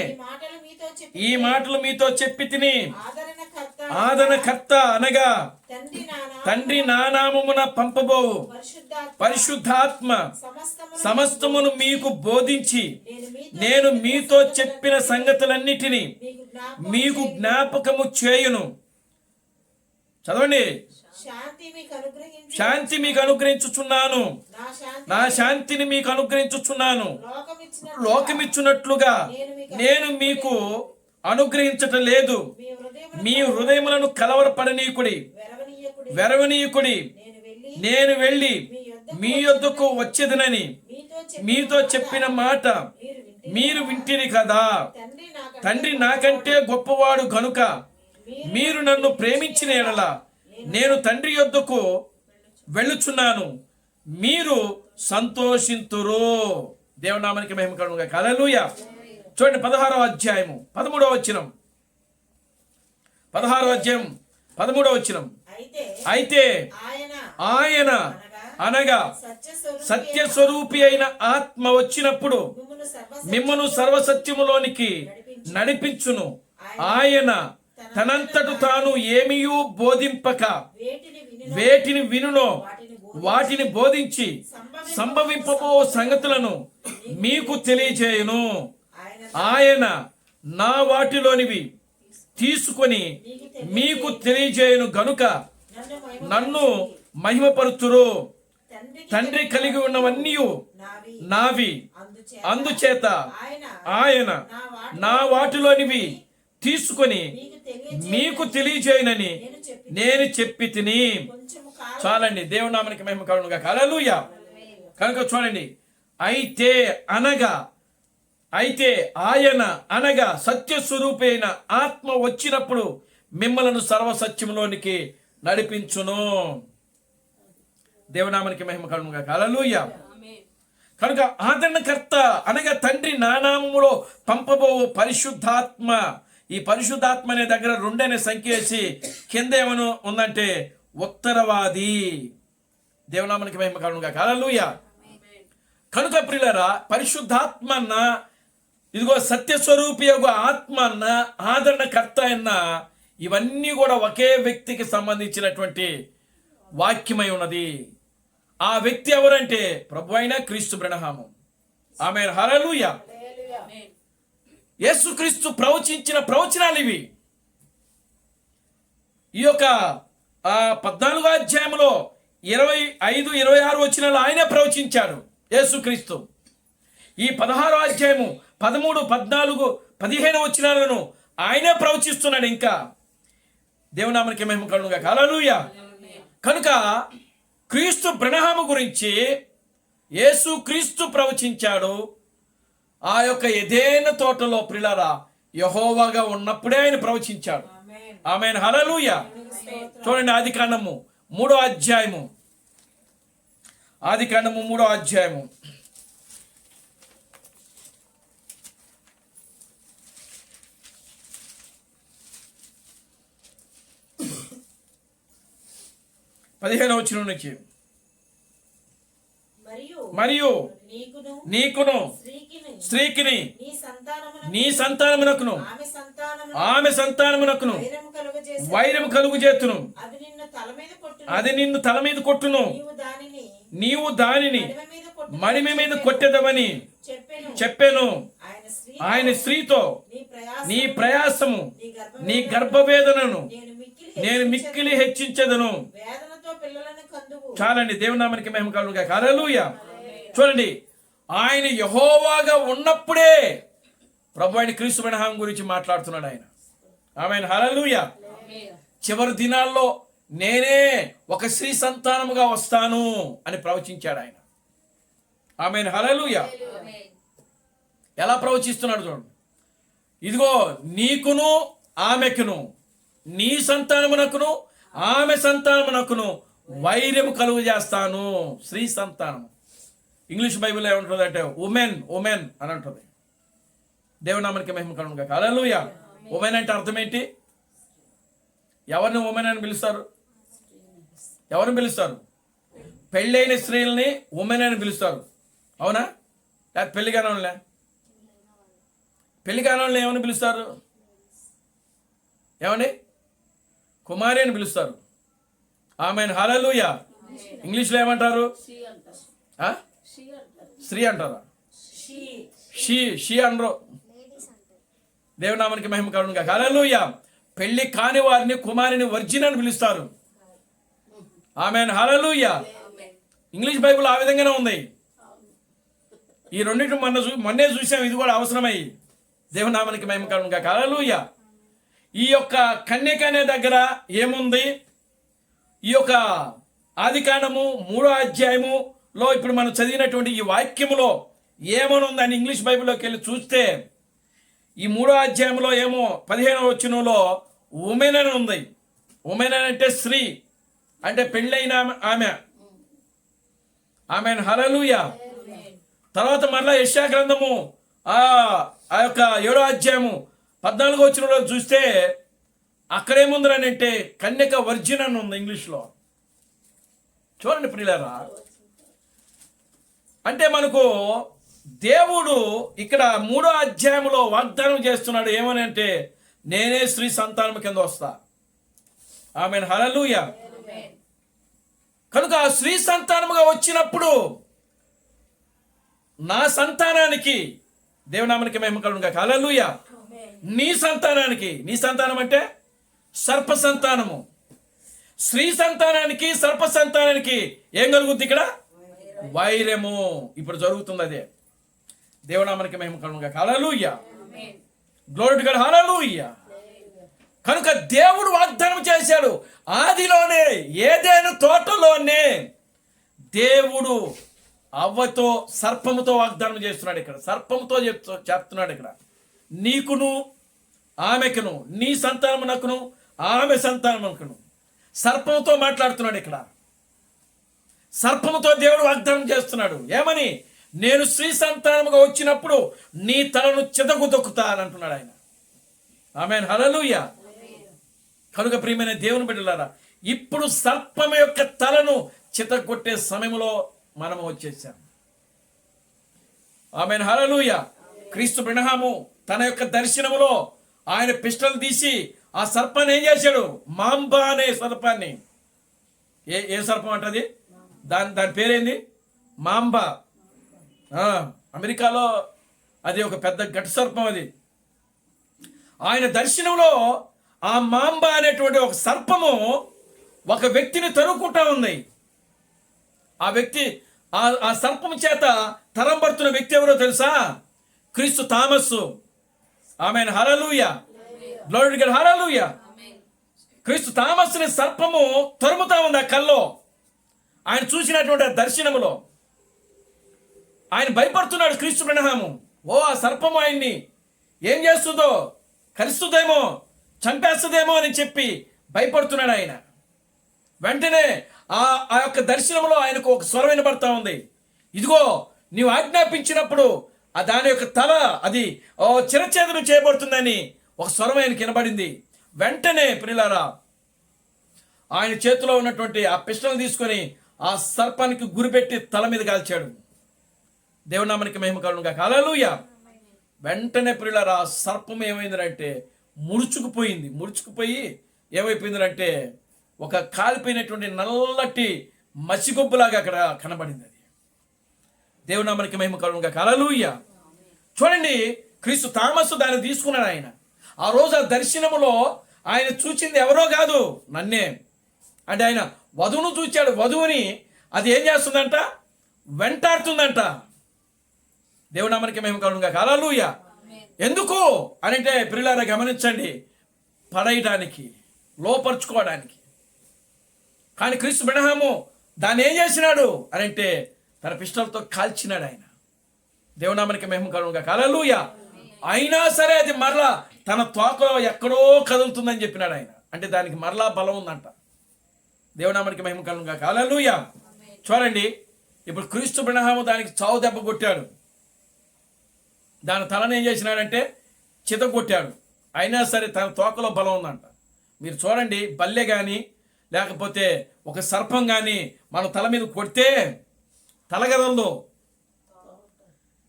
ఈ మాటలు మీతో చెప్పి తిని, ఆదరణకర్త ఆదరణకర్త అనగా తండ్రి నా నామమున పంపబోవు పరిశుద్ధాత్మ సమస్తమును మీకు బోధించి నేను మీతో చెప్పిన సంగతులన్నిటినీ మీకు జ్ఞాపకము చేయును. చదవండి. శాంతి మీకు అనుగ్రహించుచున్నాను, నా శాంతిని మీకు అనుగ్రహించుచున్నాను. లోకమిచ్చున్నట్లుగా నేను మీకు అనుగ్రహించటం లేదు. మీ హృదయములను కలవరపడనీయకుడి, వెరవనీయకుడి. నేను వెళ్ళి మీ యొద్దకు వచ్చేదనని మీతో చెప్పిన మాట మీరు వింటిరి కదా. తండ్రి నాకంటే గొప్పవాడు గనుక మీరు నన్ను ప్రేమించిన ఎడల నేను తండ్రి యొద్దకు వెళ్ళుచున్నాను, మీరు సంతోషింతురు. దేవునామానికి మహిమ కలుగును గాక. హల్లెలూయా. చూడండి, 16వ అధ్యాయము 13వ వచనం. 16వ అధ్యాయం 13వ వచనం. అయితే ఆయన అనగా సత్య స్వరూపి అయిన ఆత్మ వచ్చినప్పుడు మిమ్మును సర్వసత్యములోనికి నడిపించును. ఆయన తనంతట తాను ఏమీయూ బోధింపక వేటిని వినునో వాటిని బోధించి సంభవింపబో సంగతులను మీకు తెలియజేయును. ఆయన నా వాటిలోనివి తీసుకొని మీకు తెలియజేయును గనుక నన్ను మహిమపరుతురు. తండ్రి కలిగి ఉన్నవన్నీ నావి, అందుచేత ఆయన నా వాటిలోనివి తీసుకొని మీకు తెలియజేయనని నేను చెప్పి తిని. చాలండి, దేవుని నామానికి మహిమ కలుగును గాక. హల్లెలూయా. కనుక చూడండి, అయితే ఆయన అనగా సత్యస్వరూపి అయిన ఆత్మ వచ్చినప్పుడు మిమ్మలను సర్వసత్యములోనికి నడిపించును. దేవునామానికి మహిమ కలుగును గాక. హల్లెలూయా. కనుక ఆదరణకర్త అనగా తండ్రి నా నామములో పంపబో పరిశుద్ధాత్మ ఈ పరిశుద్ధాత్మ అనే దగ్గర 2 అనే సంఖ్య వేసి కింద ఏమను ఉందంటే ఉత్తరవాది. దేవునామానికి మహిమ కలుగునుగాక. హల్లెలూయా. కనుక ప్రియులారా, పరిశుద్ధాత్మ అన్న, ఇదిగో సత్యస్వరూపి యొక్క ఆత్మ అన్న, ఆదరణకర్త అన్న, ఇవన్నీ కూడా ఒకే వ్యక్తికి సంబంధించినటువంటి వాక్యమై ఉన్నది. ఆ వ్యక్తి ఎవరంటే ప్రభు అయిన క్రీస్తు బ్రహ్మము. ఆమేన్. హల్లెలూయా. యేసుక్రీస్తు ప్రవచించిన ప్రవచనాలు ఇవి. ఈ యొక్క 14వ అధ్యాయంలో 25, 26 వచనాలు ఆయనే ప్రవచించాడు యేసుక్రీస్తు. ఈ 16వ అధ్యాయము 13, 14, 15 వచనాలను ఆయనే ప్రవచిస్తున్నాడు. ఇంకా దేవునామానికి మహిమ కలుగునుగాక. హల్లెలూయా. కనుక క్రీస్తు బ్రహ్మము గురించి యేసుక్రీస్తు ప్రవచించాడు. ఆ యొక్క ఎదెను తోటలో ప్రియులారా యెహోవాగా ఉన్నప్పుడే ఆయన ప్రవచించాడు. ఆమేన్. హల్లెలూయా. చూడండి, ఆదికాండము 3వ అధ్యాయము. ఆదికాండము 3వ అధ్యాయము 15వ వచనం నుంచి. మరియు నీకును స్త్రీకిని నీ సంతానమునకును ఆమె సంతానమునకును వైరము కలుగు చేతును. అది నిన్ను తల మీద కొట్టును. నీవు దానిని మడిమ మీద కొట్టెదవని చెప్పెను. ఆయన స్త్రీతో నీ ప్రయాసము నీ గర్భవేదనను నేను మిక్కిలి హెచ్చించెదను. చాలండి. దేవునామానికి మహిమ కలుగునుగాక. హల్లెలూయా. చూడండి, ఆయన యెహోవాగా ఉన్నప్పుడే ప్రభు అయిన క్రీస్తు బ్రహ్మం గురించి మాట్లాడుతున్నాడు ఆయన. ఆమేన్. హల్లెలూయా. చివరి దినాల్లో నేనే ఒక స్త్రీ సంతానముగా వస్తాను అని ప్రవచించాడు ఆయన. ఆమేన్. హల్లెలూయా. ఎలా ప్రవచిస్తున్నాడు చూడండి. ఇదిగో నీకును ఆమెకును నీ సంతానమునకును ఆమె సంతానమునకును వైరము కలుగు చేస్తాను. స్త్రీ సంతానము. ఇంగ్లీష్ బైబిల్లో ఏమంటుంది అంటే ఉమెన్ అని అంటుంది. దేవునామానికి మహిమ కలుగునుగాక. హల్లెలూయా. ఉమెన్ అంటే అర్థం ఏంటి? ఎవరిని ఉమెన్ అని పిలుస్తారు? ఎవరిని పిలుస్తారు? పెళ్ళైన స్త్రీలని ఉమెన్ అని పిలుస్తారు. అవునా? లేకపోతే పెళ్లి కానోళ్ళే? పెళ్లి కానోళ్ళని ఏమని పిలుస్తారు? ఏమండి? కుమారి అని పిలుస్తారు. ఆమేన్. హల్లెలూయా. ఇంగ్లీష్లో ఏమంటారు? స్త్రీ అంటారా? షీ అనరు. దేవునామానికి మహిమ కలుగునుగాక. హల్లెలూయా. పెళ్లి కాని వారిని కుమారిని వర్జిన్ అని పిలుస్తారు. ఆమేన్. హల్లెలూయా. ఇంగ్లీష్ బైబిల్ ఆ విధంగానే ఉంది. ఈ రెండింటి మొన్నే చూసాం. ఇది కూడా అవసరమై. దేవునామానికి మహిమ కలుగునుగాక. హల్లెలూయా. ఈ యొక్క కన్యక అనే దగ్గర ఏముంది? ఈ యొక్క ఆదికాండము 3వ అధ్యాయములో ఇప్పుడు మనం చదివినటువంటి ఈ వాక్యములో ఏమని ఉందని ఇంగ్లీష్ బైబిల్లోకి వెళ్ళి చూస్తే ఈ 3వ అధ్యాయంలో ఏమో 15వ వచనంలో ఉమెన్ అని ఉంది. ఉమెన్ అంటే స్త్రీ, అంటే పెళ్ళైన ఆమె. ఆమెన్. హల్లెలూయా. తర్వాత మరలా యెషయా గ్రంథము ఆ యొక్క 7వ అధ్యాయము 14వ వచనంలో చూస్తే అక్కడేముందని అంటే కన్యక వర్జిన్ అని ఉంది ఇంగ్లీష్లో. చూడండి ప్రియులారా, అంటే మనకు దేవుడు ఇక్కడ 3వ అధ్యాయంలో వాగ్దానం చేస్తున్నాడు. ఏమని అంటే నేనే స్త్రీ సంతానం కింద వస్తా. ఆమేన్. హల్లెలూయా. కనుక ఆ స్త్రీ సంతానముగా వచ్చినప్పుడు నా సంతానానికి దేవునామానికి మహిమ కలుగునుగాక. హల్లెలూయా. నీ సంతానానికి, నీ సంతానం అంటే సర్ప సంతానము. స్త్రీ సంతానానికి సర్ప సంతానానికి ఏం కలుగుద్ది? ఇక్కడ వైరము. ఇప్పుడు జరుగుతుంది అదే. దేవునామానికి మహిమ కలుగునుగాక. హల్లెలూయా. Glory to God. హల్లెలూయా. కనుక దేవుడు వాగ్దానం చేశాడు ఆదిలోనే, ఏదైనా తోటలోనే దేవుడు అవ్వతో సర్పముతో వాగ్దానం చేస్తున్నాడు. ఇక్కడ సర్పముతో చెప్తున్నాడు. ఇక్కడ నీకును ఆమెకును నీ సంతానమునకును ఆమె సంతానమునకును సర్పముతో మాట్లాడుతున్నాడు. ఇక్కడ సర్పముతో దేవుడు వాగ్దానం చేస్తున్నాడు. ఏమని? నేను స్త్రీ సంతానముగా వచ్చినప్పుడు నీ తలను చెదగుదొక్కుతా అని అంటున్నాడు ఆయన. ఆమేన్, హల్లెలూయా. కనుక ప్రియమైన దేవుని బిడ్డలారా, ఇప్పుడు సర్పం యొక్క తలను చితగొట్టే సమయంలో మనము వచ్చేసాం. ఆమేన్, హల్లెలూయా. క్రీస్తు బ్రహ్మము తన యొక్క దర్శనములో ఆయన పిస్టల్ తీసి ఆ సర్పాన్ని ఏం చేశాడు? మాంబా అనే సర్పాన్ని. ఏ సర్పం అంటది? దాని పేరేంది? మాంబా. అమెరికాలో అది ఒక పెద్ద ఘట సర్పం. అది ఆయన దర్శనంలో ఆ మాంబా అనేటువంటి ఒక సర్పము ఒక వ్యక్తిని తరుముకుంటా ఉంది. ఆ వ్యక్తి ఆ సర్పము చేత తరంబడుతున్న వ్యక్తి ఎవరో తెలుసా? క్రీస్తు థామస్సు. ఆమేన్, హల్లెలూయా. గ్లోరీ టు గాడ్, హల్లెలూయా. క్రీస్తు థామస్సుని సర్పము తరుముతా ఉంది ఆ కల్లో. ఆయన చూసినటువంటి ఆ దర్శనములో ఆయన భయపడుతున్నాడు. క్రీస్తు బ్రహ్మము ఆ సర్పము ఆయన్ని ఏం చేస్తుందో, కలుస్తుందేమో, చంపేస్తుందేమో అని చెప్పి భయపడుతున్నాడు ఆయన. వెంటనే ఆ యొక్క దర్శనంలో ఆయనకు ఒక స్వరం వినబడతా ఉంది. ఇదిగో నీవు ఆజ్ఞాపించినప్పుడు దాని యొక్క తల అది చిరఛేదనం చేయబడుతుందని ఒక స్వరం ఆయనకి వినబడింది. వెంటనే ప్రియులారా ఆయన చేతిలో ఉన్నటువంటి ఆ పిస్టల్ తీసుకొని ఆ సర్పానికి గురిపెట్టి తల మీద కాల్చాడు. దేవుని నామానికి మహిమ కలుగును గాక, హల్లెలూయా. వెంటనే ప్రియులారా ఆ సర్పం ఏమైందంటే ముడుచుకుపోయి ఏమైపోయిందంటే ఒక కాలిపోయినటువంటి నల్లటి మసిగొబ్బులాగా అక్కడ కనబడింది. అది దేవుని నామానికి మహిమ కలుగును గాక, హల్లెలూయా. చూడండి, క్రీస్తు థామస్సు దాన్ని తీసుకున్నాడు. ఆయన ఆ రోజు ఆ దర్శనములో ఆయన చూచింది ఎవరో కాదు, నన్నే. అంటే ఆయన వధువును చూచాడు. వధువుని అది ఏం చేస్తుందంట? వెంటాడుతుందంట. దేవుని నామానికి మహిమ కలుగును గాక, హల్లెలూయా. ఎందుకు అనంటే ప్రియులారా గమనించండి, పడేయడానికి, లోపరుచుకోవడానికి. కానీ క్రీస్తు బ్రహ్మము దాన్ని ఏం చేసినాడు అనంటే తన పిస్టల్తో కాల్చినాడు ఆయన. దేవుని నామానికి మహిమ కలుగును గాక, హల్లెలూయా. అయినా సరే అది మరలా తన తోకలో ఎక్కడో కదులుతుందని చెప్పినాడు ఆయన. అంటే దానికి మరలా బలం ఉందంట. దేవుని నామానికి మహిమ కలుగును గాక, హల్లెలూయా. చూడండి, ఇప్పుడు క్రీస్తు బ్రహ్మము దానికి చావు దెబ్బ కొట్టాడు. దాని తలను ఏం చేసినాడంటే చితగొట్టాడు. అయినా సరే తన తోకలో బలం ఉందంట. మీరు చూడండి, బల్లె కానీ లేకపోతే ఒక సర్పం కానీ మన తల మీద కొడితే తల కదలదు.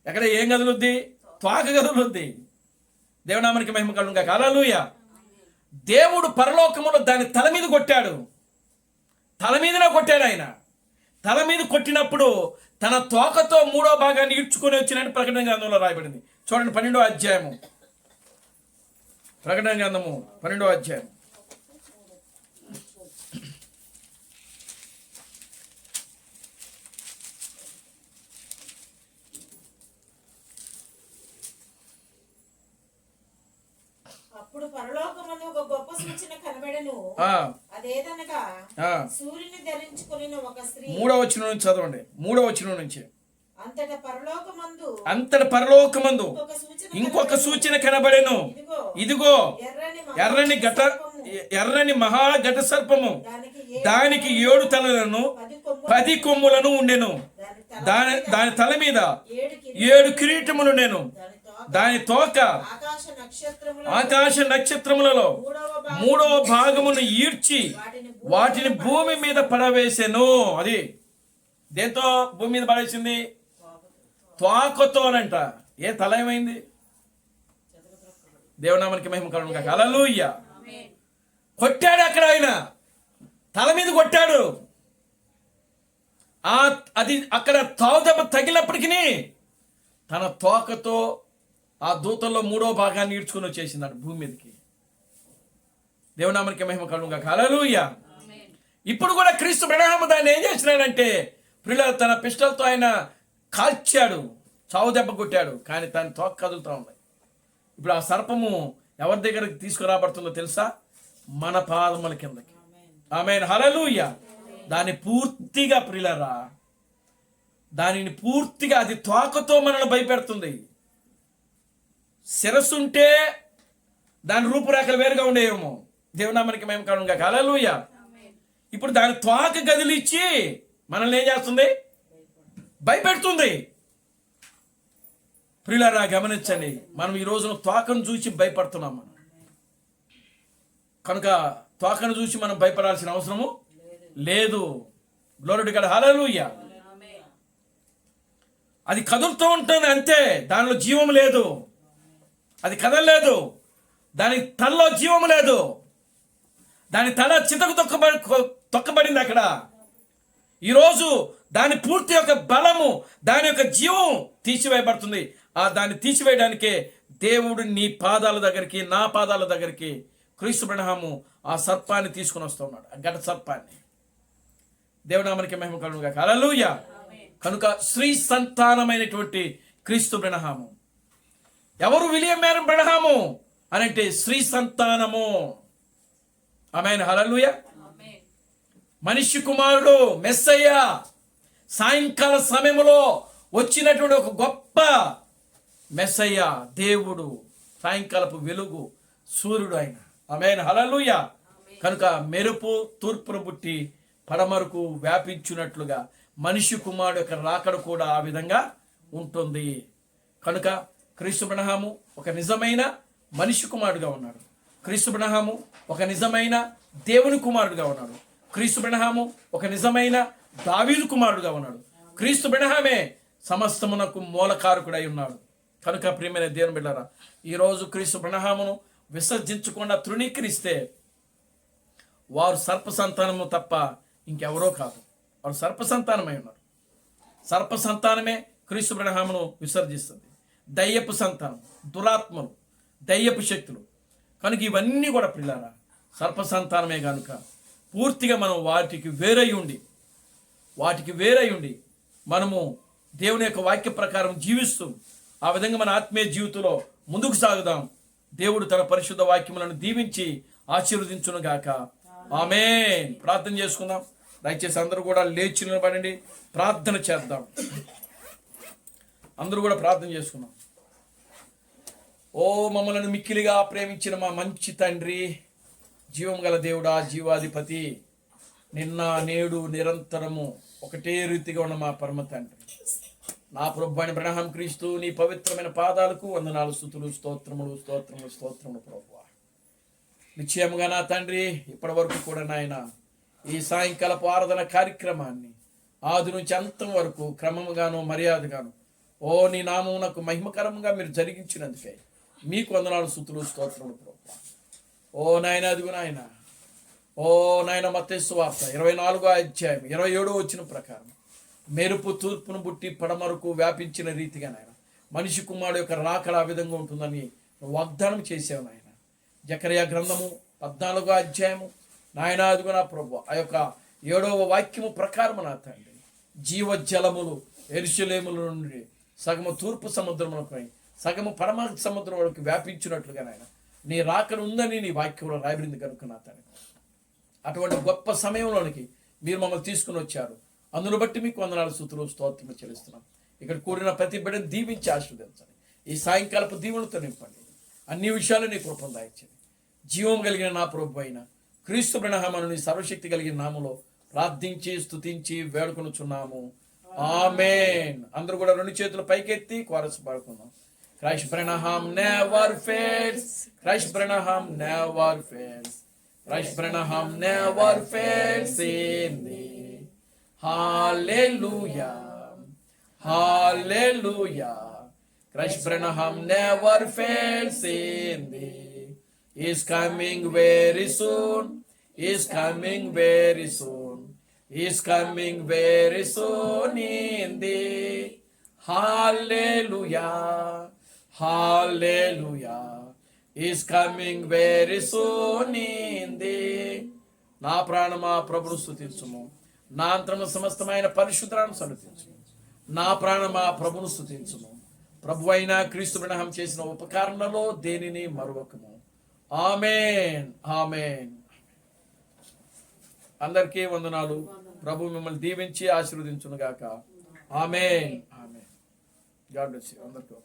ఎక్కడ ఏం కదులుద్ది? తోక కదులుద్ది. దేవునామానికి మహిమ కలుగును గాక, హల్లెలూయా. దేవుడు పరలోకములో దాని తల మీద కొట్టాడు. తల మీదనే కొట్టాడు ఆయన. తల మీద కొట్టినప్పుడు తన తోకతో 3వ భాగాన్ని ఈడ్చుకొని వచ్చినట్టు ప్రకటన గ్రంథంలో రాయబడింది. చూడండి, 12వ అధ్యాయము, ప్రకటన గ్రంథము 12వ అధ్యాయం. అప్పుడు పరలోకమందు ఒక గొప్ప సూచన కనబడెను. అదేదనగా సూర్యుని ధరించుకుని ఒక స్త్రీ. 3వ వచనం నుంచి చదవండి. 3వ వచనం నుంచి. అంతట పరలోకమందు ఇంకొక సూచన కనబడెను. ఇదిగో ఎర్రని మహా ఘట సర్పము, దానికి 7 తలలను 10 కొమ్ములను ఉండెను. దాని తల మీద 7 కిరీటములు ఉండెను. దాని తోక ఆకాశ నక్షత్రములలో 3వ భాగమును ఈడ్చి వాటిని భూమి మీద పడవేసెను. అది దేంతో భూమి మీద పడేసింది? తోకతోనంట. ఏ తల ఏమైంది? దేవునామానికి మహిమ కలుగును గాక, హల్లెలూయా. కొట్టాడు అక్కడ ఆయన, తల మీద కొట్టాడు. అది అక్కడ తావు దెబ్బ తగిలినప్పటికీ తన తోకతో ఆ దూతల్లో 3వ భాగాన్ని ఈడ్చుకుని వచ్చేసింది భూమి మీదకి. దేవునామానికి మహిమ కలుగును గాక, హల్లెలూయా. ఇప్పుడు కూడా క్రీస్తు బ్రహ్మము దాన్ని ఏం చేసినాడంటే ప్రియులారా తన పిస్టల్తో ఆయన కాల్చాడు, చావు దెబ్బ కొట్టాడు. కానీ తన తోక కదులుతూ ఉంది. ఇప్పుడు ఆ సర్పము ఎవరి దగ్గరికి తీసుకురాబడుతుందో తెలుసా? మన పాదముల కిందకి. ఆమేన్, హల్లెలూయా. దాన్ని పూర్తిగా ప్రియులారా, దానిని పూర్తిగా అది తోకతో మనల్ని భయపెడుతుంది. శిరస్సు ఉంటే దాని రూపురేఖలు వేరుగా ఉండేవేమో. దేవునామానికి మహిమ కలుగును గాక, హల్లెలూయా. ఇప్పుడు దాని తోక గదిలిచ్చి మనల్ని ఏం చేస్తుంది? భయపెడుతుంది. ప్రియులారా గమనించండి, మనం ఈ రోజున తోకను చూసి భయపడుతున్నాం. మనం కనుక తోకను చూసి మనం భయపడాల్సిన అవసరము లేదు. గ్లోరీ టు గాడ్, హల్లెలూయా. అది కదులుతూ ఉంటుంది అంతే, దానిలో జీవం లేదు, అది కదలలేదు, దాని తలలో జీవం లేదు, దాని తల చితకు తొక్కబడింది అక్కడ. ఈరోజు దాని పూర్తి యొక్క బలము, దాని యొక్క జీవం తీసివేయబడుతుంది. దాన్ని తీసివేయడానికే దేవుడు నీ పాదాల దగ్గరికి, నా పాదాల దగ్గరికి క్రీస్తు బ్రహ్మము ఆ సర్పాన్ని తీసుకుని వస్తూ ఉన్నాడు, ఆ ఘట సర్పాన్ని. దేవుడు నామమునకే మహిమ కలుగును గాక, హల్లెలూయా. కనుక స్త్రీ సంతానమైనటువంటి క్రీస్తు బ్రహ్మము. ఎవరు విలియం మేరీ బ్రహ్మము అని అంటే స్త్రీ సంతానము. ఆమేన్, హల్లెలూయా. మనిషి కుమారుడు మెస్సయ్య సాయంకాల సమయంలో వచ్చినటువంటి ఒక గొప్ప మెస్సయ్య, దేవుడు, సాయంకాలపు వెలుగు, సూర్యుడు ఆయన. ఆమేన్, హల్లెలూయా. కనుక మెరుపు తూర్పును పుట్టి పడమరకు వ్యాపించినట్లుగా మనిషి కుమారుడు యొక్క రాకడ కూడా ఆ విధంగా ఉంటుంది. కనుక క్రీస్తు బ్రహ్మము ఒక నిజమైన మనిషి కుమారుడుగా ఉన్నాడు. క్రీస్తు బ్రహ్మము ఒక నిజమైన దేవుని కుమారుడుగా ఉన్నాడు. క్రీస్తు బ్రహ్మము ఒక నిజమైన దావీదు కుమారుడుగా ఉన్నాడు. క్రీస్తు బ్రహ్మమే సమస్తమునకు మూలకారకుడై ఉన్నాడు. కనుక ప్రియమైన దేవుని బిడ్డలారా, ఈరోజు క్రీస్తు బ్రహ్మమును విసర్జించకుండా తృణీకరిస్తే వారు సర్ప సంతానము తప్ప ఇంకెవరో కాదు. వారు సర్ప సంతానమై ఉన్నారు. సర్ప సంతానమే క్రీస్తు బ్రహ్మమును విసర్జిస్తుంది. దయ్యపు సంతానం, దురాత్మలు, దయ్యపు శక్తులు. కనుక ఇవన్నీ కూడా పిల్లారా సర్ప సంతానమే. కనుక పూర్తిగా మనం వాటికి వేరై ఉండి మనము దేవుని యొక్క వాక్య ప్రకారం జీవిస్తూ ఆ విధంగా మన ఆత్మీయ జీవితంలో ముందుకు సాగుదాం. దేవుడు తన పరిశుద్ధ వాక్యములను దీవించి ఆశీర్వదించును గాక. ఆమేన్. ప్రార్థన చేసుకుందాం. దయచేసి అందరూ కూడా లేచి నిలబడండి, ప్రార్థన చేద్దాం. అందరూ కూడా ప్రార్థన చేసుకుందాం. ఓ మమ్మలను మిక్కిలిగా ప్రేమించిన మా మంచి తండ్రి, జీవం గల దేవుడా, జీవాధిపతి, నిన్న నేడు నిరంతరము ఒకటే రీతిగా ఉన్న మా పరమ తండ్రి, నా ప్రభువైన బ్రహ్మ క్రీస్తు నీ పవిత్రమైన పాదాలకు వందనాలు, స్తుతులు, స్తోత్రములు ప్రభువా. నిశ్చయముగా నా తండ్రి, ఇప్పటి వరకు కూడా నాయన ఈ సాయంకాలపు ఆరాధన కార్యక్రమాన్ని ఆది నుంచి అంతం వరకు క్రమముగాను మర్యాదగాను నీ నామమునకు మహిమకరంగా మీరు జరిగించినందుకే మీకు వందనాలు, స్తుతులు, స్తోత్రములు ప్రభువా. నాయన అదిగు నాయన, నాయన మత్తయి సువార్త 24వ అధ్యాయం 27వ వచనం ప్రకారం మెరుపు తూర్పును బుట్టి పడమరకు వ్యాపించిన రీతిగా నాయన మనిషి కుమారుడు యొక్క రాకడ ఆ విధంగా ఉంటుందని వాగ్దానం చేసావు నాయన. జకర్యా గ్రంథము 14వ అధ్యాయము నాయన అదుగు నా ప్రభు ఆ యొక్క 7వ వాక్యము ప్రకారం నా తండ్రి జీవజలములు యెరూషలేముల నుండి సగము తూర్పు సముద్రములపై సగము పడమ సముద్రం వరకు వ్యాపించినట్లుగా నాయన నీ రాకడ ఉందని నీ వాక్యంలో రాయబడింది కనుక నా తండ్రి అటువంటి గొప్ప సమయంలోనికి మీరు మమ్మల్ని తీసుకుని వచ్చారు. అందును బట్టి మీకు వందనాలు, స్తుతులు, స్తోత్రములు చెల్లిస్తున్నాం. ఇక్కడ కూడిన ప్రతి బిడ్డను దీవించి ఆశీర్వదించండి. ఈ సాయంకాలపు దీవులతో నింపండి. అన్ని విషయాలు నీ కృపను దాయించండి. జీవం కలిగిన నా ప్రభు అయిన క్రీస్తు బ్రహ్మను నీ సర్వశక్తి కలిగిన నామములో ప్రార్థించి స్తుతించి వేడుకొనుచున్నాము. ఆమేన్. అందరూ కూడా రెండు చేతులు పైకెత్తి కోరస్ పాడుకుందాం. Christ Branham never fails. Christ Branham never fails. Christ Branham never fails in thee. Hallelujah. Hallelujah. Christ Branham never fails in thee. He's coming very soon. He's coming very soon. He's coming very soon in thee. Hallelujah. Hallelujah. He's coming very soon in thee. నా ప్రాణమా ప్రభును స్తుతించుము, నా అంతరము సమస్తమైన పరిశుద్ధాన్ని సన్నతించుము. నా ప్రాణమా ప్రభును స్తుతించుము. ప్రభు అయిన క్రీస్తు బ్రహ్మం చేసిన ఉపకారణలో దేనిని మరువకము. ఆమేన్. ఆమేన్. అందరికీ వందనాలు. ప్రభు మిమ్మల్ని దీవించి ఆశీర్వదించును గాక. ఆమేన్. ఆమేన్. గాడ్ బ్లెస్ యు అందరికీ.